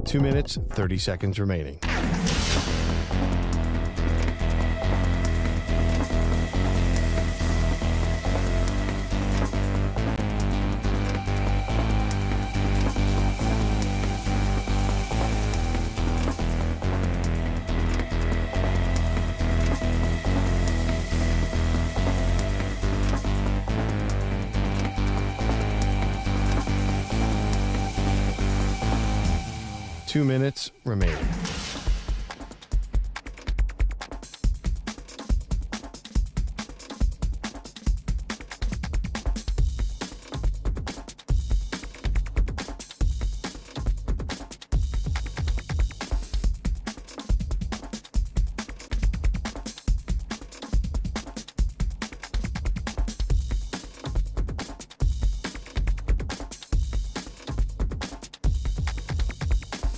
Speaker 13: Two minutes, 30 seconds remaining. Two minutes remaining.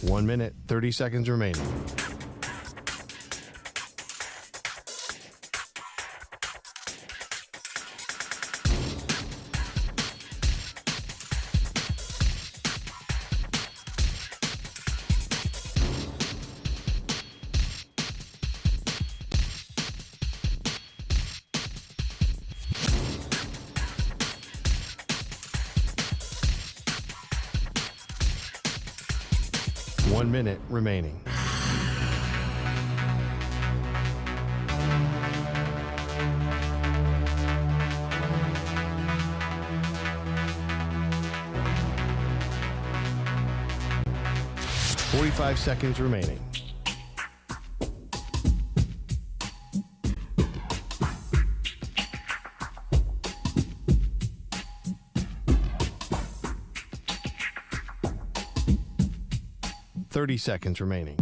Speaker 13: One minute, 30 seconds remaining. One minute remaining. Forty-five seconds remaining. Thirty seconds remaining.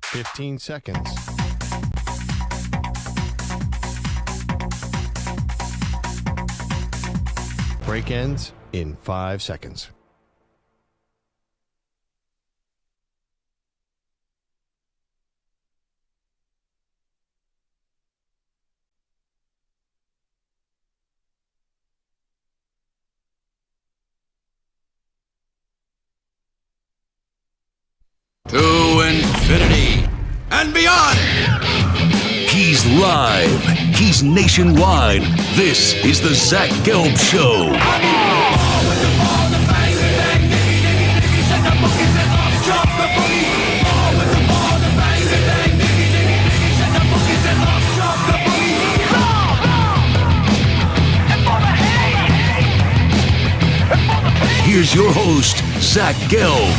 Speaker 13: Fifteen seconds. Break ends in 5 seconds.
Speaker 2: To infinity and beyond.
Speaker 3: He's live. He's nationwide. This is the Zach Gelb Show. Here's your host, Zach Gelb.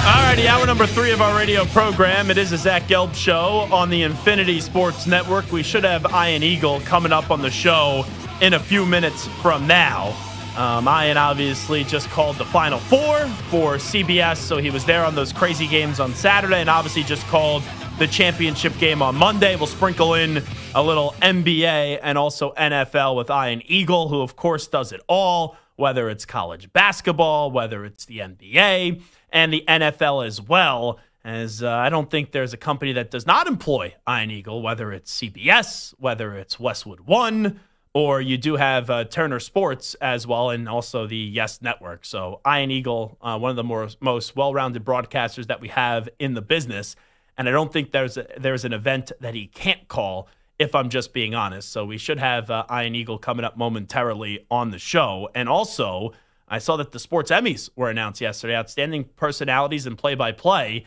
Speaker 4: Alrighty, hour number 3 of our radio program. It is a Zach Gelb show on the Infinity Sports Network. We should have Ian Eagle coming up on the show in a few minutes from now. Ian obviously just called the Final Four for CBS, so he was there on those crazy games on Saturday, and obviously just called the championship game on Monday. We'll sprinkle in a little NBA and also NFL with Ian Eagle, who of course does it all, whether it's college basketball, whether it's the NBA, and the NFL as well, as I don't think there's a company that does not employ Ian Eagle, whether it's CBS, whether it's Westwood One, or you do have Turner Sports as well, and also the Yes Network. So Ian Eagle, one of the most well-rounded broadcasters that we have in the business, and I don't think there's an event that he can't call, if I'm just being honest. So we should have Ian Eagle coming up momentarily on the show. And also, I saw that the Sports Emmys were announced yesterday. Outstanding personalities and play-by-play.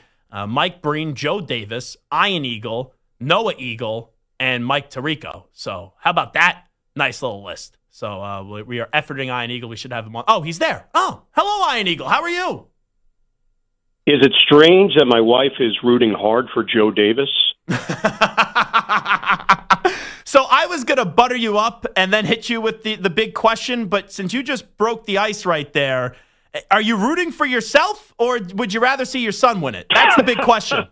Speaker 4: Mike Breen, Joe Davis, Ian Eagle, Noah Eagle, and Mike Tirico. So how about that? Nice little list. So we are efforting Ian Eagle. We should have him on. Oh, he's there. Oh, hello, Ian Eagle. How are you?
Speaker 19: Is it strange that my wife is rooting hard for Joe Davis?
Speaker 4: So I was going to butter you up and then hit you with the big question, but since you just broke the ice right there, are you rooting for yourself, or would you rather see your son win it? That's the big question.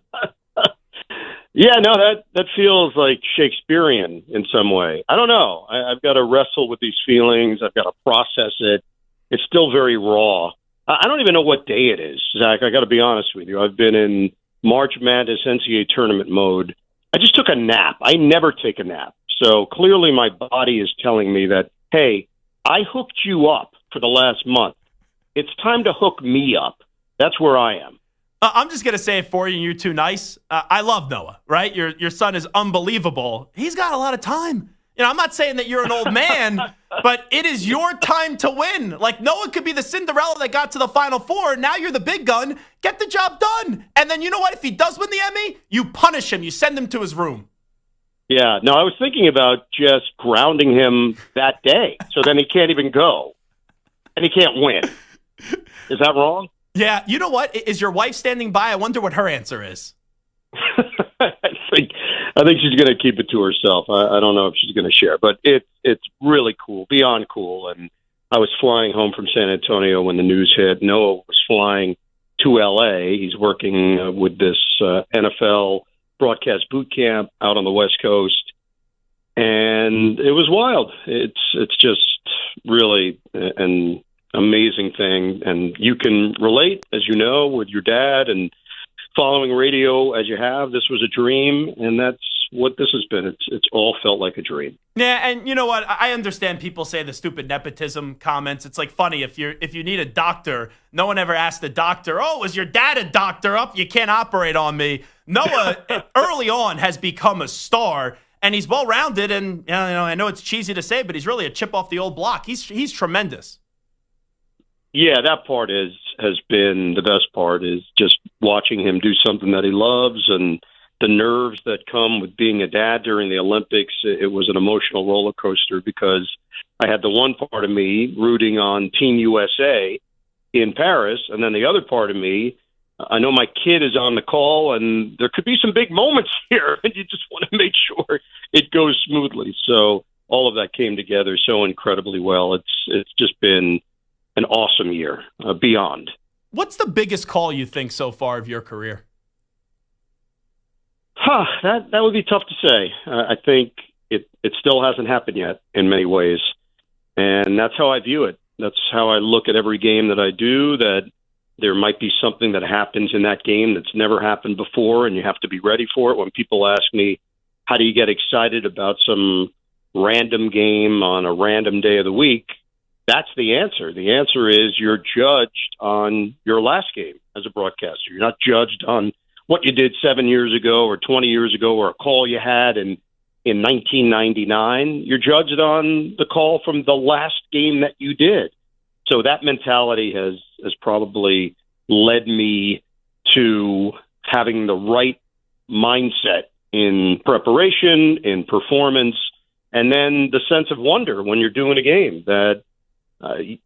Speaker 19: Yeah, no, that feels like Shakespearean in some way. I don't know. I've got to wrestle with these feelings. I've got to process it. It's still very raw. I don't even know what day it is, Zach. I got to be honest with you. I've been in March Madness NCAA tournament mode. I just took a nap. I never take a nap. So clearly my body is telling me that, hey, I hooked you up for the last month. It's time to hook me up. That's where I am.
Speaker 4: I'm just going to say it for you, and you're too nice. I love Noah, right? Your son is unbelievable. He's got a lot of time. You know, I'm not saying that you're an old man, but it is your time to win. Like, Noah could be the Cinderella that got to the Final Four. Now you're the big gun. Get the job done. And then you know what? If he does win the Emmy, you punish him. You send him to his room.
Speaker 19: Yeah, no, I was thinking about just grounding him that day, so then he can't even go, and he can't win. Is that wrong?
Speaker 4: Yeah, you know what? Is your wife standing by? I wonder what her answer is.
Speaker 19: I think she's going to keep it to herself. I don't know if she's going to share, but it's really cool, beyond cool. And I was flying home from San Antonio when the news hit. Noah was flying to L.A. He's working with this NFL broadcast boot camp out on the West Coast, and it was wild. It's just really an amazing thing, and you can relate, as you know, with your dad and following radio as you have. This was a dream, and that's what this has been. It's all felt like a dream.
Speaker 4: Yeah, and you know what? I understand people say the stupid nepotism comments. It's like funny if you need a doctor, no one ever asked the doctor, "Oh, is your dad a doctor? Up, you can't operate on me." Noah early on has become a star, and he's well rounded. And you know, I know it's cheesy to say, but he's really a chip off the old block. He's tremendous.
Speaker 19: Yeah, that part has been the best part, is just watching him do something that he loves, and the nerves that come with being a dad during the Olympics. It was an emotional roller coaster, because I had the one part of me rooting on Team USA in Paris, and then the other part of me, I know my kid is on the call, and there could be some big moments here, and you just want to make sure it goes smoothly. So all of that came together so incredibly well. It's just been an awesome year, beyond.
Speaker 4: What's the biggest call you think so far of your career?
Speaker 19: That would be tough to say. I think it still hasn't happened yet in many ways, and that's how I view it. That's how I look at every game that I do, that there might be something that happens in that game that's never happened before, and you have to be ready for it. When people ask me, how do you get excited about some random game on a random day of the week, that's the answer. The answer is you're judged on your last game as a broadcaster. You're not judged on what you did 7 years ago or 20 years ago, or a call you had in 1999. You're judged on the call from the last game that you did. So that mentality has probably led me to having the right mindset in preparation, in performance, and then the sense of wonder when you're doing a game that,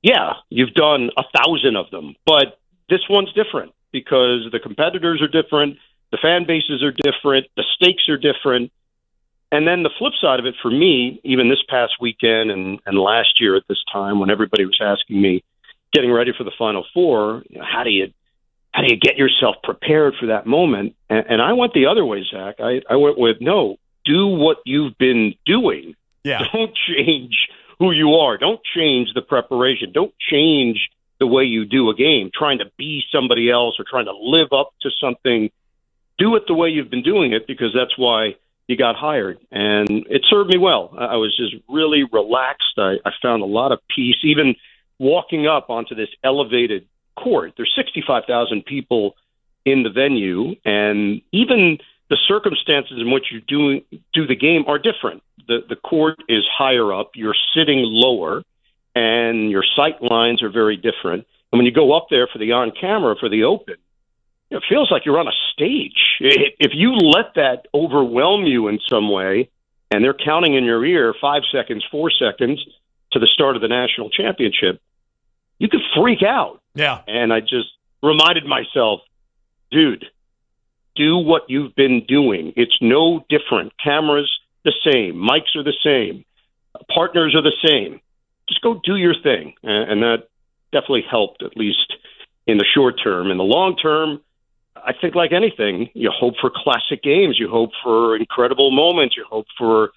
Speaker 19: yeah, you've done 1,000 of them, but this one's different because the competitors are different, the fan bases are different, the stakes are different. And then the flip side of it for me, even this past weekend and last year at this time, when everybody was asking me, getting ready for the Final Four, how do you get yourself prepared for that moment? And I went the other way, Zach. I went with, no, do what you've been doing.
Speaker 4: Yeah.
Speaker 19: Don't change who you are. Don't change the preparation. Don't change the way you do a game, trying to be somebody else or trying to live up to something. Do it the way you've been doing it, because that's why he got hired. And it served me well. I was just really relaxed. I found a lot of peace, even walking up onto this elevated court. There's 65,000 people in the venue, and even the circumstances in which you do the game are different. The court is higher up, you're sitting lower, and your sight lines are very different. And when you go up there for the on-camera, for the open, it feels like you're on a stage. If you let that overwhelm you in some way, and they're counting in your ear 5 seconds, 4 seconds to the start of the national championship, you could freak out.
Speaker 4: Yeah.
Speaker 19: And I just reminded myself, dude, do what you've been doing. It's no different. Cameras, the same. Mics are the same. Partners are the same. Just go do your thing. And that definitely helped, at least in the short term. In the long term, I think like anything, you hope for classic games. You hope for incredible moments. You hope for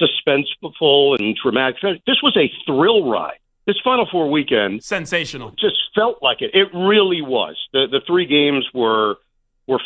Speaker 19: suspenseful and dramatic. This was a thrill ride. This Final Four weekend,
Speaker 4: sensational.
Speaker 19: Just felt like it. It really was. The 3 games were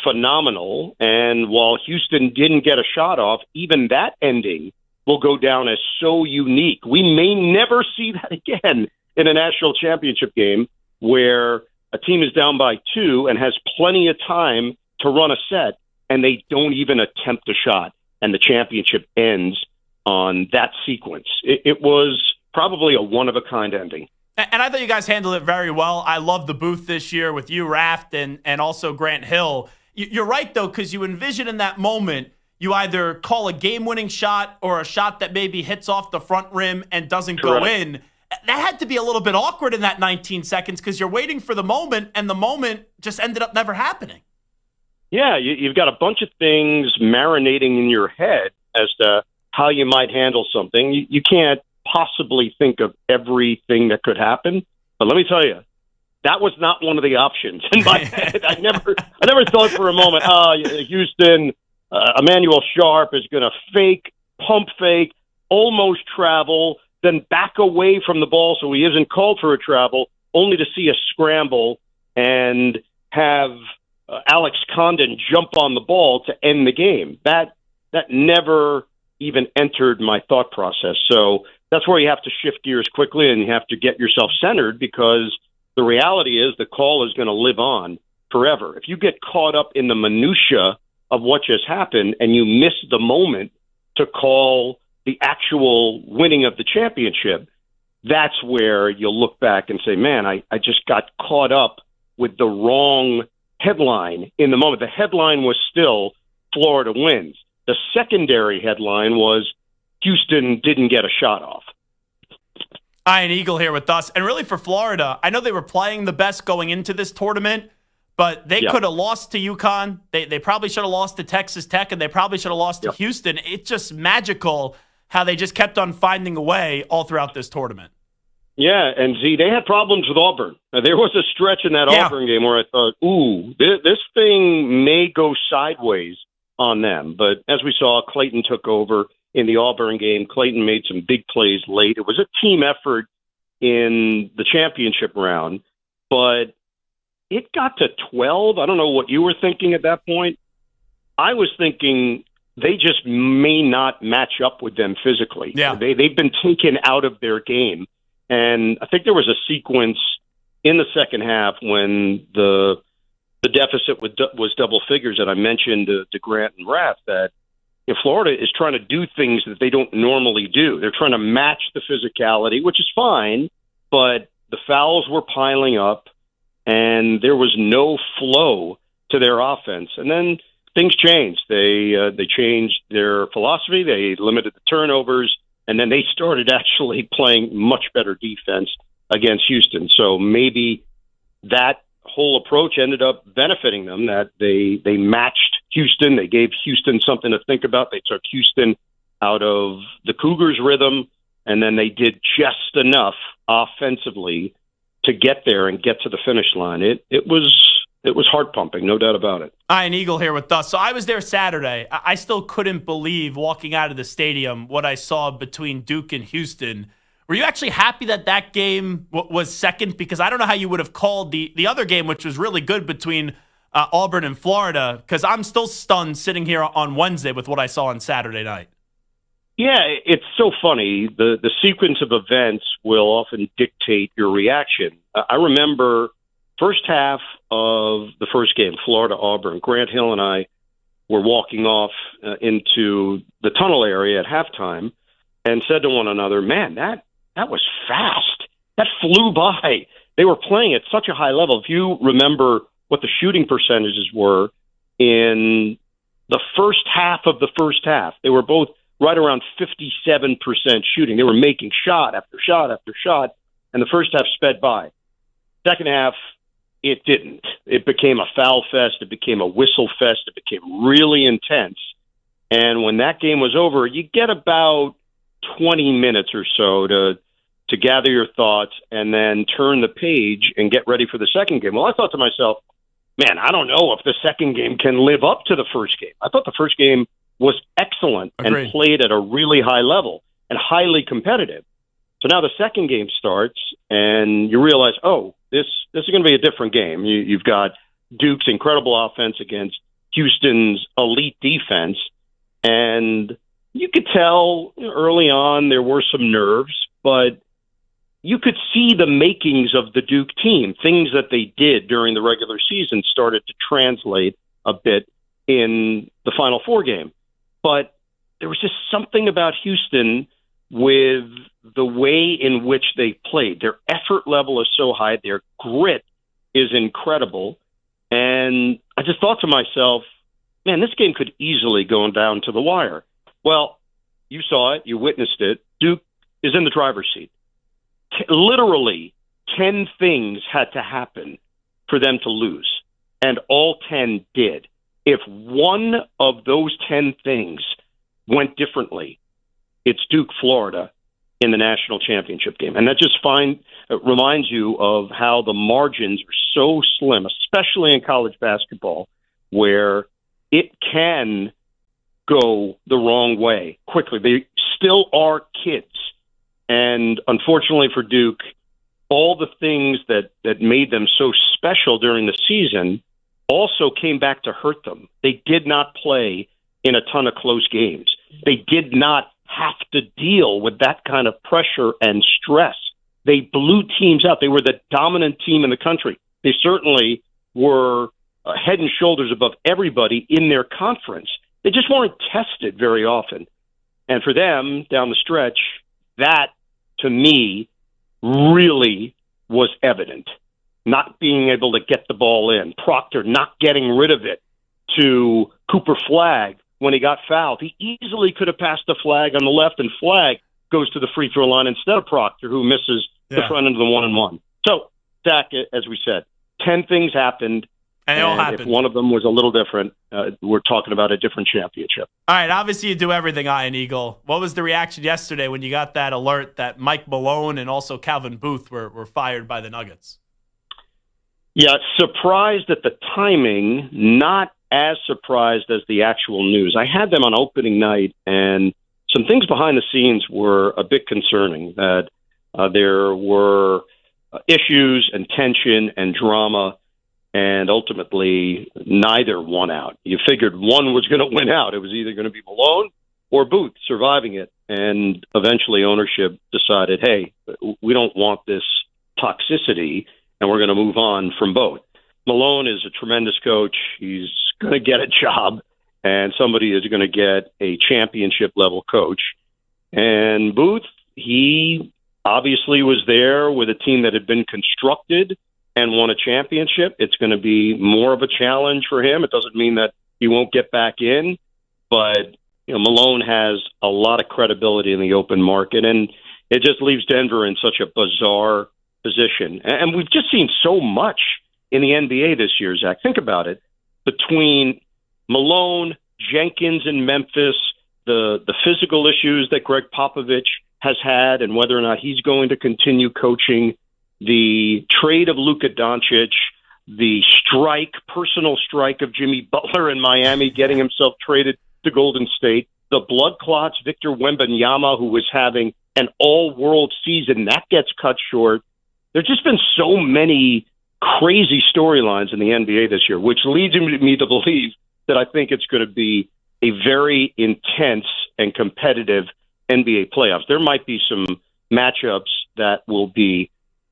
Speaker 19: phenomenal. And while Houston didn't get a shot off, even that ending will go down as so unique. We may never see that again in a national championship game where a team is down by 2 and has plenty of time to run a set, and they don't even attempt a shot, and the championship ends on that sequence. It was probably a one-of-a-kind ending.
Speaker 4: And I thought you guys handled it very well. I love the booth this year with you, Raft, and also Grant Hill. You're right, though, because you envision in that moment, you either call a game-winning shot or a shot that maybe hits off the front rim and doesn't go in. That had to be a little bit awkward in that 19 seconds because you're waiting for the moment, and the moment just ended up never happening.
Speaker 19: Yeah, you've got a bunch of things marinating in your head as to how you might handle something. You can't possibly think of everything that could happen, but let me tell you, that was not one of the options in my head. I never thought for a moment, Houston, Emmanuel Sharp is going to pump fake, almost travel, then back away from the ball so he isn't called for a travel, only to see a scramble and have Alex Condon jump on the ball to end the game. That never even entered my thought process. So that's where you have to shift gears quickly and you have to get yourself centered, because the reality is the call is going to live on forever. If you get caught up in the minutia of what just happened and you miss the moment to call the actual winning of the championship, that's where you'll look back and say, man, I just got caught up with the wrong headline in the moment. The headline was still Florida wins. The secondary headline was Houston didn't get a shot off.
Speaker 4: Ian Eagle here with us. And really for Florida, I know they were playing the best going into this tournament, but they could have lost to UConn. They probably should have lost to Texas Tech, and they probably should have lost to Houston. It's just magical how they just kept on finding a way all throughout this tournament.
Speaker 19: Yeah, and Z, they had problems with Auburn. There was a stretch in that Auburn game where I thought, ooh, this thing may go sideways on them. But as we saw, Clayton took over in the Auburn game. Clayton made some big plays late. It was a team effort in the championship round, but it got to 12. I don't know what you were thinking at that point. I was thinking they just may not match up with them physically.
Speaker 4: Yeah.
Speaker 19: They've been taken out of their game. And I think there was a sequence in the second half when the deficit was double figures that I mentioned to Grant and Rath, that Florida is trying to do things that they don't normally do. They're trying to match the physicality, which is fine, but the fouls were piling up and there was no flow to their offense. And then things changed. They changed their philosophy. They limited the turnovers, and then they started actually playing much better defense against Houston. So maybe that whole approach ended up benefiting them, that they matched Houston. They gave Houston something to think about. They took Houston out of the Cougars' rhythm, and then they did just enough offensively to get there and get to the finish line. It was heart pumping, no doubt about it.
Speaker 4: Ian Eagle here with us. So I was there Saturday. I still couldn't believe walking out of the stadium what I saw between Duke and Houston. Were you actually happy that game was second? Because I don't know how you would have called the other game, which was really good between Auburn and Florida, because I'm still stunned sitting here on Wednesday with what I saw on Saturday night.
Speaker 19: Yeah, it's so funny. The sequence of events will often dictate your reaction. I remember first half of the first game, Florida-Auburn. Grant Hill and I were walking off into the tunnel area at halftime and said to one another, man, that was fast. That flew by. They were playing at such a high level. If you remember what the shooting percentages were in the first half of the first half, they were both right around 57% shooting. They were making shot after shot after shot, and the first half sped by. Second half, it didn't. It became a foul fest. It became a whistle fest. It became really intense. And when that game was over, you get about 20 minutes or so to gather your thoughts and then turn the page and get ready for the second game. Well, I thought to myself, man, I don't know if the second game can live up to the first game. I thought the first game was excellent and played at a really high level and highly competitive. So now the second game starts, and you realize, oh, this is going to be a different game. You've got Duke's incredible offense against Houston's elite defense, and you could tell early on there were some nerves, but you could see the makings of the Duke team. Things that they did during the regular season started to translate a bit in the Final Four game. But there was just something about Houston with the way in which they played. Their effort level is so high. Their grit is incredible. And I just thought to myself, man, this game could easily go down to the wire. Well, you saw it. You witnessed it. Duke is in the driver's seat. Literally 10 things had to happen for them to lose, and all 10 did. If one of those 10 things went differently, it's Duke, Florida in the national championship game. And that just reminds you of how the margins are so slim, especially in college basketball, where it can go the wrong way quickly. They still are kids. And unfortunately for Duke, all the things that made them so special during the season also came back to hurt them. They did not play in a ton of close games. They did not have to deal with that kind of pressure and stress. They blew teams out. They were the dominant team in the country. They certainly were head and shoulders above everybody in their conference. They just weren't tested very often. And for them, down the stretch, that, to me, really was evident. Not being able to get the ball in, Proctor not getting rid of it to Cooper Flagg when he got fouled. He easily could have passed the Flagg on the left, and Flagg goes to the free throw line instead of Proctor, who misses the front end of the 1-and-1. So, Zach, as we said, 10 things happened.
Speaker 4: And it all happened.
Speaker 19: If one of them was a little different, we're talking about a different championship.
Speaker 4: All right, obviously you do everything, Iron Eagle. What was the reaction yesterday when you got that alert that Mike Malone and also Calvin Booth were fired by the Nuggets?
Speaker 19: Yeah, surprised at the timing, not as surprised as the actual news. I had them on opening night, and some things behind the scenes were a bit concerning, that there were issues and tension and drama, and ultimately neither won out. You figured one was going to win out. It was either going to be Malone or Booth surviving it, and eventually ownership decided, hey, we don't want this toxicity, and we're going to move on from both. Malone is a tremendous coach. He's going to get a job, and somebody is going to get a championship-level coach. And Booth, he obviously was there with a team that had been constructed and won a championship. It's going to be more of a challenge for him. It doesn't mean that he won't get back in, but Malone has a lot of credibility in the open market, and it just leaves Denver in such a bizarre position. And we've just seen so much in the NBA this year, Zach. Think about it. Between Malone, Jenkins in Memphis, the physical issues that Greg Popovich has had and whether or not he's going to continue coaching, the trade of Luka Doncic, the personal strike of Jimmy Butler in Miami, getting himself traded to Golden State, the blood clots, Victor Wembanyama, who was having an all-world season, that gets cut short. There's just been so many crazy storylines in the NBA this year, which leads me to believe that I think it's going to be a very intense and competitive NBA playoffs. There might be some matchups that will be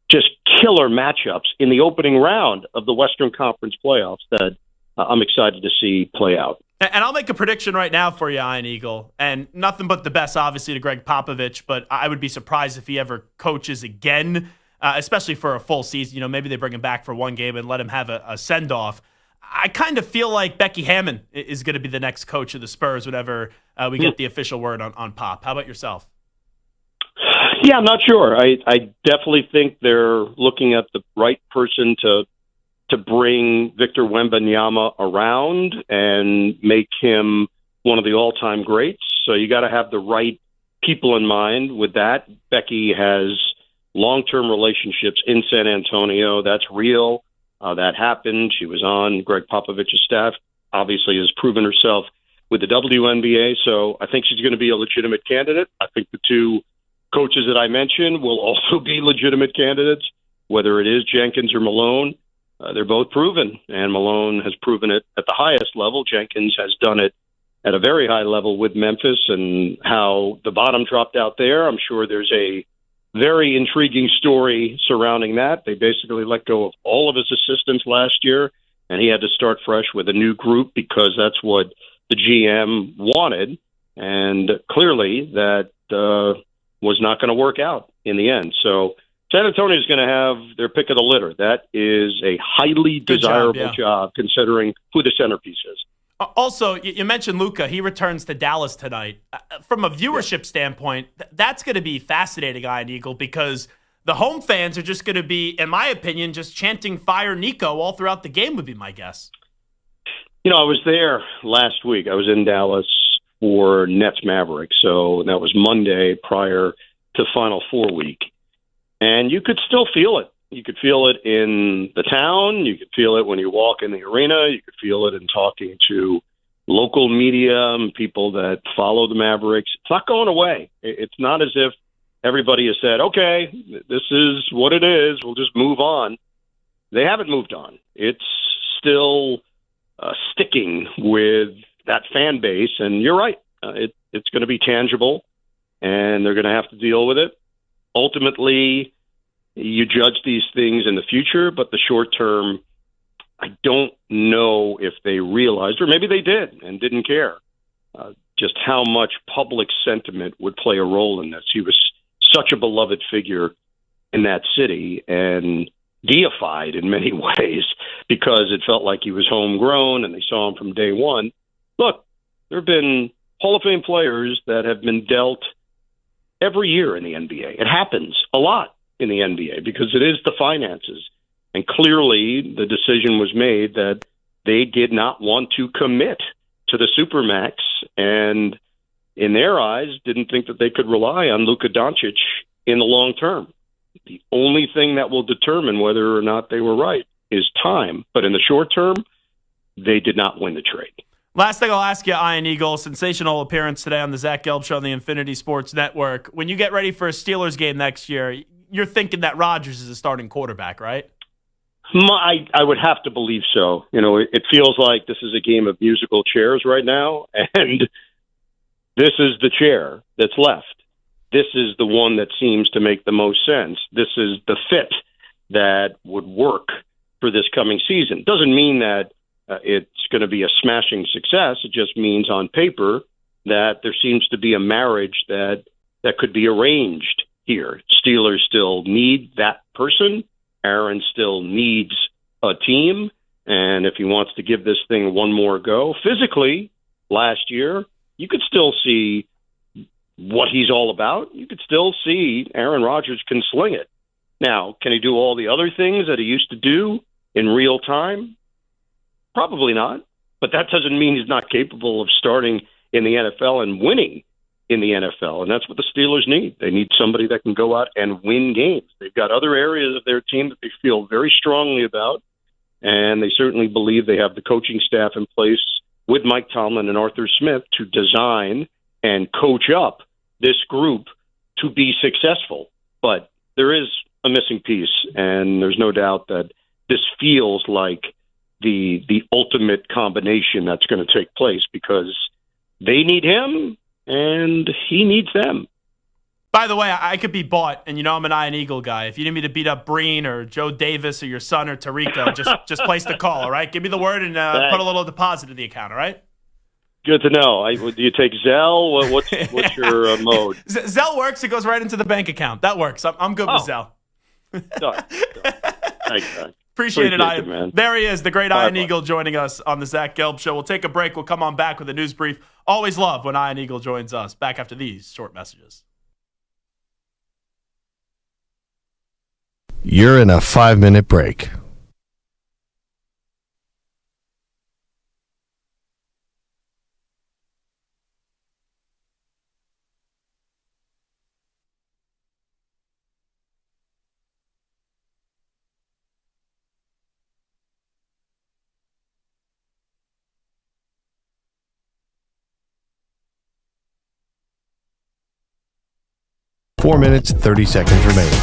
Speaker 19: just killer matchups in the opening round of the Western Conference playoffs that I'm excited to see play out.
Speaker 4: And I'll make a prediction right now for you, Iron Eagle. And nothing but the best, obviously, to Greg Popovich, but I would be surprised if he ever coaches again, especially for a full season. You know, maybe they bring him back for one game and let him have a send-off. I kind of feel like Becky Hammon is going to be the next coach of the Spurs whenever we get the official word on Pop. How about yourself?
Speaker 19: Yeah, I'm not sure. I definitely think they're looking at the right person to bring Victor Wembanyama around and make him one of the all-time greats. So you got to have the right people in mind with that. Becky has long-term relationships in San Antonio. That's real. That happened. She was on Greg Popovich's staff, obviously has proven herself with the WNBA. So I think she's going to be a legitimate candidate. I think the two coaches that I mentioned will also be legitimate candidates, whether it is Jenkins or Malone. They're both proven, and Malone has proven it at the highest level. Jenkins has done it at a very high level with Memphis, and how the bottom dropped out there. I'm sure there's a very intriguing story surrounding that. They basically let go of all of his assistants last year, and he had to start fresh with a new group because that's what the GM wanted, and clearly that was not going to work out in the end. So San Antonio is going to have their pick of the litter. That is a highly desirable job considering who the centerpiece is.
Speaker 4: Also, you mentioned Luka. He returns to Dallas tonight. From a viewership standpoint, that's going to be fascinating, Iron Eagle, because the home fans are just going to be, in my opinion, just chanting "Fire Nico" all throughout the game would be my guess.
Speaker 19: You know, I was there last week. I was in Dallas for Nets Mavericks, so that was Monday prior to Final Four week. And you could still feel it. You could feel it in the town. You could feel it when you walk in the arena. You could feel it in talking to local media and people that follow the Mavericks. It's not going away. It's not as if everybody has said, okay, this is what it is. We'll just move on. They haven't moved on. It's still sticking with that fan base. And you're right. It's going to be tangible, and they're going to have to deal with it. Ultimately, you judge these things in the future, but the short term, I don't know if they realized, or maybe they did and didn't care, just how much public sentiment would play a role in this. He was such a beloved figure in that city and deified in many ways because it felt like he was homegrown and they saw him from day one. Look, there have been Hall of Fame players that have been dealt every year in the NBA. It happens a lot in the NBA because it is the finances. And clearly the decision was made that they did not want to commit to the Supermax and in their eyes didn't think that they could rely on Luka Doncic in the long term. The only thing that will determine whether or not they were right is time. But in the short term, they did not win the trade.
Speaker 4: Last thing I'll ask you, Iron Eagle, sensational appearance today on the Zach Gelb Show on the Infinity Sports Network. When you get ready for a Steelers game next year, you're thinking that Rodgers is a starting quarterback, right?
Speaker 19: I would have to believe so. You know, it feels like this is a game of musical chairs right now, and this is the chair that's left. This is the one that seems to make the most sense. This is the fit that would work for this coming season. Doesn't mean that it's going to be a smashing success. It just means on paper that there seems to be a marriage that could be arranged here. Steelers still need that person. Aaron still needs a team. And if he wants to give this thing one more go, physically, last year, you could still see what he's all about. You could still see Aaron Rodgers can sling it. Now, can he do all the other things that he used to do in real time? Probably not, but that doesn't mean he's not capable of starting in the NFL and winning in the NFL, and that's what the Steelers need. They need somebody that can go out and win games. They've got other areas of their team that they feel very strongly about, and they certainly believe they have the coaching staff in place with Mike Tomlin and Arthur Smith to design and coach up this group to be successful. But there is a missing piece, and there's no doubt that this feels like the ultimate combination that's going to take place because they need him and he needs them.
Speaker 4: By the way, I could be bought, and you know I'm an Iron Eagle guy. If you need me to beat up Breen or Joe Davis or your son or Tarico, just place the call, all right? Give me the word and put a little deposit in the account, all right?
Speaker 19: Good to know. Do you take Zelle? What's your mode?
Speaker 4: Zelle works. It goes right into the bank account. That works. I'm good with Zelle.
Speaker 19: Thanks, man.
Speaker 4: Appreciate it, Ian.
Speaker 19: man.
Speaker 4: There he is, the great Iron
Speaker 19: Bye.
Speaker 4: Eagle joining us on the Zach Gelb Show. We'll take a break. We'll come on back with a news brief. Always love when Iron Eagle joins us. Back after these short messages.
Speaker 13: You're in a 5-minute break. Four minutes, 30 seconds remaining.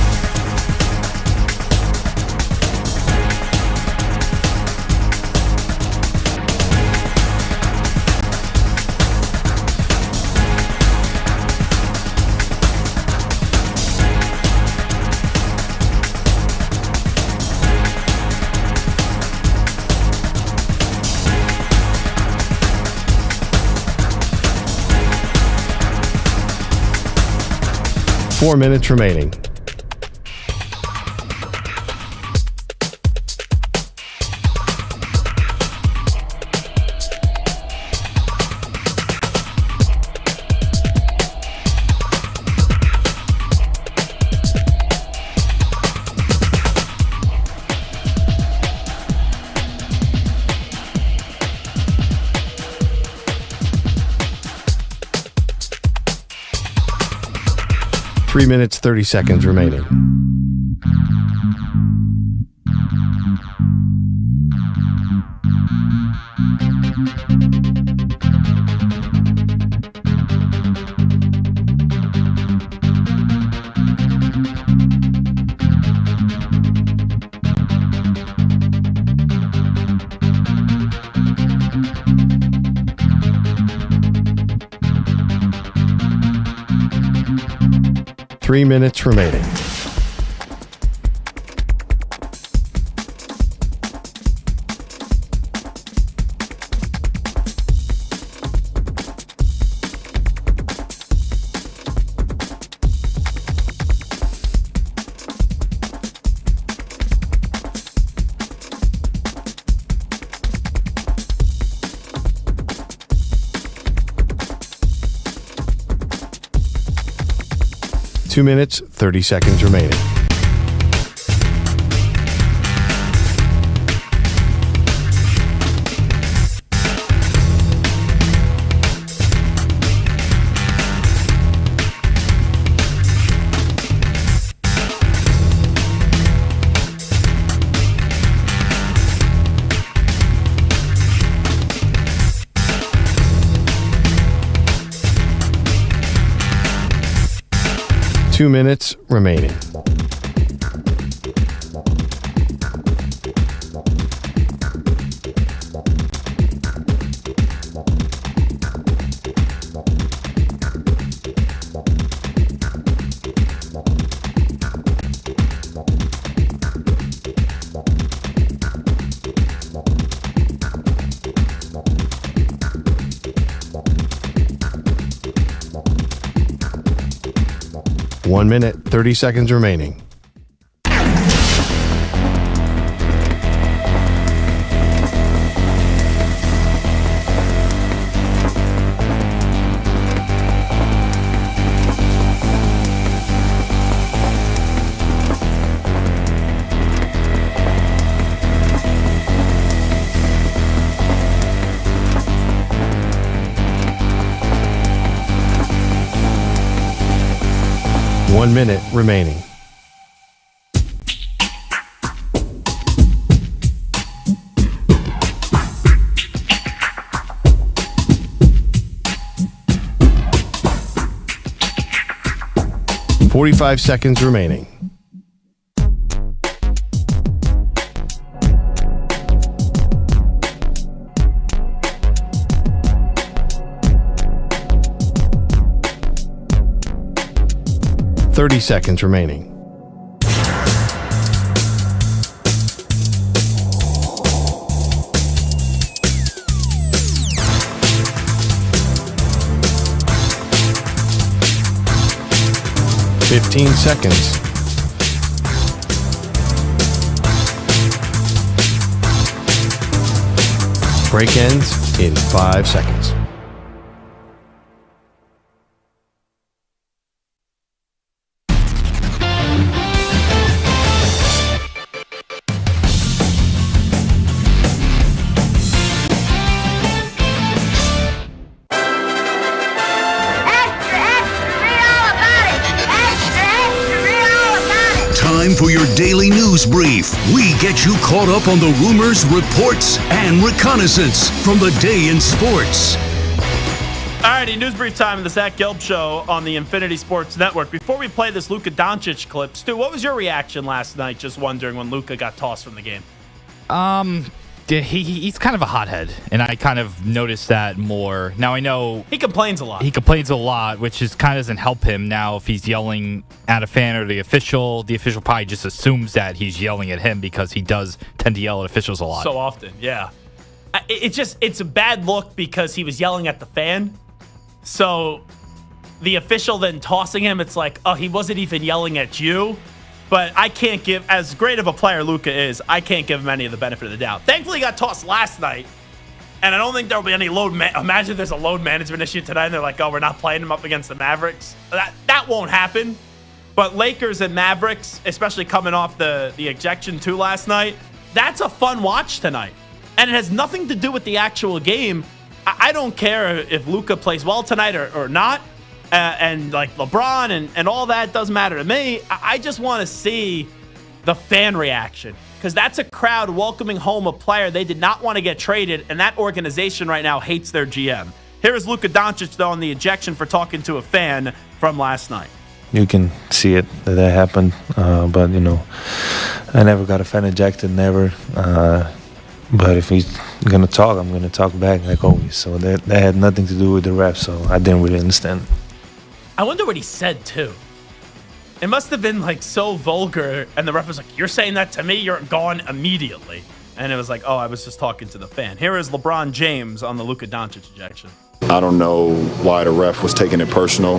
Speaker 13: Four minutes remaining. Three minutes, 30 seconds remaining. Three minutes remaining. Two minutes, 30 seconds remaining. Two minutes remaining. One minute, 30 seconds remaining. One minute remaining. .45 seconds remaining. 30 seconds remaining. $15 seconds. Break ends in 5 seconds.
Speaker 3: Time for your daily news brief. We get you caught up on the rumors, reports, and reconnaissance from the day in sports.
Speaker 4: Alrighty, news brief time in the Zach Gelb Show on the Infinity Sports Network. Before we play this Luka Doncic clip, Stu, what was your reaction last night, just wondering, when Luka got tossed from the game?
Speaker 11: He's kind of a hothead, and I kind of noticed that more. Now, I know
Speaker 4: he complains a lot.
Speaker 11: He complains a lot, which is kind of doesn't help him. Now, if he's yelling at a fan or the official probably just assumes that he's yelling at him because he does tend to yell at officials a lot.
Speaker 4: So often, yeah. It's a bad look because he was yelling at the fan. So the official then tossing him, it's like, oh, he wasn't even yelling at you. But I can't give, as great of a player Luka is, I can't give him any of the benefit of the doubt. Thankfully, he got tossed last night, and I don't think there will be any load. Imagine there's a load management issue tonight, and they're like, oh, we're not playing him up against the Mavericks. That won't happen. But Lakers and Mavericks, especially coming off the ejection too last night, that's a fun watch tonight. And it has nothing to do with the actual game. I don't care if Luka plays well tonight or not. And like LeBron and all that doesn't matter to me. I just want to see the fan reaction, because that's a crowd welcoming home a player they did not want to get traded, and that organization right now hates their GM. Here is Luka Doncic, though, on the ejection for talking to a fan from last night.
Speaker 20: You can see it that happened, but I never got a fan ejected, never. But if he's gonna talk, I'm gonna talk back like always. So that had nothing to do with the ref, so I didn't really understand.
Speaker 4: I wonder what he said, too. It must have been, like, so vulgar, and the ref was like, you're saying that to me? You're gone immediately. And it was like, oh, I was just talking to the fan. Here is LeBron James on the Luka Doncic ejection.
Speaker 21: I don't know why the ref was taking it personal.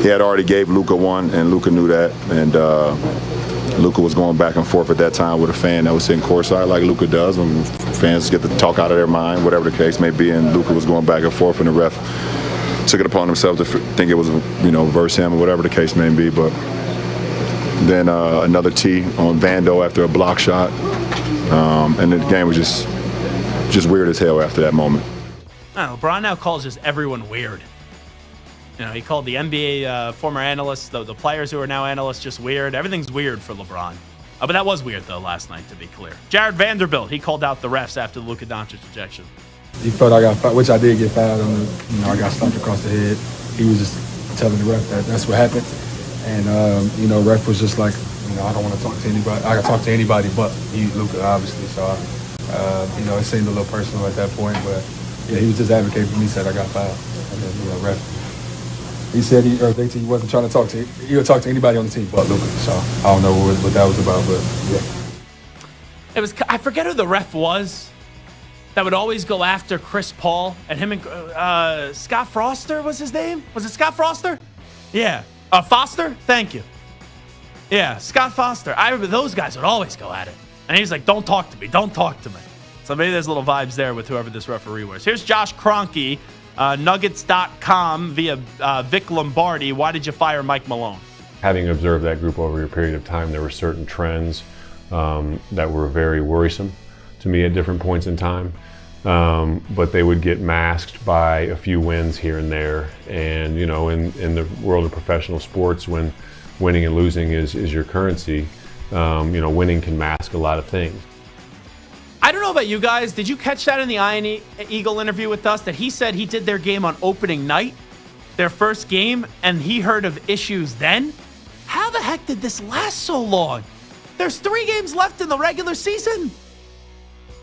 Speaker 21: He had already gave Luka one, and Luka knew that. And Luka was going back and forth at that time with a fan that was sitting courtside, like Luka does when fans get to talk out of their mind, whatever the case may be. And Luka was going back and forth, and the ref took it upon himself to think it was, verse him or whatever the case may be. But then another T on Vando after a block shot. And the game was just weird as hell after that moment.
Speaker 4: LeBron now calls just everyone weird. He called the NBA former analysts, the players who are now analysts, just weird. Everything's weird for LeBron. But that was weird, though, last night, to be clear. Jared Vanderbilt, he called out the refs after the Luka Doncic ejection.
Speaker 22: He felt I got fouled, which I did get fouled on I got slapped across the head. He was just telling the ref that's what happened. And, ref was just like, I don't want to talk to anybody. I can talk to anybody but Luka, obviously. So, it seemed a little personal at that point. But, yeah, he was just advocating for me, said I got fouled. And then, ref, he said he wasn't trying to talk to – he would talk to anybody on the team but Luka. So, I don't know what that was about, but, yeah.
Speaker 4: It was – I forget who the ref was that would always go after Chris Paul, and him and Scott Foster was his name? Was it Scott Foster? Yeah. Foster? Thank you. Yeah, Scott Foster. I remember those guys would always go at it. And he was like, don't talk to me. Don't talk to me. So maybe there's little vibes there with whoever this referee was. Here's Josh Kroenke, Nuggets.com via Vic Lombardi. Why did you fire Mike Malone?
Speaker 23: Having observed that group over a period of time, there were certain trends that were very worrisome to me at different points in time. But they would get masked by a few wins here and there. And, in the world of professional sports, when winning and losing is your currency, winning can mask a lot of things.
Speaker 4: I don't know about you guys. Did you catch that in the Iron Eagle interview with us, that he said he did their game on opening night, their first game, and he heard of issues then? How the heck did this last so long? There's 3 games left in the regular season.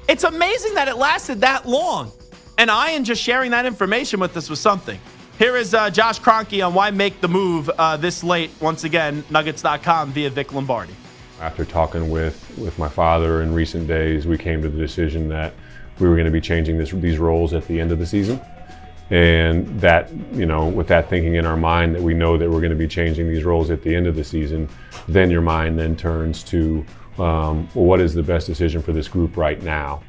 Speaker 4: It's amazing that it lasted that long. And Ian just sharing that information with us was something. Here is Josh Kroenke on why make the move this late. Once again, Nuggets.com via Vic Lombardi.
Speaker 23: After talking with my father in recent days, we came to the decision that we were going to be changing these roles at the end of the season. And that, with that thinking in our mind that we know that we're going to be changing these roles at the end of the season, then your mind then turns to, what is the best decision for this group right now?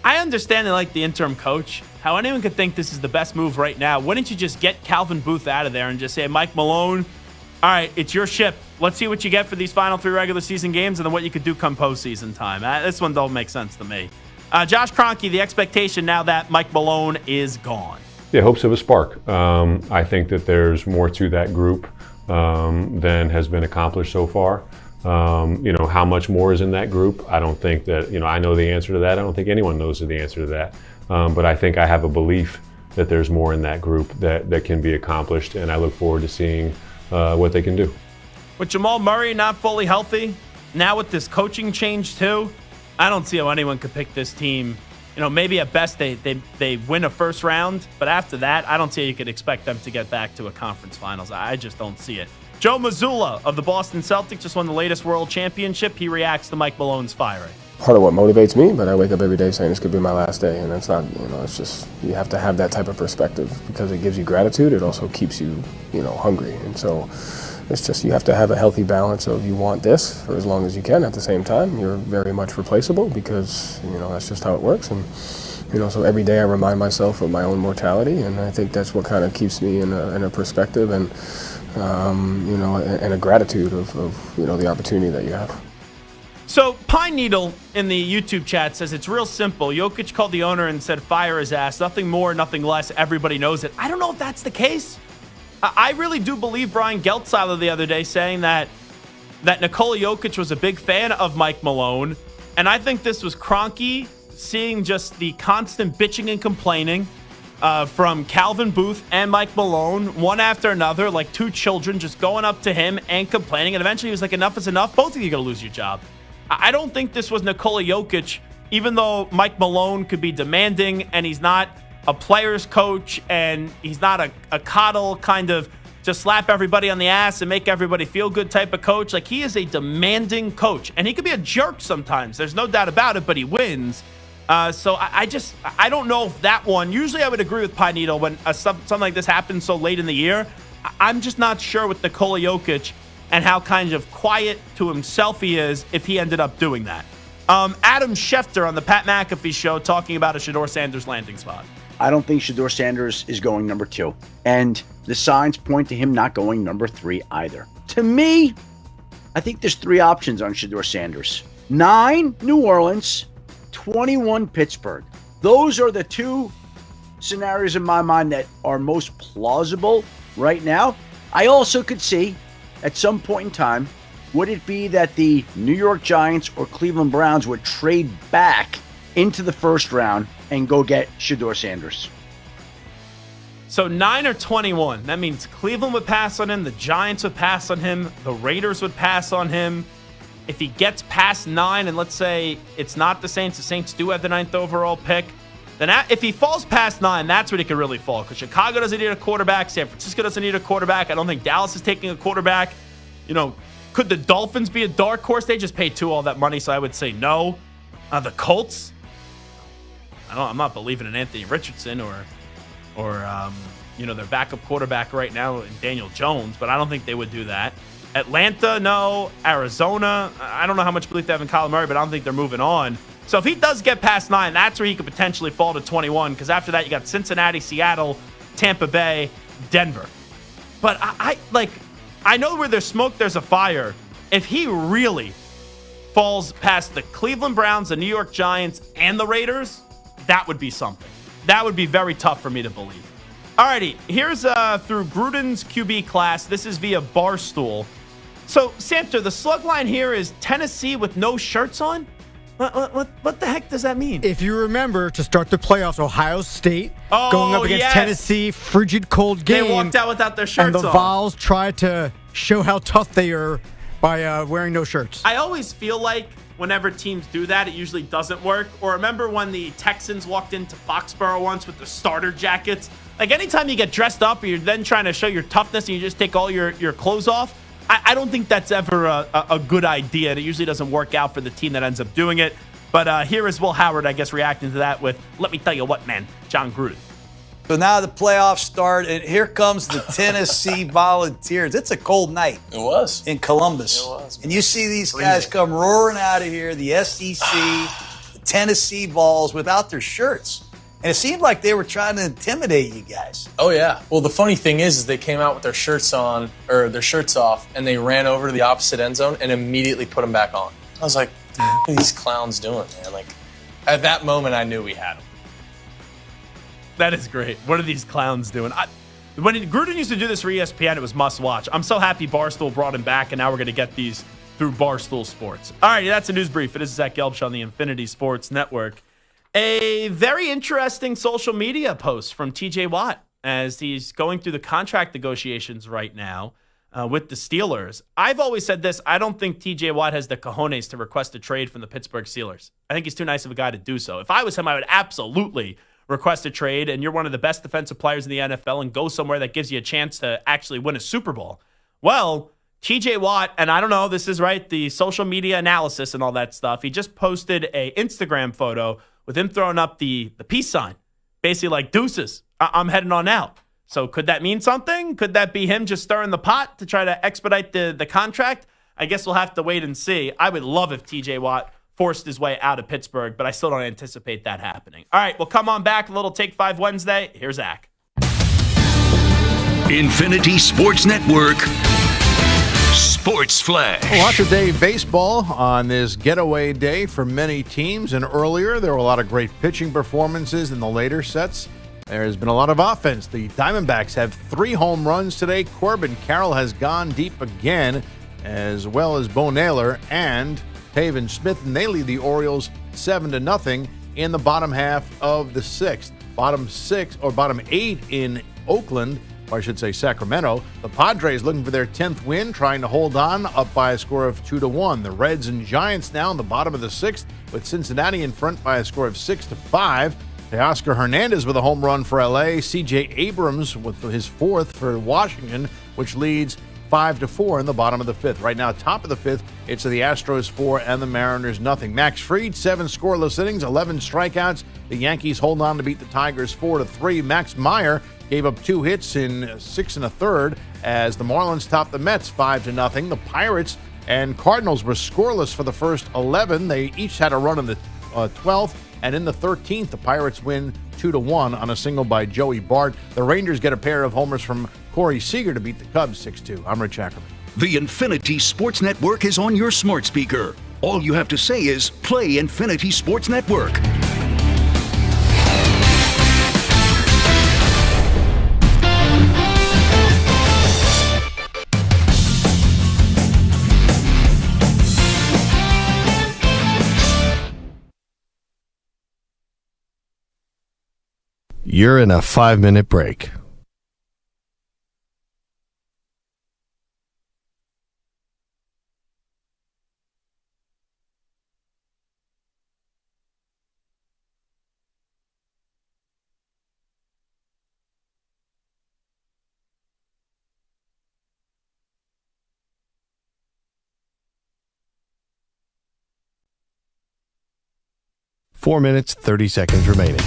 Speaker 4: I understand they like the interim coach. How anyone could think this is the best move right now. Wouldn't you just get Calvin Booth out of there and just say, Mike Malone, all right, it's your ship. Let's see what you get for these final 3 regular season games and then what you could do come postseason time. This one don't make sense to me. Josh Kroenke, the expectation now that Mike Malone is gone.
Speaker 23: Yeah, hopes of a spark. I think that there's more to that group than has been accomplished so far. How much more is in that group? I don't think that, I know the answer to that. I don't think anyone knows the answer to that. But I think I have a belief that there's more in that group that can be accomplished, and I look forward to seeing what they can do.
Speaker 4: With Jamal Murray not fully healthy, now with this coaching change too, I don't see how anyone could pick this team. Maybe at best they win a first round, but after that, I don't see how you could expect them to get back to a conference finals. I just don't see it. Joe Mazzulla of the Boston Celtics just won the latest world championship. He reacts to Mike Malone's firing.
Speaker 5: Part of what motivates me, but I wake up every day saying this could be my last day, and that's not, it's just, you have to have that type of perspective because it gives you gratitude. It also keeps you, hungry, and so it's just, you have to have a healthy balance of you want this for as long as you can. At the same time, you're very much replaceable because, that's just how it works, and so every day I remind myself of my own mortality, and I think that's what kind of keeps me in a perspective and and a gratitude of the opportunity that you have.
Speaker 4: So Pine Needle in the YouTube chat says it's real simple. Jokic called the owner and said fire his ass. Nothing more, nothing less. Everybody knows it. I don't know if that's the case. I really do believe Brian Geltzeiler the other day saying that Nikola Jokic was a big fan of Mike Malone. And I think this was Kroenke seeing just the constant bitching and complaining from Calvin Booth and Mike Malone, one after another, like 2 children just going up to him and complaining. And eventually he was like, enough is enough. Both of you are going to lose your job. I don't think this was Nikola Jokic, even though Mike Malone could be demanding and he's not a player's coach and he's not a coddle kind of just slap everybody on the ass and make everybody feel good type of coach. Like, he is a demanding coach and he could be a jerk sometimes. There's no doubt about it, but he wins. So I don't know if that one, usually I would agree with Pine Needle when something like this happens so late in the year. I'm just not sure with Nikola Jokic and how kind of quiet to himself he is if he ended up doing that. Adam Schefter on the Pat McAfee show talking about a Shedeur Sanders landing spot.
Speaker 6: I don't think Shedeur Sanders is going number 2. And the signs point to him not going number 3 either. To me, I think there's 3 options on Shedeur Sanders. 9, New Orleans, 21, Pittsburgh. Those are the 2 scenarios in my mind that are most plausible right now. I also could see at some point in time, would it be that the New York Giants or Cleveland Browns would trade back into the first round and go get Shedeur Sanders?
Speaker 4: So 9 or 21. That means Cleveland would pass on him. The Giants would pass on him. The Raiders would pass on him. If he gets past 9, and let's say it's not the Saints do have the 9th overall pick, then if he falls past 9, that's when he could really fall. Because Chicago doesn't need a quarterback. San Francisco doesn't need a quarterback. I don't think Dallas is taking a quarterback. Could the Dolphins be a dark horse? They just paid 2 all that money, so I would say no. The Colts, I'm not believing in Anthony Richardson or their backup quarterback right now, Daniel Jones, but I don't think they would do that. Atlanta, no. Arizona, I don't know how much belief they have in Kyler Murray, but I don't think they're moving on. So if he does get past 9, that's where he could potentially fall to 21, because after that you got Cincinnati, Seattle, Tampa Bay, Denver. But I know where there's smoke, there's a fire. If he really falls past the Cleveland Browns, the New York Giants, and the Raiders, that would be something. That would be very tough for me to believe. Alrighty, here's through Gruden's QB class. This is via Barstool. So, Santa, the slug line here is Tennessee with no shirts on? What the heck does that mean?
Speaker 12: If you remember, to start the playoffs, Ohio State going up against Tennessee, frigid cold game.
Speaker 4: They walked out without their shirts on.
Speaker 12: And the Vols tried to show how tough they are by wearing no shirts.
Speaker 4: I always feel like whenever teams do that, it usually doesn't work. Or remember when the Texans walked into Foxborough once with the starter jackets Like anytime you get dressed up or you're then trying to show your toughness and you just take all your clothes off, I don't think that's ever a good idea. And it usually doesn't work out for the team that ends up doing it. But here is Will Howard, I guess, reacting to that with, let me tell you what, man, John Gruden.
Speaker 7: So now the playoffs start, and here comes the Tennessee Volunteers. It's a cold night.
Speaker 8: It was.
Speaker 7: In Columbus.
Speaker 8: It was.
Speaker 7: And you see these guys come roaring out of here, the SEC, the Tennessee Vols, without their shirts. And it seemed like they were trying to intimidate you guys.
Speaker 8: Oh, yeah. Well, the funny thing is they came out with their shirts on, or their shirts off, and they ran over to the opposite end zone and immediately put them back on. I was like, what are these clowns doing, man? Like, at that moment, I knew we had them.
Speaker 4: That is great. What are these clowns doing? When Gruden used to do this for ESPN, it was must watch. I'm so happy Barstool brought him back, and now we're going to get these through Barstool Sports. All right, that's a news brief. It is Zach Gelb on the Infinity Sports Network. A very interesting social media post from TJ Watt as he's going through the contract negotiations right now with the Steelers. I've always said this. I don't think TJ Watt has the cojones to request a trade from the Pittsburgh Steelers. I think he's too nice of a guy to do so. If I was him, I would absolutely request a trade, and you're one of the best defensive players in the NFL and go somewhere that gives you a chance to actually win a Super Bowl. Well, TJ Watt, and I don't know, this is right, the social media analysis and all that stuff, he just posted a Instagram photo with him throwing up the peace sign, basically like deuces, I'm heading on out. So could that mean something? Could that be him just stirring the pot to try to expedite the contract? I guess we'll have to wait and see. I would love if TJ Watt forced his way out of Pittsburgh, but I still don't anticipate that happening. All right, well, come on back. A little Take 5 Wednesday. Here's Zach.
Speaker 3: Infinity Sports Network. Sports Flash.
Speaker 1: Lots of day baseball on this getaway day for many teams. And earlier, there were a lot of great pitching performances in the later sets. There's been a lot of offense. The Diamondbacks have 3 home runs today. Corbin Carroll has gone deep again, as well as Bo Naylor and Pavin Smith, and they lead the Orioles 7-0 in the bottom half of the 6th. Bottom 8 in Oakland, or I should say Sacramento. The Padres looking for their 10th win, trying to hold on, up by a score of 2-1. The Reds and Giants now in the bottom of the 6th, with Cincinnati in front by a score of 6-5. Teoscar Hernandez with a home run for LA. C.J. Abrams with his 4th for Washington, which leads 5-4 in the bottom of the 5th. Right now, top of the 5th, it's the Astros 4 and the Mariners nothing. Max Fried, 7 scoreless innings, 11 strikeouts. The Yankees hold on to beat the Tigers 4-3. Max Meyer gave up 2 hits in 6 1/3 as the Marlins topped the Mets 5-0. The Pirates and Cardinals were scoreless for the first 11. They each had a run in the 12th. And in the 13th, the Pirates win 2-1 on a single by Joey Bart. The Rangers get a pair of homers from Corey Seager to beat the Cubs 6-2. I'm Rich Ackerman.
Speaker 3: The Infinity Sports Network is on your smart speaker. All you have to say is play Infinity Sports Network.
Speaker 13: You're in a 5-minute break. Four minutes, 30 seconds remaining.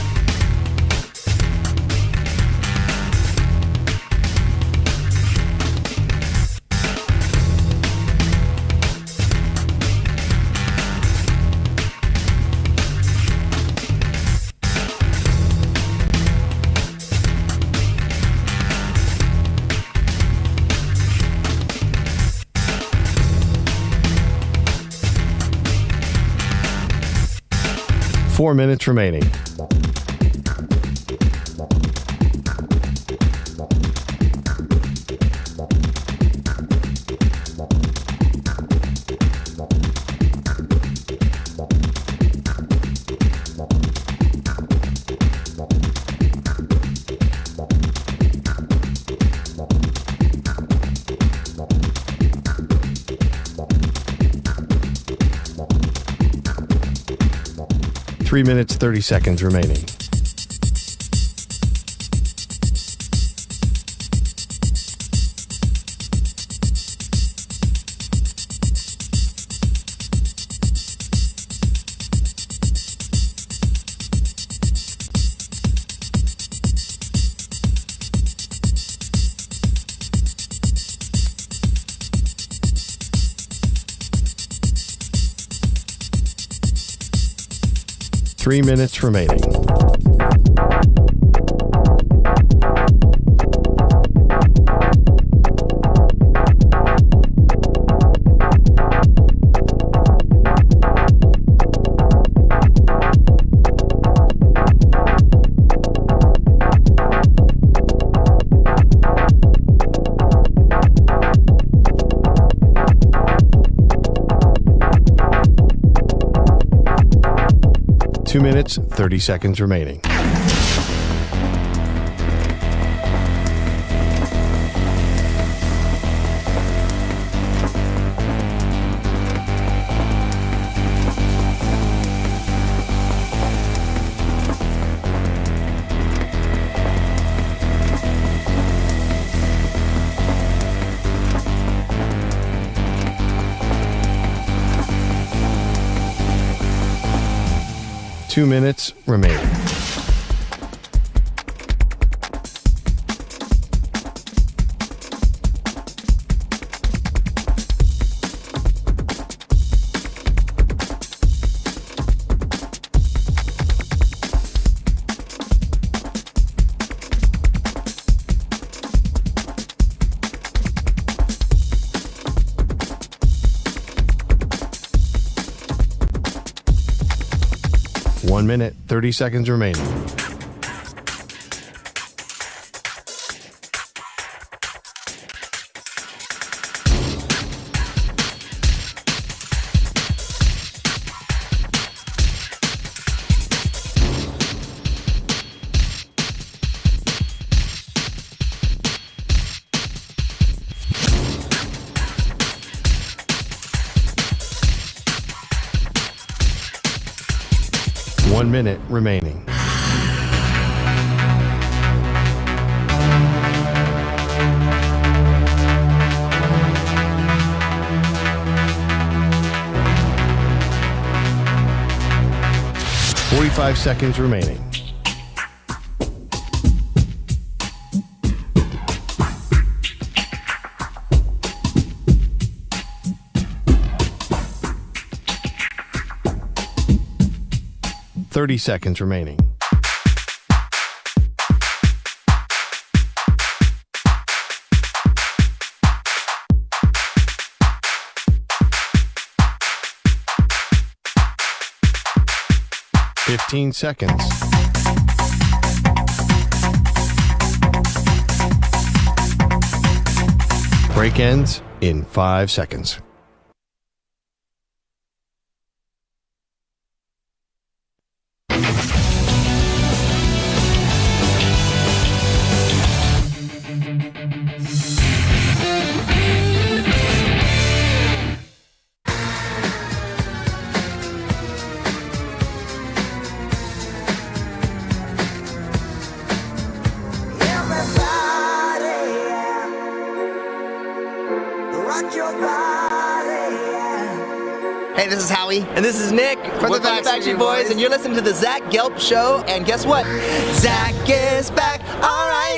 Speaker 13: Four minutes remaining. Three minutes, 30 seconds remaining. 3 minutes remaining. Two minutes, 30 seconds remaining. Two minutes remaining. One minute, 30 seconds remaining. One minute remaining. Five seconds remaining. Seconds remaining. Fifteen seconds. Break ends in 5 seconds.
Speaker 9: Hey, this is Howie. And this is Nick. From the Backstreet Boys. And you're listening to the Zach Gelb Show. And guess what? Zach is back. All right.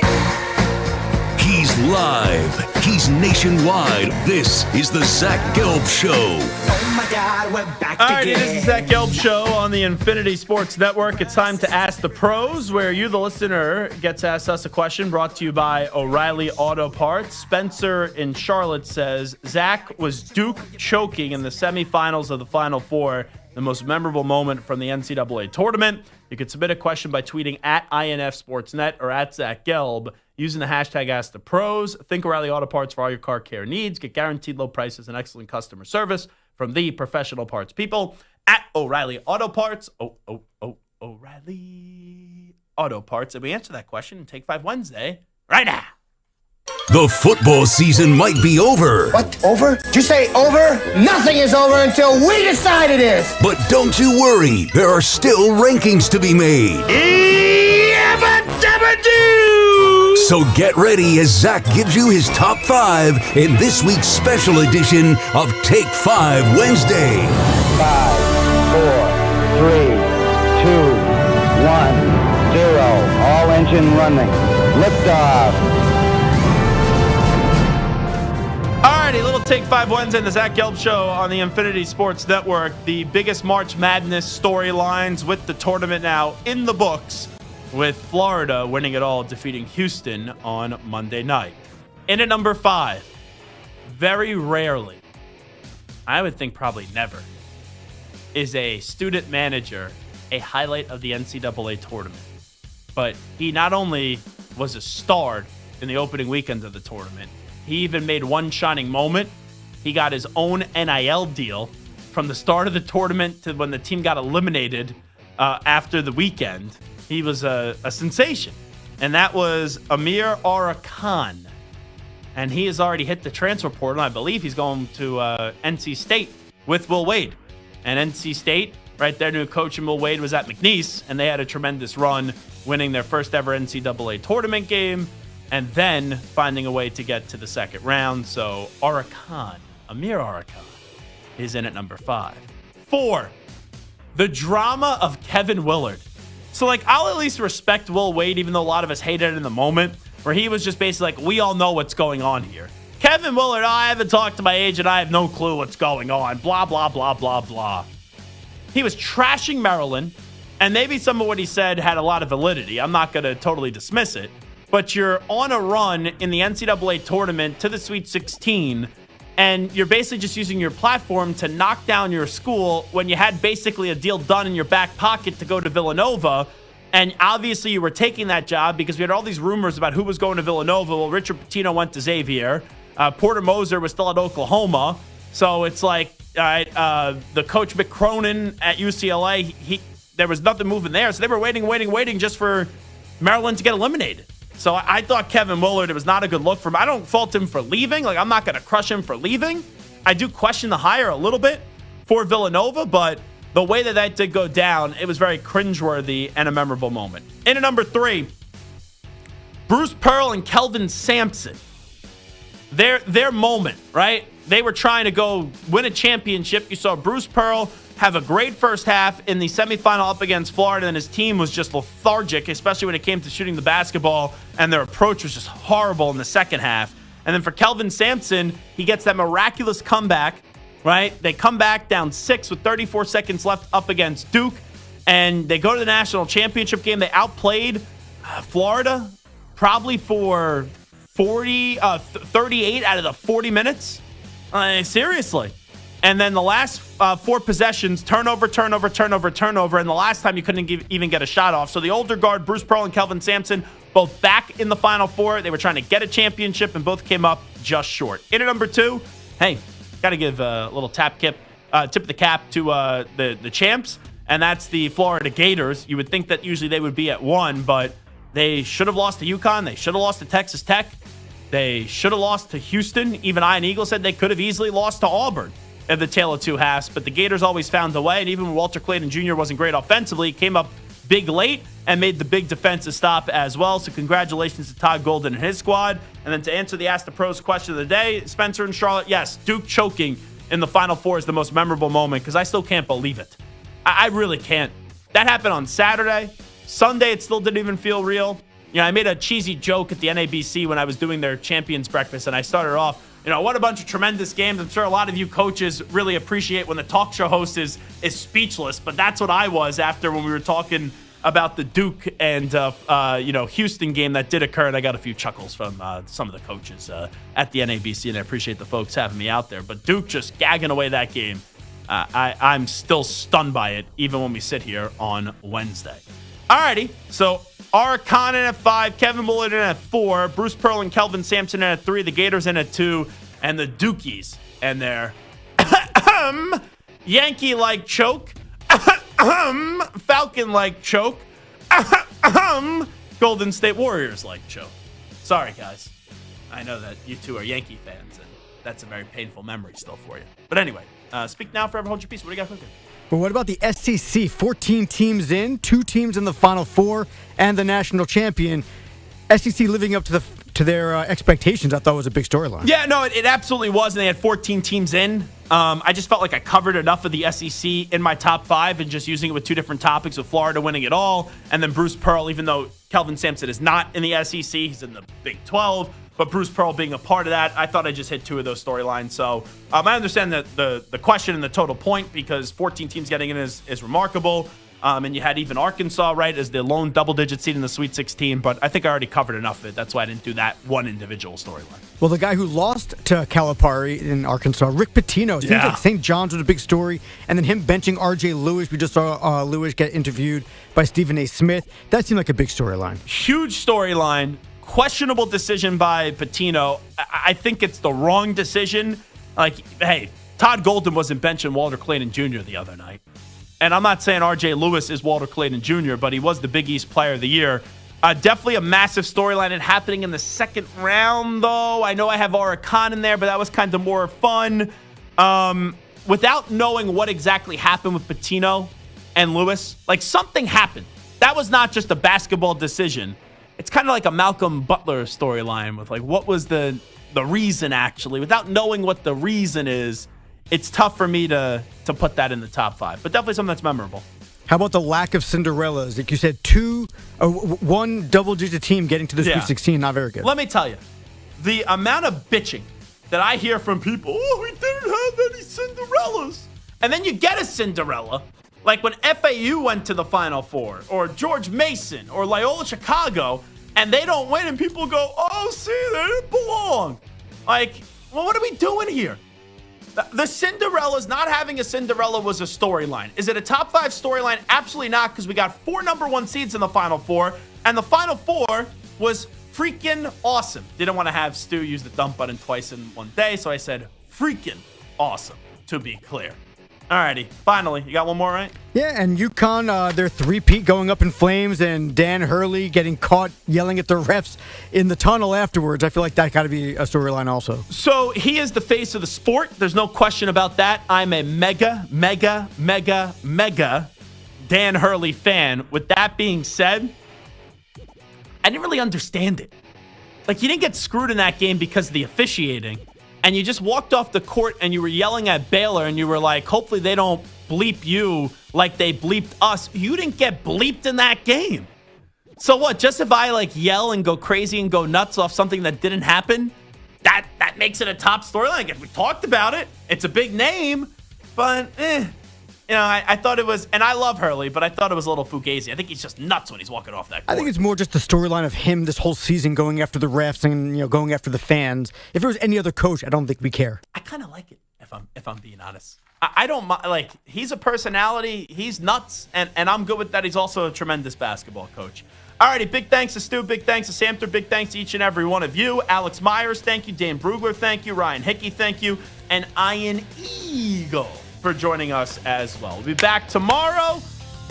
Speaker 3: He's live. He's nationwide. This is the Zach Gelb Show.
Speaker 9: Oh my God, we're back
Speaker 4: All right, this is the Zach Gelb Show on the Infinity Sports Network. It's time to Ask the Pros, where you, the listener, get to ask us a question brought to you by O'Reilly Auto Parts. Spencer in Charlotte says, Zach, was Duke choking in the semifinals of the Final Four the most memorable moment from the NCAA tournament? You can submit a question by tweeting at INFSportsNet or at Zach Gelb using the hashtag #AskThePros. Think O'Reilly Auto Parts for all your car care needs. Get guaranteed low prices and excellent customer service from the professional parts people at O'Reilly Auto Parts. O'Reilly Auto Parts. And we answer that question in Take 5 Wednesday right now.
Speaker 3: The football season might be over.
Speaker 9: What? Over? Did you say over? Nothing is over until we decide it is.
Speaker 3: But don't you worry, there are still rankings to be made. So get ready as Zach gives you his top 5 in this week's special edition of Take 5 Wednesday.
Speaker 10: 5, 4, 3, 2, 1, 0. All engine running. Liftoff.
Speaker 4: Alrighty, little Take 5 Wednesday in the Zach Gelb Show on the Infinity Sports Network. The biggest March Madness storylines with the tournament now in the books, with Florida winning it all, defeating Houston on Monday night. In at number 5, very rarely, I would think probably never, is a student manager a highlight of the NCAA tournament. But he not only was a star in the opening weekend of the tournament, he even made one shining moment. He got his own NIL deal from the start of the tournament to when the team got eliminated after the weekend. He was a sensation, and that was Amir Khan. And he has already hit the transfer portal. I believe he's going to NC State with Will Wade. And NC State, right, their new coach in Will Wade was at McNeese, and they had a tremendous run, winning their first ever NCAA tournament game, and then finding a way to get to the second round. So Amir Khan, is in at number 5. 4, the drama of Kevin Willard. So, I'll at least respect Will Wade, even though a lot of us hated it in the moment, where he was just basically like, we all know what's going on here. Kevin Willard, I haven't talked to my agent. I have no clue what's going on. Blah, blah, blah, blah, blah. He was trashing Maryland, and maybe some of what he said had a lot of validity. I'm not going to totally dismiss it. But you're on a run in the NCAA tournament to the Sweet 16, and you're basically just using your platform to knock down your school when you had basically a deal done in your back pocket to go to Villanova. And obviously you were taking that job because we had all these rumors about who was going to Villanova. Well, Richard Pitino went to Xavier. Porter Moser was still at Oklahoma. So it's like, all right, the coach McCronin at UCLA, there was nothing moving there. So they were waiting just for Maryland to get eliminated. So I thought Kevin Willard, it was not a good look for him. I don't fault him for leaving. I'm not going to crush him for leaving. I do question the hire a little bit for Villanova, but the way that did go down, it was very cringeworthy and a memorable moment. In at number 3, Bruce Pearl and Kelvin Sampson. Their moment, right? They were trying to go win a championship. You saw Bruce Pearl have a great first half in the semifinal up against Florida, and his team was just lethargic, especially when it came to shooting the basketball, and their approach was just horrible in the second half. And then for Kelvin Sampson, he gets that miraculous comeback, right? They come back down 6 with 34 seconds left up against Duke, and they go to the national championship game. They outplayed Florida probably for 38 out of the 40 minutes. Seriously. And then the last 4 possessions, turnover, and the last time you couldn't even get a shot off. So the older guard, Bruce Pearl and Kelvin Sampson, both back in the Final Four. They were trying to get a championship, and both came up just short. In at number 2, hey, got to give a little tip of the cap to the champs, and that's the Florida Gators. You would think that usually they would be at 1, but they should have lost to UConn. They should have lost to Texas Tech. They should have lost to Houston. Even Ian Eagle said they could have easily lost to Auburn at the tale of 2 halves, but the Gators always found a way, and even when Walter Clayton Jr. wasn't great offensively, he came up big late and made the big defensive stop as well. So congratulations to Todd Golden and his squad. And then to answer the Ask the Pros question of the day, Spencer and Charlotte, yes, Duke choking in the Final Four is the most memorable moment because I still can't believe it. I really can't. That happened on Saturday. Sunday, it still didn't even feel real. I made a cheesy joke at the NABC when I was doing their Champions Breakfast, and I started off, what a bunch of tremendous games. I'm sure a lot of you coaches really appreciate when the talk show host is speechless, but that's what I was after when we were talking about the Duke and Houston game that did occur, and I got a few chuckles from some of the coaches at the NABC, and I appreciate the folks having me out there. But Duke just gagging away that game. I'm still stunned by it, even when we sit here on Wednesday. Alrighty, so Khan in at 5, Kevin Willard in at 4, Bruce Pearl and Kelvin Sampson in at 3, the Gators in at 2, and the Dukies and their Yankee-like choke, Falcon-like choke, Golden State Warriors-like choke. Sorry, guys. I know that you two are Yankee fans, and that's a very painful memory still for you. But anyway, speak now, forever hold your peace. What do you got cooking?
Speaker 12: But what about the SEC? 14 teams in, 2 teams in the Final Four, and the national champion. SEC living up to their expectations, I thought was a big storyline.
Speaker 4: Yeah, no, it absolutely was, and they had 14 teams in. I just felt like I covered enough of the SEC in my top 5 and just using it with 2 different topics, with Florida winning it all, and then Bruce Pearl, even though Kelvin Sampson is not in the SEC, he's in the Big 12. but Bruce Pearl being a part of that, I thought I just hit 2 of those storylines. So I understand that the question and the total point, because 14 teams getting in is remarkable. And you had even Arkansas, right, as the lone double-digit seed in the Sweet 16. But I think I already covered enough of it. That's why I didn't do that one individual storyline.
Speaker 12: Well, the guy who lost to Calipari in Arkansas, Rick Pitino, seems like St. John's was a big story. And then him benching R.J. Lewis. We just saw Lewis get interviewed by Stephen A. Smith. That seemed like a big storyline.
Speaker 4: Huge storyline. Questionable decision by Pitino. I think it's the wrong decision. Like, hey, Todd Golden wasn't benching Walter Clayton Jr. the other night. And I'm not saying R.J. Lewis is Walter Clayton Jr., but he was the Big East Player of the Year. Definitely a massive storyline and happening in the second round, though. I know I have Aura Khan in there, but that was kind of more fun. Without knowing what exactly happened with Pitino and Lewis, like something happened. That was not just a basketball decision. It's kind of like a Malcolm Butler storyline with like what was the reason actually. Without knowing what the reason is, it's tough for me to put that in the top 5, but definitely something that's memorable.
Speaker 12: How about the lack of Cinderellas? Like you said, one double-digit team getting to the Sweet 16, not very good.
Speaker 4: Let me tell you, the amount of bitching that I hear from people, we didn't have any Cinderellas. And then you get a Cinderella, like when FAU went to the Final Four, or George Mason, or Loyola Chicago, and they don't win, and people go, oh, see, they didn't belong. Like, well, what are we doing here? The Cinderellas, not having a Cinderella was a storyline. Is it a top 5 storyline? Absolutely not, because we got 4 number 1 seeds in the Final Four, and the Final Four was freaking awesome. Didn't want to have Stu use the dump button twice in one day, so I said freaking awesome, to be clear. Alrighty, finally, you got one more, right?
Speaker 12: Yeah, and UConn, their three-peat going up in flames, and Dan Hurley getting caught yelling at the refs in the tunnel afterwards. I feel like that got to be a storyline also.
Speaker 4: So he is the face of the sport. There's no question about that. I'm a mega Dan Hurley fan. With that being said, I didn't really understand it. Like, he didn't get screwed in that game because of the officiating. And you just walked off the court and you were yelling at Baylor and you were like, hopefully they don't bleep you like they bleeped us. You didn't get bleeped in that game. So what? Just if I like yell and go crazy and go nuts off something that didn't happen, that makes it a top storyline. If we talked about it, it's a big name, but you know, I thought it was, and I love Hurley, but I thought it was a little fugazi. I think he's just nuts when he's walking off that court.
Speaker 12: I think it's more just the storyline of him this whole season going after the refs and going after the fans. If it was any other coach, I don't think we care.
Speaker 4: I kind of like it, if I'm being honest. I don't mind. Like, he's a personality. He's nuts, and I'm good with that. He's also a tremendous basketball coach. Alrighty, big thanks to Stu, big thanks to Samter, big thanks to each and every one of you. Alex Myers, thank you. Dane Brugler, thank you. Ryan Hickey, thank you. And Ian Eagle for joining us as well. We'll be back tomorrow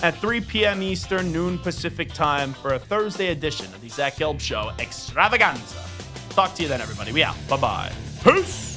Speaker 4: at 3 p.m. Eastern, noon Pacific time for a Thursday edition of the Zach Gelb Show Extravaganza. Talk to you then, everybody. We out. Bye-bye. Peace.